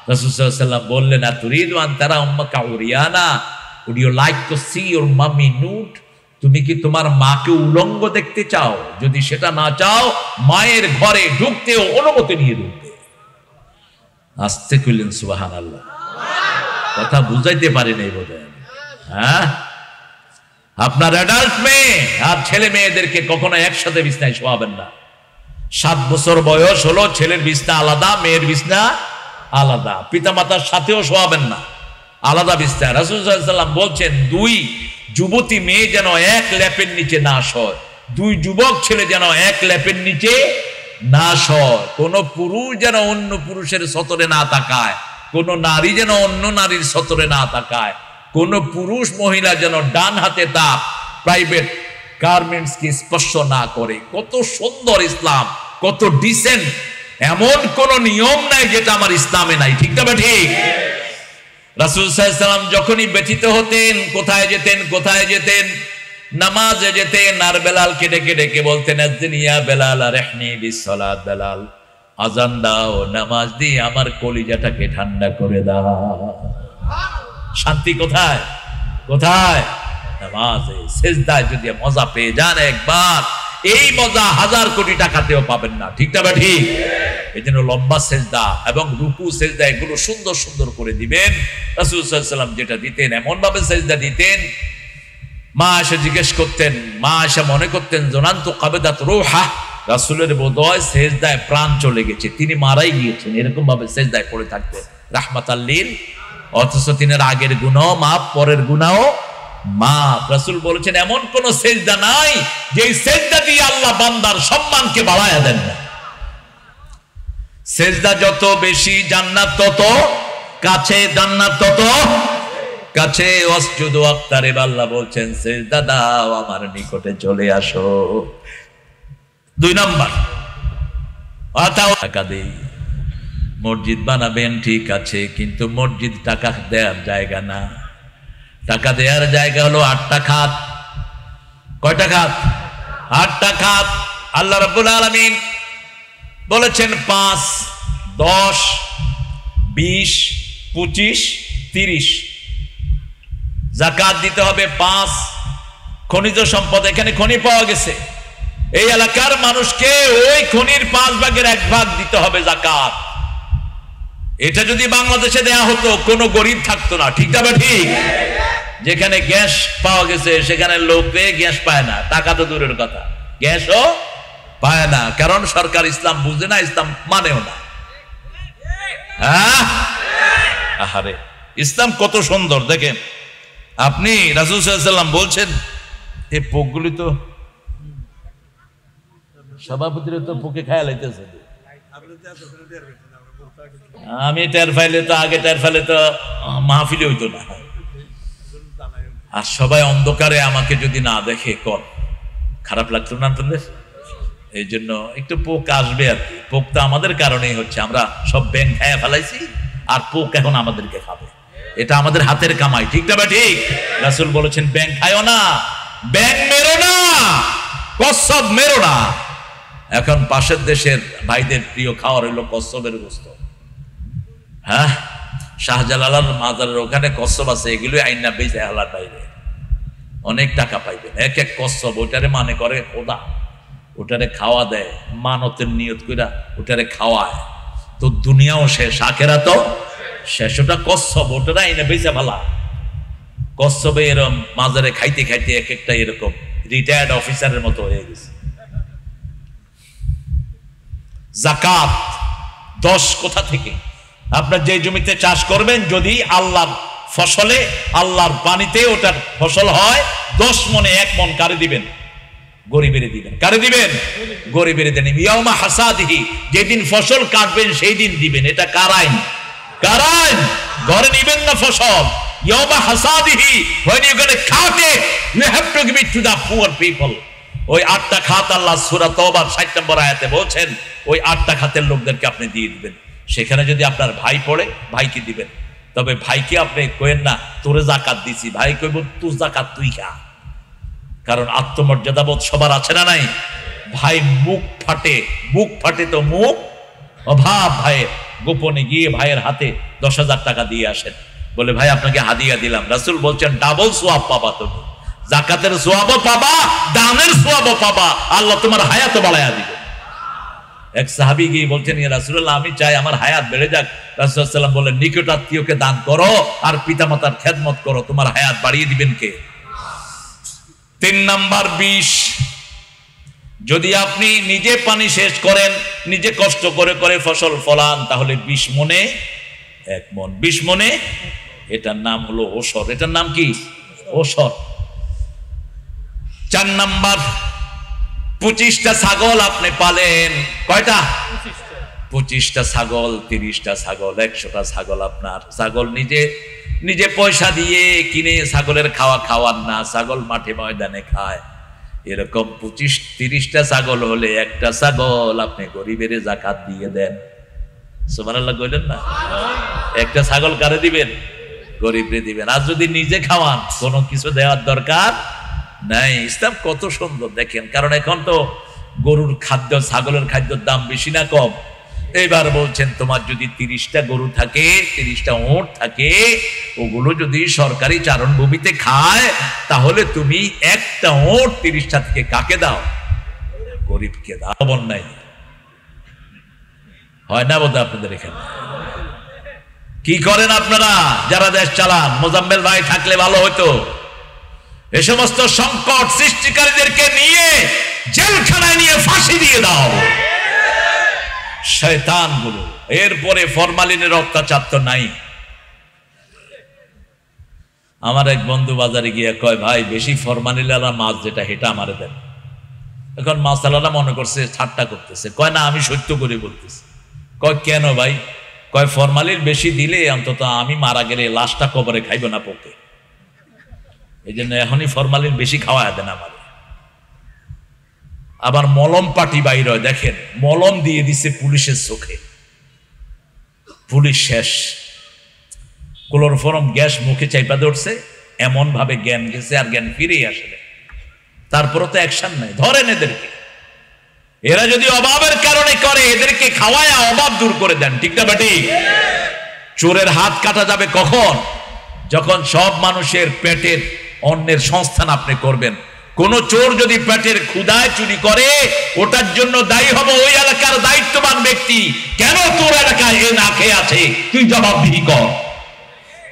রাসূল সাল্লাল্লাহু আলাইহি ওয়াসাল্লাম বললেন আতুরিদু আন তারা উম্মাকা উরিয়ানা, would you like to see your mummy nude? তুমি কি তোমার মাকে উলঙ্গ দেখতে চাও? যদি সেটা না চাও মায়ের ঘরে ঢুকতেও অনুমতি নিয়ে ঢুকবে। আস্তে কইলেন সুবহানাল্লাহ। কথা বুঝাইতে পারি নাই বোধহয়। হ্যাঁ, আপনার অ্যাডাল্ট মেয়ে আর ছেলে মেয়েদেরকে কখনো একসাথে বিছনায় শোয়াবেন না। 7 বছর বয়স হলো, ছেলের বিছনা আলাদা, মেয়ের বিছনা আলাদা। পিতামাতার সাথেও শোয়াবেন না, আলাদা বিছনা। রাসূল সাল্লাল্লাহু আলাইহি ওয়াসাল্লাম বলছেন 2 যুবতী মেয়ে যেন এক ল্যাপের নিচে না শোয়, 2 যুবক ছেলে যেন এক ল্যাপের নিচে না শোয়। কোন পুরুষ যেন অন্য পুরুষের সতরে না তাকায়, কোন নারী যেন অন্য নারীর সতরে না তাকায়, কোন পুরুষ মহিলা যেন ডান হাতে তার প্রাইভেট গার্মেন্টস কে স্পর্শ না করে। কত সুন্দর ইসলাম, কত ডিসেন্ট। এমন কোন নিয়ম নাই যেটা আমার ইসলামে নাই, ঠিক না? ঠিক। রাসূল সাল্লাল্লাহু আলাইহি ওয়াসাল্লাম যখনই ব্যথিত হতেন কোথায় যেতেন? কোথায় যেতেন? নামাজে যেতেন। আর বেলালকে ডেকে ডেকে বলতেন আযিন ইয়া বেলাল আরহিনি বিসসালাত। বেলাল আজান দাও, নামাজ দিয়ে আমার কলিজাটাকে ঠান্ডা করে দাও। শান্তি কোথায়? কোথায়? নামাজে। সিজদায় যদি মজা পেয়ে যান একবার, এই মজা 1000 কোটি টাকাতেও পাবেন না, ঠিক না? ঠিক। এই জন্য লম্বা সেজদা এবং রুকু সেজদা এগুলো সুন্দর সুন্দর করে দিবেন। রাসূল সাল্লাল্লাহু আলাইহি ওয়াসাল্লাম যেটা দিতেন এমন ভাবে সেজদা দিতেন, মা এসে জিজ্ঞেস করতেন, মা এসে মনে করতেন জনান্তু কাবেদাত রূহা, রাসূলের বোধহয় সেজদায় প্রাণ চলে গেছে, তিনি মারাই গিয়েছেন। এরকম ভাবে সেজদায় পড়ে থাকতেন রাহমাতাল লিল। অথচ তিনের আগের গুনাহ মাপ, পরের গুনাহ মাপ। রাসূল বলেছেন এমন কোন সেজদা নাই যে সেজদা দিয়ে আল্লাহ বান্দার সম্মানকে বাড়ায়া দেন না। সেজদা যত বেশি জান্নাত তত কাছে, জান্নাত তত কাছে। ওয়াসজুদু ওয়াক্তারিব, আল্লাহ বলছেন সেজদা দাও, আমার নিকটে চলে আসো। 2 নম্বর, টাকা দেই। মসজিদ বানাবেন ঠিক আছে, কিন্তু মসজিদ টাকা দেওয়ার জায়গা না। টাকা দেওয়ার জায়গা হলো 8টা খাত। কয়টা খাত? 8টা খাত। আল্লাহ রাব্বুল আলামিন বলেছেন 5, 10, 20, 25, 30 যাকাত দিতে হবে। 5 খনিজ সম্পদ, এখানে খনি পাওয়া গেছে, এই এলাকার মানুষকে ওই খনির 5 ভাগের 1 ভাগ দিতে হবে যাকাত। এটা যদি বাংলাদেশে দেয়া হতো কোনো গরিব থাকতো না, ঠিক না? ঠিক। যেখানে গ্যাস পাওয়া গেছে সেখানে লোকে গ্যাস পায় না, টাকা তো দূরের কথা, গ্যাসও পায় না, কারণ সরকার ইসলাম বুঝে না, ইসলাম মানেও না। আহারে, ইসলাম কত সুন্দর দেখেন আপনি। রাসূল সাল্লাল্লাহু আলাইহি ওয়াসাল্লাম বলছেন, এই পোকগুলি তো সভাপতির তো পোকে খায়া লাইতেছে। আমি টের ফাইলে তো, আগে টের ফাইলে তো মাহফিলে হইতো না। আর সবাই অন্ধকারে আমাকে যদি না দেখে কর, খারাপ লাগতো না আপনাদের? এই জন্য একটু পোক আসবে আর কি। পোক তো আমাদের কারণেই হচ্ছে, আমরা সব ব্যাং খায়া ফেলাইছি, আর পোক এখন আমাদেরকে খাবে। এটা আমাদের হাতের কামাই, ঠিক না? ঠিক। রাসূল বলেছেন ব্যাং খায়ও না, ব্যাং মেরো না, কচ্ছপ মেরো না। এখন পাশের দেশের ভাইদের প্রিয় খাওয়ার হইলো কচ্ছপের গোস্ত। হ্যাঁ, শাহজালাল মাজারের ওখানে কচ্ছপ আছে, এগুলো আইনা বেঁচে হালার বাইরে অনেক টাকা পাইবেন। এক এক কচ্ছপ, ওটারে মানে করে খোদা, ওটারে খাওয়া দেয়, মানতের নিয়ত কইরা ওটারে খাওয়ায়, তো দুনিয়াও শেষ, আখেরাতও শেষ। ওটা কচ্ছপ, ওটারে আইনা বেঁচে ভালা। কচ্ছপে এরকম মাজারে খাইতে খাইতে এক একটা এরকম রিটায়ার্ড অফিসারের মতো হয়ে গেছে। যাকাত 10 কোথা থেকে? আপনার যে জমিতে চাষ করবেন, যদি আল্লাহর ফসলে, আল্লাহর পানিতে ওটার ফসল হয়, 10 মনে 1 মন কারে দিবেন? গরিবের দিবেন। কারে দিবেন? গরিবের দেন। ইয়াউমা হাসাদিহি, যেদিন ফসল কাটবেন সেই দিন দিবেন। এটা কার আইন? কার আইন? ঘরে নিবেন না ফসল। ইয়াউমা হাসাদিহি, when you going to cut it, you have to give it to the poor people. ওই 8টা খাত আল্লাহ সূরা তওবার 60 নম্বর আয়াতে বলছেন, ওই 8টা খাতের লোকদেরকে আপনি দিয়ে দিবেন। সেখানে যদি আপনার ভাই পড়ে, ভাইকে দিবেন। তবে ভাইকে আপনি কইেন না তোরে যাকাত দিছি, ভাই কইব তুই যাকাত তুই খা। কারণ আত্মমর্যাদাবোধ সবার আছে না নাই? ভাই মুখ ফাটে, বুক ফাটে তো মুখ অভাব ভাইয়ের। গোপনে গিয়ে ভাইয়ের হাতে 10,000 টাকা দিয়ে আসেন, বলে ভাই আপনাকে হাদিয়া দিলাম। রাসূল বলছেন ডাবল সওয়াব পাবা তুমি, যাকাতের সওয়াবও পাবা, দানের সওয়াবও পাবা, আল্লাহ তোমার হায়াত বাড়ায়া দিবে। এক সাহাবী গিয়ে বলছেন, ইয়া রাসূলুল্লাহ, আমি চাই আমার হায়াত বেড়ে যাক। রাসূল সাল্লাল্লাহু আলাইহি ওয়াসাল্লাম বললেন, নিকট আত্মীয়কে দান করো আর পিতামাতার খেদমত করো, তোমার হায়াত বাড়িয়ে দিবেন কে? 3 নাম্বার 20, যদি আপনি নিজে পানি শেষ করেন, নিজে কষ্ট করে করে ফসল ফলান, তাহলে 20 মনে 1 মন, 20 মনে, এটার নাম হলো ওসর। এটার নাম কি? ওসর। 4 নাম্বার, 25টা ছাগল আপনি পালেন। কয়টা? 25টা ছাগল, 30টা ছাগল, 100টা ছাগল আপনার। ছাগল নিজে নিজে পয়সা দিয়ে কিনে ছাগলের খাওয়ান না, ছাগল মাঠে ময়দানে খায়। এরকম 25-30টা ছাগল হলে একটা ছাগল আপনি গরিবের যাকাত দিয়ে দেন। সুবহানাল্লাহ কইলেন না? একটা ছাগল কারে দিবেন? গরিবরে দিবেন। আর যদি নিজে খাওয়ান, কোনো কিছু দেওয়ার দরকার নাই। ইসলাম কত সুন্দর দেখেন। কারণ এখন তো গরুর খাদ্য, ছাগলের খাদ্যের দাম বেশি না কম? এইবার বলছেন তোমার যদি 30টা গরু থাকে, 30টা ওঁট থাকে, ওগুলো যদি সরকারি চারণভূমিতে খায়, তাহলে তুমি একটা ওঁট 30টা থেকে কাকে দাও? গরিবকে দাও। বন্যায় হয় না বোধ আপনাদের এখানে? কি করেন আপনারা যারা দেশ চালান? মোজাম্মেল ভাই থাকলে ভালো হতো। এ সমস্ত সংকট সৃষ্টিকারীদেরকে নিয়ে জেলখানায় নিয়ে ফাঁসি দিয়ে দাও, শয়তানগুলো। এরপরে ফরমালিনের অত্যাচার তো নাই। আমার এক বন্ধু বাজারে গিয়ে কয়, ভাই বেশি ফরমালিনালা মাছ যেটা, হেটা আমারে দেন। এখন মাছালারা মনে করছে ঠাট্টা করতেছে, কয় না আমি সত্য করে বলতেছি। কয় কেন ভাই? কয় ফরমালিন বেশি দিলে অন্তত আমি মারা গেলে লাশটা কবরে খাইব না পোকে, এই জন্য এখনই ফরমালিন বেশি খাওয়া দেন আমার। আবার মলম পাটি বাইর হয়, দেখেন মলম দিয়ে দিছে পুলিশের চোখে, পুলিশ শেষ। ক্লোরোফর্ম গ্যাস মুখে চাইপা ধরছে, এমন ভাবে জ্ঞান গেছে আর জ্ঞান ফিরেই আসে। তারপরে তো অ্যাকশন নাই, ধরেন এদেরকে। এরা যদি অভাবের কারণে করে, এদেরকে খাওয়ায় অভাব দূর করে দেন, ঠিক না বেটি? চোরের হাত কাটা যাবে কখন? যখন সব মানুষের পেটের অন্যের সংস্থান আপনি করবেন। কোন চোর যদি পেটের ক্ষুধায় চুরি করে, ওটার জন্য দায়ী হবে ওই এলাকার দায়িত্ববান ব্যক্তি। কেন তোর এলাকায় এ না খেয়ে আছে, তুই জবাবদিহি কর।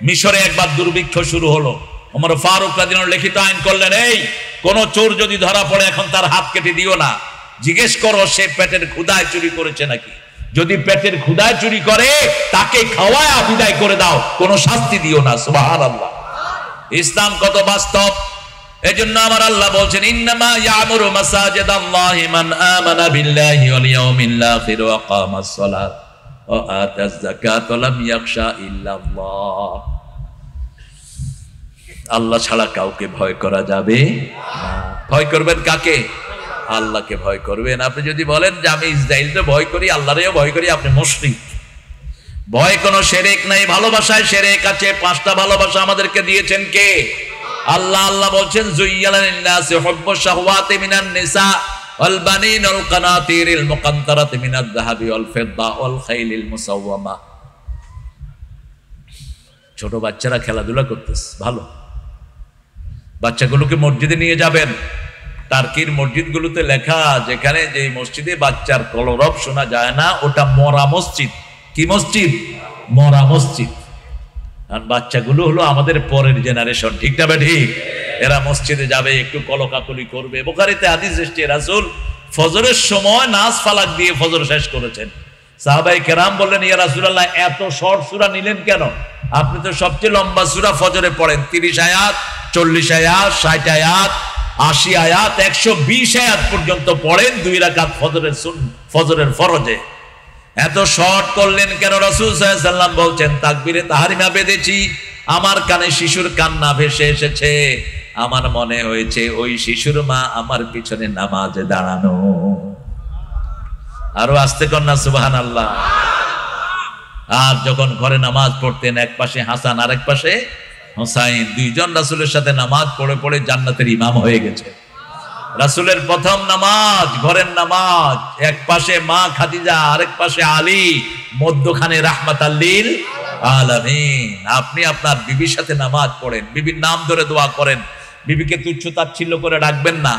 মিশরে একবার দুর্ভিক্ষ শুরু হলো, ওমর ফারুক রাদিয়াল্লাহু আনহু লিখিত আইন করলেন, এই কোন চোর যদি ধরা পড়ে এখন তার হাত কেটে দিও না, জিজ্ঞেস করো সে পেটের ক্ষুধায় চুরি করেছে নাকি। যদি পেটের ক্ষুধায় চুরি করে, তাকে খাওয়ায় বিদায় করে দাও, কোনো শাস্তি দিও না। সুবহানাল্লাহ। ইসলাম কত বাস্তব। এজন্য আমার আল্লাহ বলছেন, ইন্নামা ইয়ামুরু মাসাজিদাল্লাহি মান আমানা বিল্লাহি ওয়াল ইয়াউমিল আখির ওয়া আকামাস সালাত ওয়া আতাজ যাকাত ওয়া লাম ইয়াখশা ইল্লাল্লাহ। আল্লাহ ছাড়া কাউকে ভয় করা যাবে না। ভয় করবেন কাকে? আল্লাহকে ভয় করবেন। আপনি যদি বলেন যে আমি ইসরায়েলকে ভয় করি, আল্লাহরেও ভয় করি, আপনি মুশরিক। ভয় কোনো শিরক নাই, ভালোবাসায় শিরক আছে। 5টা ভালোবাসা আমাদেরকে দিয়েছেন কে? আল্লাহ। আল্লাহ বলছেন, যুয়্যিনা লিন-নাসি হুব্বুশ শাহওয়াতি মিনান নিসা ওয়াল বানিন ওয়াল কানাতিরিল মুকান্তারাতি মিনাদ যাহাবি ওয়াল ফিদ্দা ওয়াল খাইলিল মুসাওয়ামা। ছোট বাচ্চারা খেলাধুলা করতেছে, ভালো। বাচ্চাগুলোকে মসজিদে নিয়ে যাবেন। টার্কির মসজিদগুলোতে লেখা, যেখানে যে মসজিদে বাচ্চার কলরব শোনা যায় না, ওটা মরা মসজিদ। কি মসজিদ? মরা মসজিদ। আর বাচ্চাগুলো হলো আমাদের পরের জেনারেশন, ঠিক না ঠিক? এরা মসজিদে যাবে, একটু কলকাকলি করবে। বুখারীতে হাদিস এসেছে, রাসূল ফজরের সময় নাস ফালাক দিয়ে ফজর শেষ করেছেন। সাহাবায়ে কেরাম বললেন, ইয়া রাসূলুল্লাহ, এত শর্ট সূরা নিলেন কেন? আপনি তো সবচেয়ে লম্বা সূরা ফজরে পড়েন, 30 আয়াত, 40 আয়াত, 60 আয়াত, 80 আয়াত, 120 আয়াত পর্যন্ত পড়েন 2 রাকাত ফজরের ফরজে। এত শর্ট করলেন কেন? রাসূল সাল্লাল্লাহু আলাইহি ওয়াসাল্লাম বলছেন, তাকবীরে তাহরিমা বেঁধেছি, আমার কানে শিশুর কান্না ভেসে এসেছে, আমার মনে হয়েছে ওই শিশুর মা আমার পিছনে নামাজে দাঁড়ানো। আরো আস্তে কন্যা সুবহানাল্লাহ। আর যখন ঘরে নামাজ পড়তেন, এক পাশে হাসান আর এক পাশে হোসাইন, 2 জন রাসূলের সাথে নামাজ পড়ে পড়ে জান্নাতের ইমাম হয়ে গেছে। রাসূলের প্রথম নামাজ, ঘরের নামাজ, এক পাশে মা খাদিজা, আরেক পাশে আলী, মধ্যখানে রাহমাতাল লিল আলামিন। আপনি আপনার বিবির সাথে নামাজ পড়েন, বিবির নাম ধরে দোয়া করেন, বিবিকে তুচ্ছ তাচ্ছিল্য করে ডাকবেন না।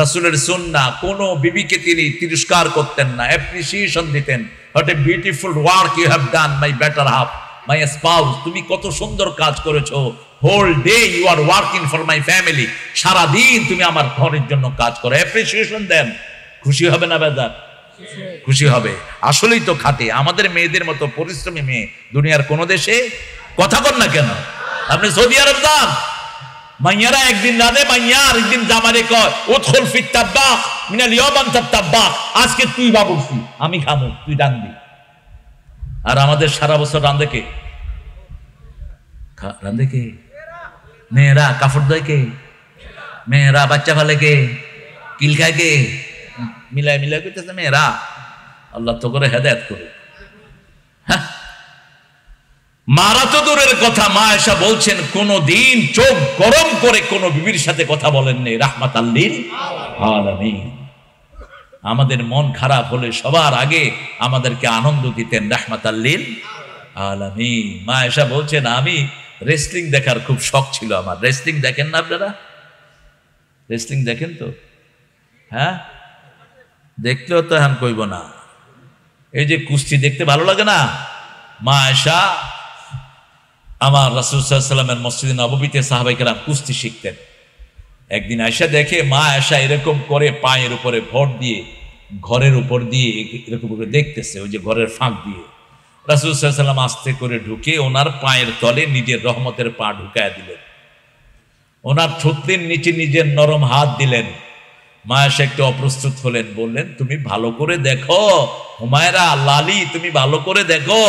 রাসূলের সুন্নাহ, কোন বিবিকে তিনি তিরস্কার করতেন না, অ্যাপ্রিসিয়েশন দিতেন। What a beautiful work you have done my better half, my spouse. তুমি কত সুন্দর কাজ করেছো। Whole day you are working for my family. সারা দিন তুমি আমার ঘরের জন্য কাজ করো, অ্যাপ্রিসিয়েশন দেন। খুশি হবে না বেজার? খুশি হবে। আসলেই তো খাটে। আমাদের মেয়েদের মতো পরিশ্রমী মেয়ে দুনিয়ার কোন দেশে, কথা বল না কেন? আপনি সৌদি আরব যান, মাইয়ারা একদিন রাঁধে, মাইয়া আরেকদিন জামারে কয় উদখুল ফিত তাব্বাক মিনাল ইয়াওম আনতা তাব্বাক। আজকে তুই বাবুর্চি, আমি খামু, তুই রাঁধবি। আর আমাদের সারা বছর রাঁধে কে? রাঁধে কে? মেয়েরা। কাপড় ধোয় কে? মেয়েরা। বাচ্চা ফেলে কে? কিল খায় কে? মিলাই মিলাই করতেছে মেয়েরা। আল্লাহ তো করে হেদায়েত করে। মারা তো দূরের কথা, মা আয়েশা বলছেন কোনদিন চোখ গরম করে কোন বিবির সাথে কথা বলেননি, রাহমাতাল লিল আলামিন। আমাদের মন খারাপ হলে সবার আগে আমাদেরকে আনন্দ দিতেন, রাহমাতাল লিল আলামিন। মা আয়েশা বলছেন, আমি রেসলিং দেখার খুব শখ ছিল আমার। রেসলিং দেখেন না আপনারা? রেসলিং দেখেন তো? হ্যাঁ, দেখলেও তো এখন কইব না। এই যে কুস্তি দেখতে ভালো লাগে না? মা আয়েশা আমার রাসূল সাল্লাল্লাহু আলাইহি ওয়াসাল্লামের মসজিদে নববীতে সাহাবায়ে কেরাম কুস্তি শিখতেন। একদিন আয়েশা দেখে মা আয়েশা এরকম করে পায়ের উপরে ভর দিয়ে ঘরের উপর দিয়ে এরকম করে দেখতেছে, ওই যে ঘরের ফাঁক দিয়ে। রাসূল সাল্লাল্লাহু আলাইহি ওয়াসাল্লাম আস্তে করে ঢুকে ওনার পায়ের তলে নিজের রহমতের পা ঢুকায় দিলেন, ওনার থুতনির নিচে নিজের নরম হাত দিলেন। মা আয়েশা একটু অপ্রস্তুত হলেন, বললেন, তুমি ভালো করে দেখো হুমায়রা, লালি, তুমি ভালো করে দেখো।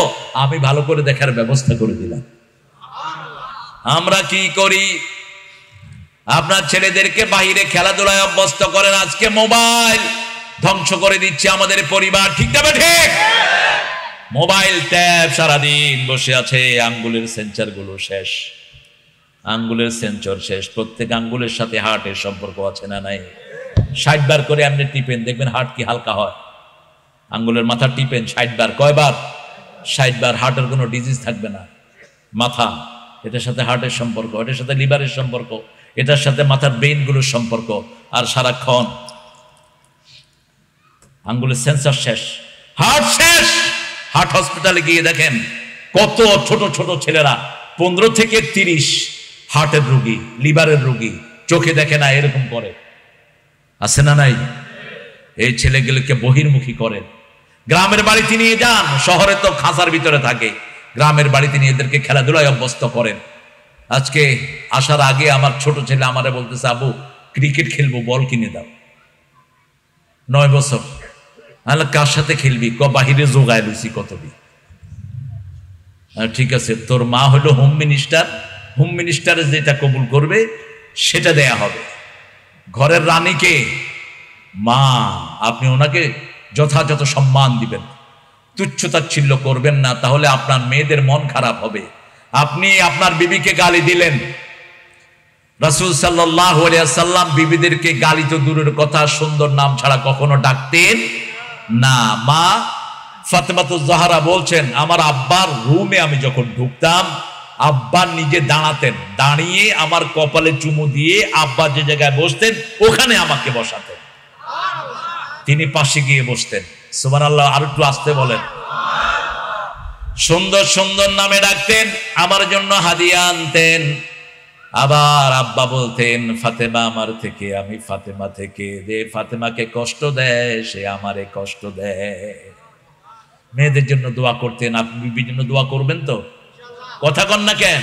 আমি ভালো করে দেখার ব্যবস্থা করে দিলাম। আমরা কি করি? আপনার ছেলেদেরকে বাহিরে খেলাধুলায় অভ্যস্ত করেন। আজকে মোবাইল, ধ্বংস করে দিচ্ছে আমাদের পরিবার, ঠিক না ঠিক? মোবাইল ট্যাব সারাদিন বসে আছে, আঙ্গুলের সেন্সর গুলো শেষ, আঙ্গুলের সেন্সর শেষ। প্রত্যেক আঙ্গুলের সাথে হার্টের সম্পর্ক আছে না নাই? 60 বার করে আপনি টিপেন, দেখবেন হার্ট কি হালকা হয়। আঙ্গুলের মাথা টিপেন 60 বার, কয়বার? 60 বার। হার্টের কোনো ডিজিজ থাকবে না। মাথা, এটার সাথে হার্টের সম্পর্ক, এটার সাথে লিভারের সম্পর্ক, এটার সাথে মাথার ব্রেইন গুলোর সম্পর্ক। আর সারাক্ষণ আঙ্গুলের সেন্সর শেষ, হার্ট শেষ। হার্ট হসপিটালে গিয়ে দেখেন কত ছোট ছোট ছেলেরা 15 থেকে 30 হার্টের রোগী, লিভারের রোগী, চোখে দেখে না, এরকম করে, আছে না নাই? এই ছেলেগুলোকে বহির্মুখী করেন। গ্রামের বাড়িতে নিয়ে যান, শহরে তো খাঁচার ভিতরে থাকে, গ্রামের বাড়িতে নিয়ে এদেরকে খেলাধুলায় অভ্যস্ত করেন। আজকে আসার আগে আমার ছোট ছেলে আমারে বলতেছে, আবু ক্রিকেট খেলবো, বল কিনে দাও। 9 বছর। আল্লাহ, কার সাথে খেলবি? বাহিরে জোগায় লুচি কতবি। ঠিক আছে, তোর মা হলো হোম মিনিস্টার, হোম মিনিস্টারে যেটা কবুল করবে সেটা দেয়া হবে। ঘরের রানীকে মা, আপনি ওনাকে যথাযথ সম্মান দিবেন, তুচ্ছতাচ্ছিল্য করবেন না, তাহলে আপনার মেয়েদের মন খারাপ হবে। আপনি আপনার বিবিকে গালি দিলেন, রাসূল সাল্লাল্লাহু আলাইহি ওয়াসাল্লাম বিবিদেরকে গালি তো দূরের কথা, সুন্দর নাম ছাড়া কখনো ডাকতেন না। মা ফাতেমাতুজ জাহরা বলছেন, আমার আব্বার রুমে আমি যখন ঢুকতাম, আব্বা নিজে দাঁড়াতেন, দাঁড়িয়ে আমার কপালে চুমু দিয়ে আব্বা যে জায়গায় বসতেন ওখানে আমাকে বসাতেন, তিনি পাশে গিয়ে বসতেন। সুবহানাল্লাহ। আর একটু আসতে বলেন। সুন্দর সুন্দর নামে ডাকতেন, আমার জন্য হাদিয়া আনতেন। আবার আব্বা বলতেন, ফাতেমা আমার থেকে, আমি ফাতেমা থেকে। যে ফাতেমাকে কষ্ট দেয় সে আমারে কষ্ট দেয়। মেয়েদের জন্য দোয়া করতেন। আপনি বিবির জন্য দোয়া করবেন তো? কথা কন না কেন?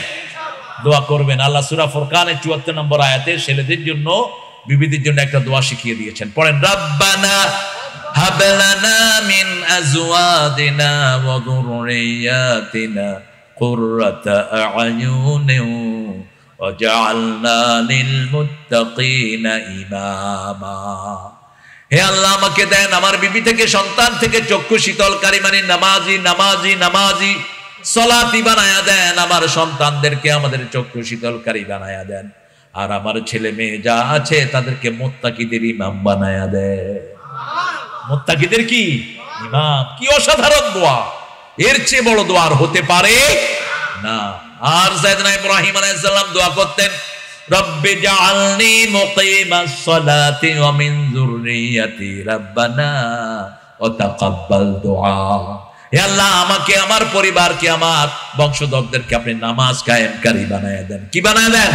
দোয়া করবেন। আল্লাহ সূরা ফুরকানের 74 নম্বর আয়াতে ছেলেদের জন্য, বিবিদের জন্য একটা দোয়া শিখিয়ে দিয়েছেন। পড়েন, রাব্বানা হাব লানা মিন আজওয়াজিনা ওয়া যুররিয়াতিনা কুররাতা আ'য়ুনিন ওয়াজআলনা লিল মুত্তাকিনা ইমামা। হে আল্লাহ, আমাকে দেন আমার বিবি থেকে, সন্তান থেকে চক্ষু শীতলকারী, মানে নামাজি নামাজি নামাজি সালাতি বানায়া দেন। আমার সন্তানদেরকে আমাদের চক্ষু শীতলকারী বানায়া দেন। আর আমার ছেলে মেয়ে যা আছে তাদেরকে মুত্তাকিদের ইমাম বানায়া দেন। মুত্তাকিদের কি ইমাম? কি অসাধারণ দোয়া! এর চেয়ে বড় দোয়া আর হতে পারে না। আর সাইয়েদনা ইব্রাহিম আলাইহিস সালাম দোয়া করতেন, রব্বি জাআলনি মুকিমাস সালাতি ওয়া মিন যুররিয়াতি রাব্বানা ওয়া তাকাব্বাল দুআ। হে আল্লাহ, আমাকে, আমার পরিবারকে, আমার বংশধরদেরকে আপনি নামাজ কায়েমকারী বানায়া দেন। কি বানায়া দেন?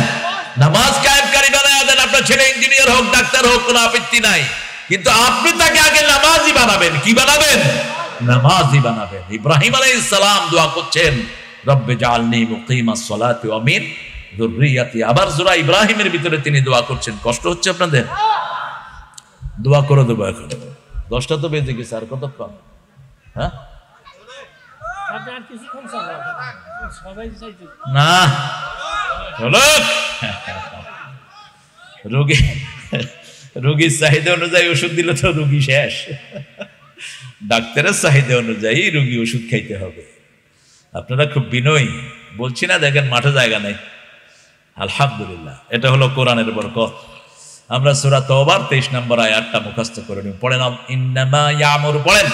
নামাজ কায়েমকারী বানায়া দেন। আপনার ছেলে ইঞ্জিনিয়ার হোক, ডাক্তার হোক, কোনো আপত্তি নাই, কিন্তু আপনি তাকে আগে নামাজি বানাবেন। কি বানাবেন? নামাজি বানাবেন। ইব্রাহিম আলাইহিস সালাম দোয়া করছেন, রব্বে জাআলনি মুকিমাস সালাতি ওয়া মিন যুররিয়াতি। আবার সূরা ইব্রাহিমের ভিতরে তিনি দোয়া করছেন। কষ্ট হচ্ছে আপনাদের? দোয়া করে দেবো এখন। 10টা তো বেজে গেছে, আর কতক্ষণ? হ্যাঁ, না হলো রোগীর চাহিদা অনুযায়ী ওষুধ দিলে তো রোগী শেষ। ডাক্তারের চাহিদা অনুযায়ী রোগী ওষুধ খাইতে হবে। আপনারা খুব বিনয়ী, বলছি না, দেখেন মাঠে জায়গা নেই। আলহামদুলিল্লাহ, এটা হলো কোরআনের বরকত। আমরা সূরা তওবার 23 নম্বর আয়াতটা মুখস্থ করে নিই। পড়েন, ইন্নামা ইয়ামুরু, পড়েন,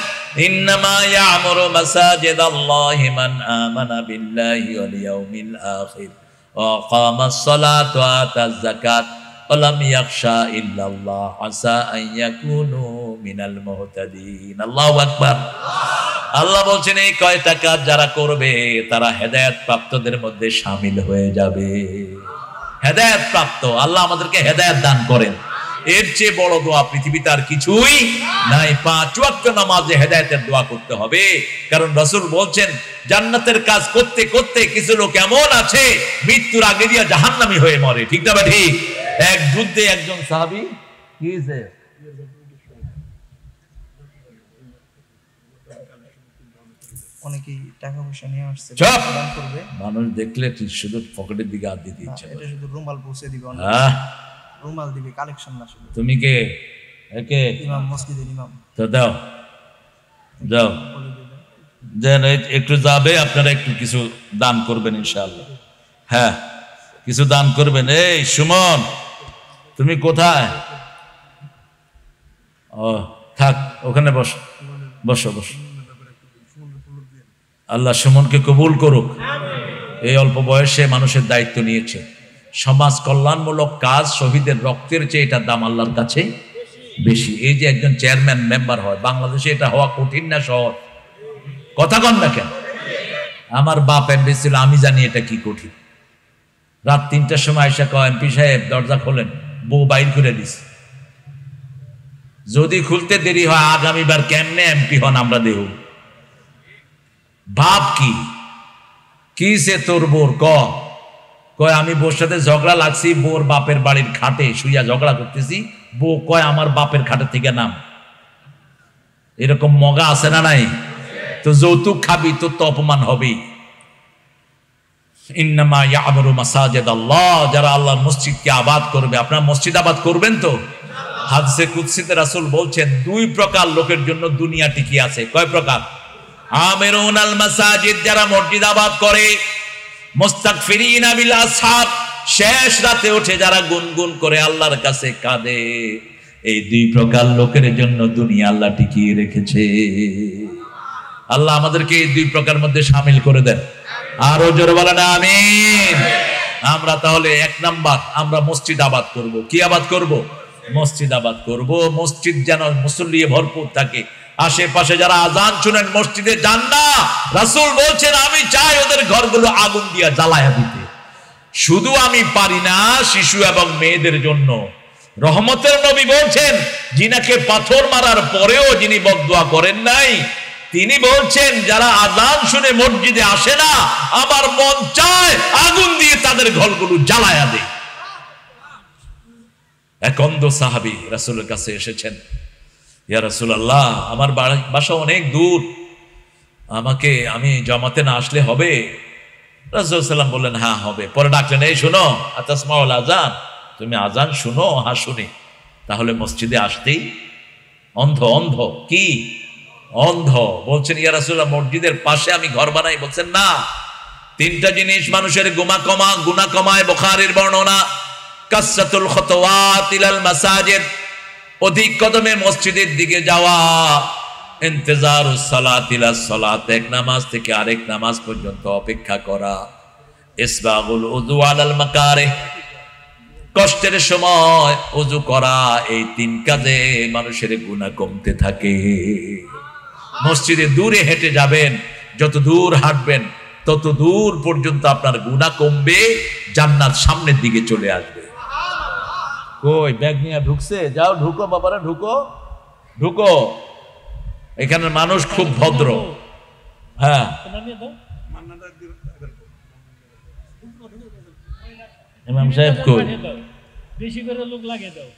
ইন্নামা ইয়ামুরু মাসাজিদাল্লাহি মান আমানা বিল্লাহি ওয়াল ইয়াউমিল আখির ওয়া আকামাস সালাতা ওয়া আতাজ যাকাত ওয়া লাম ইয়াখশা ইল্লাল্লাহ আসা আন ইয়াকুনু মিনাল মুহতাদিন। আল্লাহু আকবার। আল্লাহ বলছেন, এই কয়টা কাজ যারা করবে তারা হেদায়েত প্রাপ্তদের মধ্যে শামিল হয়ে যাবে। হেদায়েত প্রাপ্ত, আল্লাহ আমাদেরকে হেদায়েত দান করেন। এর চেয়ে বড় দোয়া পৃথিবীতে আর কিছুই নাই। 5 ওয়াক্ত নামাজে হেদায়েতের দোয়া করতে হবে। কারণ রাসূল বলছেন, জান্নাতের কাজ করতে করতে কিছু লোক এমন আছে মৃত্যুর আগে দিয়া জাহান্নামী হয়ে মরে। ঠিক না ঠিক? এক যুদ্ধে একজন সাহাবী কি হয়েছে, অনেকেই টাকা পয়সা নিয়ে আসছে, দান করবে। মানুষ দেখলে শুধু পকেটের দিকে হাত দিতে ইচ্ছে, এটা শুধু রুমাল পৌঁছে দিবে, রুমাল দিবে, কালেকশন না শুধু। তুমি কে? একে ইমাম, মসজিদের ইমাম। তো দাও, যাও, দেন একটু যাবে, আপনারা একটু কিছু দান করবেন ইনশাআল্লাহ। হ্যাঁ, কিছু দান করবেন। এই সুমন, তুমি কোথায়? ও থাক, ওখানে বসো বসো বসো। আল্লাহ সুমনকে কবুল করুক। এই অল্প বয়সে মানুষের দায়িত্ব নিয়েছে। সমাজ কল্যাণমূলক কাজ শহীদের রক্তের চেয়ে এটার দাম আল্লাহর কাছে বেশি। এই যে একজন চেয়ারম্যান মেম্বার হয় বাংলাদেশে, এটা হওয়া কঠিন না সহজ? কথা কন না কেন? আমার বাপ এমপি ছিল, আমি জানি এটা কি কঠিন। রাত 3টার সময় এসে কয়, এমপি সাহেব দরজা খোলেন, বউ বাইর করে দিছে। যদি খুলতে দেরি হয় আগামীবার কেমনে এমপি হন আমরা দেহ। ভাব কি সে তোর বোর কয় আমি বোর সাথে ঝগড়া লাগছি, বোর বাপের বাড়ির খাটে শুইয়া ঝগড়া করতেছি, বউ কয় আমার বাপের খাটে থেকে নাম। এরকম মগা আছে না নাই? তো যৌতুক খাবি, তোর তো অপমান হবেই। ইন্নামা ইয়ামুরু মাসাজিদ আল্লাহ, যারা আল্লাহর মসজিদকে আবাদ করবে। আপনারা মসজিদ আবাদ করবেন তো? হাদিসে কুদসিতে রাসূল বলছেন 2 প্রকার লোকের জন্য দুনিয়া টিকে আছে। কয় প্রকার? আমিরুনাল মাসাজিদ, যারা মসজিদ আবাদ করে। মুস্তাগফিরিনা বিল আসহাব, শেষ রাতে উঠে যারা গুনগুন করে আল্লাহর কাছে কাঁদে। এই 2 প্রকার লোকের জন্য দুনিয়া আল্লাহ টিকিয়ে রেখেছে। আল্লাহ আমাদেরকে এই 2 প্রকার মধ্যে শামিল করে দেন। আরো জোরে বলেন আমিন। আমরা তাহলে 1 নাম্বার, আমরা মসজিদ আবাদ করব। কি আবাদ করব? মসজিদ আবাদ করব। মসজিদ যেন মুসল্লি ভরপুর থাকে। আশেপাশে যারা আজান শুনেন মসজিদে যান না, রাসূল বলছেন আমি চাই ওদের ঘরগুলো আগুন দিয়ে জ্বালায়া দিতে। শুধু আমি পারি না, শিশু এবং মেয়েদের জন্য। রহমতের নবী বলছেন, যিনাকে পাথর মারার পরেও যিনি বদদুয়া করেন নাই, তিনি বলছেন যারা আজান শুনে মসজিদে আসে না, আমার মন চায় আগুন দিয়ে তাদের ঘরগুলো জ্বালায়া দেয়। এক অন্ধ সাহাবী রাসূলের কাছে এসেছেন, ইয়া রাসূলুল্লাহ, আমার বাসা অনেক দূর, আমি জামাতে না আসলে হবে? রাসূল সাল্লাল্লাহু আলাইহি ওয়াসাল্লাম বললেন হ্যাঁ হবে। পরে ডাকলেন, এই শোনো, আতাসমাউল আযান, তুমি আজান শুনো? হ্যাঁ শুনি। তাহলে মসজিদে আসতেই? অন্ধ কি অন্ধ? বলছেন ইয়া রাসূলুল্লাহ, মসজিদের পাশে আমি ঘর বানাই। বলছেন না, 3টা জিনিস মানুষের গুনাহ কমায়। বুখারীর বর্ণনা, কাসরাতুল খুতুওয়াত ইলাল মাসাজিদ, অধিক কদমে মসজিদের দিকে যাওয়া। ইন্তেজারুস সালাত ইলাস সালাত, এক নামাজ থেকে আরেক নামাজ পর্যন্ত অপেক্ষা করা। ইসবাগুল উযু আলাল মাকারিহ, কষ্টের সময় ওযু করা। এই 3 কাজে মানুষের গুনাহ কমতে থাকে। মসজিদে দূরে হেঁটে যাবেন, যত দূর হাঁটবেন তত দূর পর্যন্ত আপনার গুনাহ কমবে, জান্নাত সামনের দিকে চলে আসবে। কই ব্যাগ নিয়ে ঢুকছে? যাও ঢুকো বাবারা, ঢুকো। এখানে মানুষ খুব ভদ্র। হ্যাঁ, ইমাম সাহেব কই? বেশি করে লোক লাগে দাও।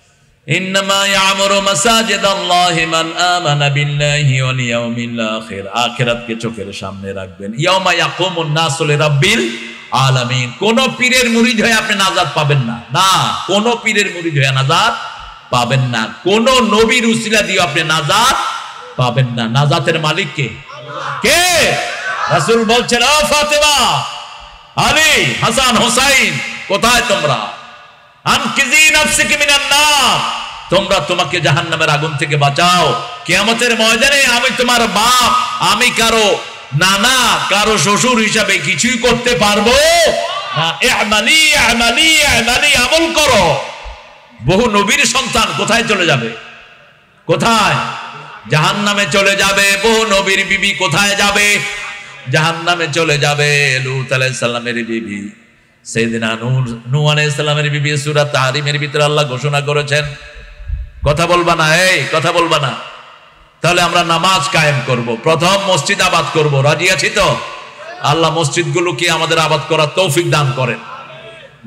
ইন্নামা ইয়ামুরু মাসাজিদাল্লাহি মান আমানা বিল্লাহি ওয়াল ইয়াউমিল আখির, আখিরাতকে চোখের সামনে রাখবেন। ইয়াউমা ইয়াকুমুন নাসু লিরাব্বিল আলামিন। কোন পীরের মুরিদ হয়ে আপনি নাজাত পাবেন না। না, কোন পীরের মুরিদ হয়ে নাজাত পাবেন না। কোন নবীর উসিলা দিয়ে আপনি নাজাত পাবেন না। নাজাতের মালিক কে? কে? রাসূল বলছেন, ও ফাতেমা, আলী, হাসান, হোসাইন, কোথায় তোমরা? আনকিজি নাফসিকি মিনান নার, তোমরা তোমাকে জাহান্নামের আগুন থেকে বাঁচাও। কিয়ামতের ময়দানে আমি তোমার বাপ, আমি কারো নানা, কারো শ্বশুর হিসাবে কিছুই করতে পারবো না। ইমালি আমালি আমালি, আমল করো। বহু নবীর সন্তান কোথায় চলে যাবে? কোথায়? জাহান্নামে চলে যাবে। বহু নবীর বিবি কোথায় যাবে? জাহান্নামে চলে যাবে। লূত আলাইহিস সালামের বিবি, সাইয়েদিনা নূহ আলাইহিস সালামের বিবি, সূরা তাহরিমের ভিতরে আল্লাহ ঘোষণা করেছেন। কথা বলবা না, এই কথা বলবা না। তাহলে আমরা নামাজ কায়েম করব, প্রথম মসজিদ আবাদ করব। রাজি আছি তো? আল্লাহ মসজিদগুলোকে আমাদের আবাদ করার তৌফিক দান করেন।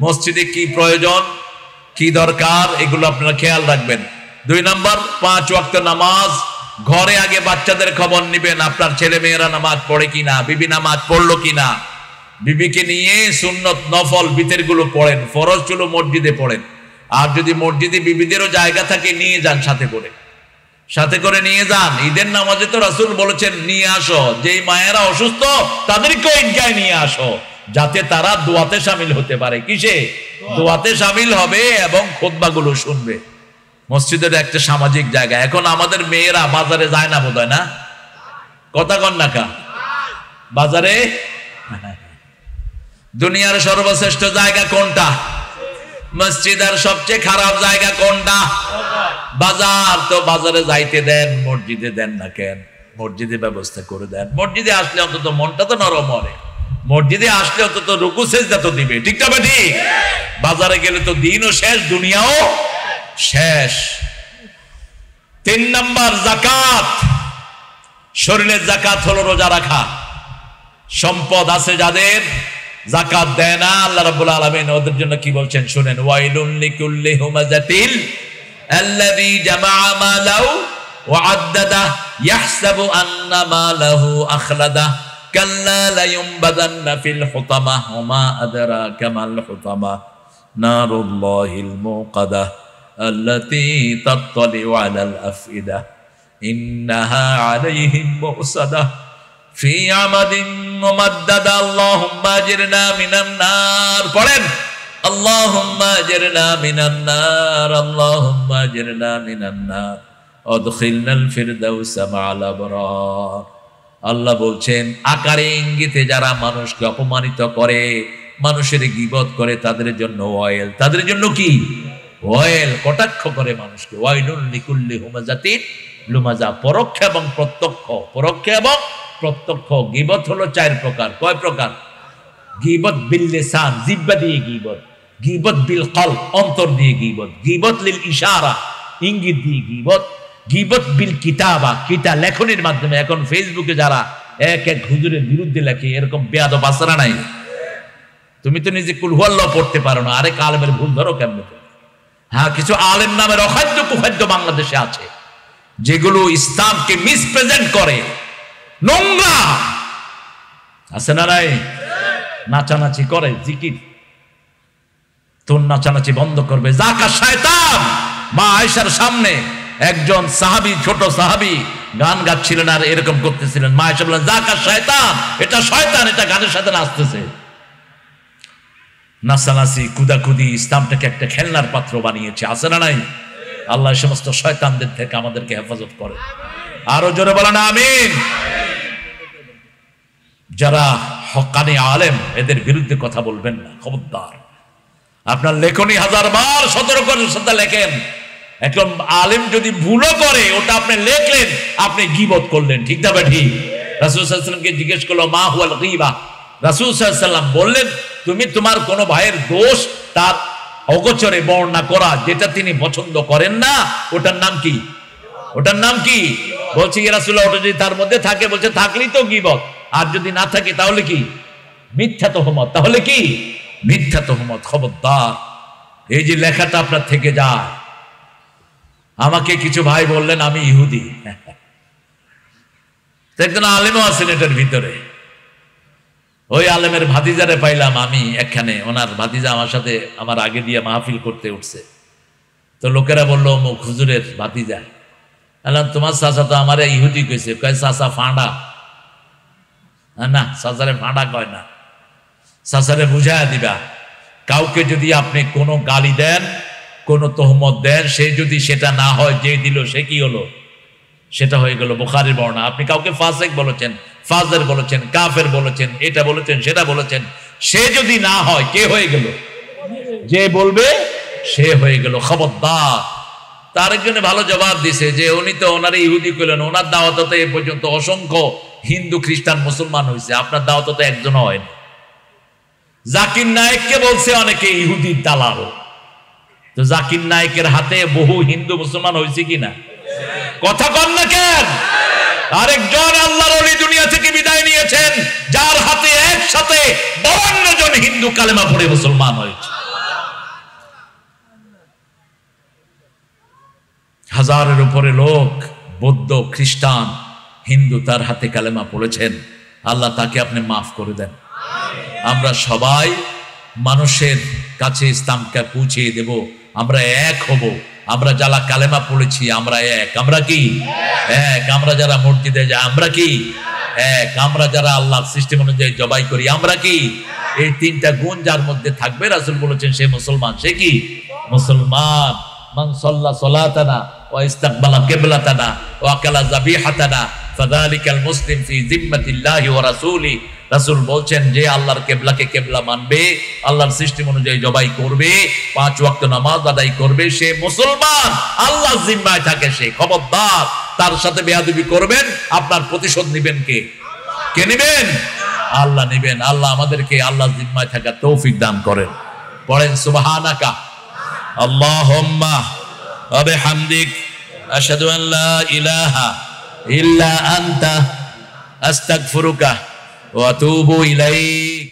মসজিদে কি প্রয়োজন, কি দরকার, এগুলো আপনারা খেয়াল রাখবেন। 2 নাম্বার, 5 ওয়াক্ত নামাজ। ঘরে আগে বাচ্চাদের খবর নিবেন, আপনার ছেলে মেয়েরা নামাজ পড়ে কিনা, বিবি নামাজ পড়লো কিনা। বিবিকে নিয়ে সুন্নত নফল বিতের গুলো পড়েন, ফরজ গুলো মসজিদে পড়েন। আর যদি মসজিদে বিবিদেরও জায়গা থাকে নিয়ে যান, সাথে করে নিয়ে যান। ঈদের নামাজে তো রাসূল বলেছেন নিয়ে আসো, যেই মায়েরা অসুস্থ তাদেরকেও ঈদগাহে নিয়ে আসো, যাতে তারা দোয়াতে শামিল হতে পারে। কিসে? দোয়াতে শামিল হবে এবং খুতবাগুলো শুনবে। মসজিদের একটা সামাজিক জায়গা। এখন আমাদের মেয়েরা বাজারে যায় না বোধহয়, না? কথা কন না কা? বাজারে দুনিয়ার সর্বশ্রেষ্ঠ জায়গা কোনটা? মসজিদ। আর সবচেয়ে খারাপ জায়গা কোনটা? বাজার। তো বাজারে যাইতে দেন, মসজিদে দেন না কেন? মসজিদে ব্যবস্থা করে দেন। মসজিদে আসলে অন্তত মনটা তো নরম হয়, মসজিদে আসলে অন্তত রুকু সেজদা তো দিবে, ঠিক না ঠিক? বাজারে গেলে তো দিনও শেষ, দুনিয়াও শেষ। 3 নাম্বার যাকাত। শরীরের যাকাত হলো রোজা রাখা। সম্পদ আছে যাদের, যাকাত দেয় না, আল্লাহ রাব্বুল আলামিন ওদের জন্য কি বলছেন শুনেন, ওয়াইলুল লিকুল্লি হুমাযাতিল আল্লাযী জামাআ মালাহু ওয়া আদ্দাদা ইয়াহসাবু আন্না মালাহু আখলাদা কাল্লা লায়ুমবাদান্না ফিল হুতামা ওয়া মা আদরাকা মাল হুতামা নারুল্লাহিল মুকাদা আল্লাতী তাত্তালিউ আলাল আফইদা ইন্নাহা আলাইহিম মুসাদা ফি আমাদিন মুমাদ্দাদা আল্লাহুম্মা আজিরনা মিনান নার। পড়েন, আল্লাহুম্মা আজিরনা মিনান নার, আল্লাহুম্মা আজিরনা মিনান নার আদখিলনাল ফিরদাউসা মা'আল আবরার। আল্লাহ বলছেন আকারে ইঙ্গিতে যারা মানুষকে অপমানিত করে, মানুষের গীবত করে, তাদের জন্য ওয়াইল। তাদের জন্য কি? ওয়াইল। কটাক্ষ করে মানুষকে। ওয়াইলুল লিকুল্লি হুমাযাতিন লুমাজা। পরোক্ষ এবং প্রত্যক্ষ। পরোক্ষ এবং প্রত্যক্ষ। গীবত হলো 4 প্রকার। কয় প্রকার? গীবত বিল লিসান, জিহ্বা দিয়ে গীবত। গীবত বিল কলব, অন্তর দিয়ে গীবত। গীবত লিল ইশারা, ইঙ্গিত দিয়ে গীবত। গীবত বিল কিতাবা, কিতাব লেখনের মাধ্যমে। এখন ফেসবুকে যারা এক এক হুজুরের বিরুদ্ধে লেখে, এরকম বেয়াদব আছে না নাই? তুমি তো নিজে কুল হুয়াল্লাহ পড়তে পারো না, আরেক আলেমের ভুল ধরো কেমনে? হ্যাঁ, কিছু আলেম নামের অখাদ্য কুখাদ্য বাংলাদেশে আছে, যেগুলো ইসলামকে মিসপ্রেজেন্ট করে, নোংরা আছে না নাই? নাচানাচি করে, জিকির। তোর নাচানাচি বন্ধ করবে। যাকা শয়তান। মা আয়েশার সামনে একজন সাহাবী, ছোট সাহাবী গান গাচ্ছিলেন আর এরকম করতেছিলেন। মা আয়েশা বললেন যাকা শয়তান, এটা শয়তান, এটা গানের সাথে নাচতেছে। নাচানাচি, কুদাকুদি ইসলামটাকে একটা খেলনার পাত্র বানিয়েছে, আছে না নাই? আল্লাহ সমস্ত শয়তানদের থেকে আমাদেরকে হেফাজত করে। আরো জোরে বলেন আমিন। যারা হক্কানি আলেম, এদের বিরুদ্ধে কথা বলবেন না, খবরদার। আপনার লেখনী 1000 বার সতর্কের সাথে লেখেন। একজন আলেম যদি ভুলও করে, ওটা আপনি লেখলেন, আপনি গীবত করলেন, ঠিক না? ঠিক। রাসূল সাল্লাল্লাহু আলাইহি ওয়াসাল্লামকে জিজ্ঞেস করলো মা হুয়াল গীবা। রাসূল সাল্লাল্লাহু আলাইহি ওয়াসাল্লাম বললেন, তুমি তোমার কোনো ভাইয়ের দোষ তার অগোচরে বর্ণনা করা, যেটা তিনি পছন্দ করেন না, ওটার নাম কি? ওটার নাম কি? বলছি ইয়া রাসূলুল্লাহ, ওটা যদি তার মধ্যে থাকে, বলছে থাকলেই তো গীবত, আর যদি না থাকে তাহলে কি? মিথ্যা তুহমত। তাহলে কি? মিথ্যা তুহমত। খবরদার, এই যে লেখাটা আপনার থেকে যায়। আমাকে কিছু ভাই বললেন আমি ইহুদি। একজন আলেমও আছেন এটার ভিতরে। ওই আলেমের ভাতিজারে পাইলাম আমি এখানে, ওনার ভাতিজা আমার সাথে আমার আগে দিয়ে মাহফিল করতে উঠছে। তো লোকেরা বললো অমুক হুজুরের ভাতিজা। বললাম তোমার চাচা তো আমার ইহুদি কইছে। কয় চাচা ফাঁড়া। না, চাচারে ফাঁড়া কয় না, চাচারে বুঝাইয়া দিবা। কাউকে যদি আপনি কোনো গালি দেন, কোনো তহমত দেন, সে যদি সেটা না হয়, যে দিল সে কি হলো? সেটা হয়ে গেল বুখারীর বর্ণনা। আপনি কাউকে ফাসিক বলেছেন, ফাজের বলেছেন, কাফের বলেছেন, এটা বলেছেন, সেটা বলেছেন, সে যদি না হয়, কে হয়ে গেল? যে বলবে সে হয়ে গেল। খবরদার। তার একজনে ভালো জবাব দিছে যে উনি তো ওনার ইহুদি কইলেন, ওনার দাওয়াতে এ পর্যন্ত অসংখ্য হিন্দু, খ্রিস্টান, মুসলমান হয়েছে, আপনার দাওয়াতে তো একজনও হয়নি। জাকির নায়েককে বলছে অনেকে ইহুদির দালাল। তো জাকির নায়েকের হাতে বহু হিন্দু, মুসলমান হয়েছে কিনা? কথা কন না কেন? আরেকজন আল্লাহর ওলি দুনিয়া থেকে বিদায় নিয়েছেন, যার হাতে একসাথে 52 জন হিন্দু কালেমা পড়ে মুসলমান হয়েছে। 1000-এর উপরে লোক, বৌদ্ধ, খ্রিস্টান, হিন্দু তার হাতে কালেমা পড়েছেন। আল্লাহ তাকে আপনি মাফ করে দেন। আমরা সবাই মানুষের কাছে ইসলামকে পৌঁছিয়ে দেব, আমরা এক হব। আমরা যারা কালেমা পড়েছি আমরা এক। আমরা কি এক? আমরা যারা মসজিদে যাই আমরা কি এক? আমরা যারা আল্লাহর সিস্টেম অনুযায়ী জবাই করি আমরা কি? এই তিনটা গুণ যার মধ্যে থাকবে, রাসূল বলেছেন সে মুসলমান। সে কি মুসলমান? মান সাল্লা সালাতানা ওয়া ইস্তাকবালা কিবলাতানা ওয়া আকালা যাবিহাতানা ফাযালিকাল মুসলিম ফি জিম্মাতিল্লাহি ওয়া রাসূলি। রাসূল বলছেন যে আল্লাহর কিবলাকে কিবলা মানবে, আল্লাহর সিস্টেম অনুযায়ী জবাই করবে, 5 ওয়াক্ত নামাজ আদায় করবে, সে মুসলমান, আল্লাহর জিম্মায় থাকে সে। খবরদার, তার সাথে বেয়াদবি করবেন, আপনার প্রতিশোধ নেবেন কে? কে নেবেন? আল্লাহ নেবেন। আল্লাহ আমাদেরকে আল্লাহর জিম্মায় থাকার তৌফিক দান করেন। পড়েন সুবহানাকা আল্লাহুম্মা ওয়া বিহামদিক আশহাদু আন লা ইলাহা ইল্লা আনতা আস্তাগফিরুকা ওয়া আতুবু ইলাইক।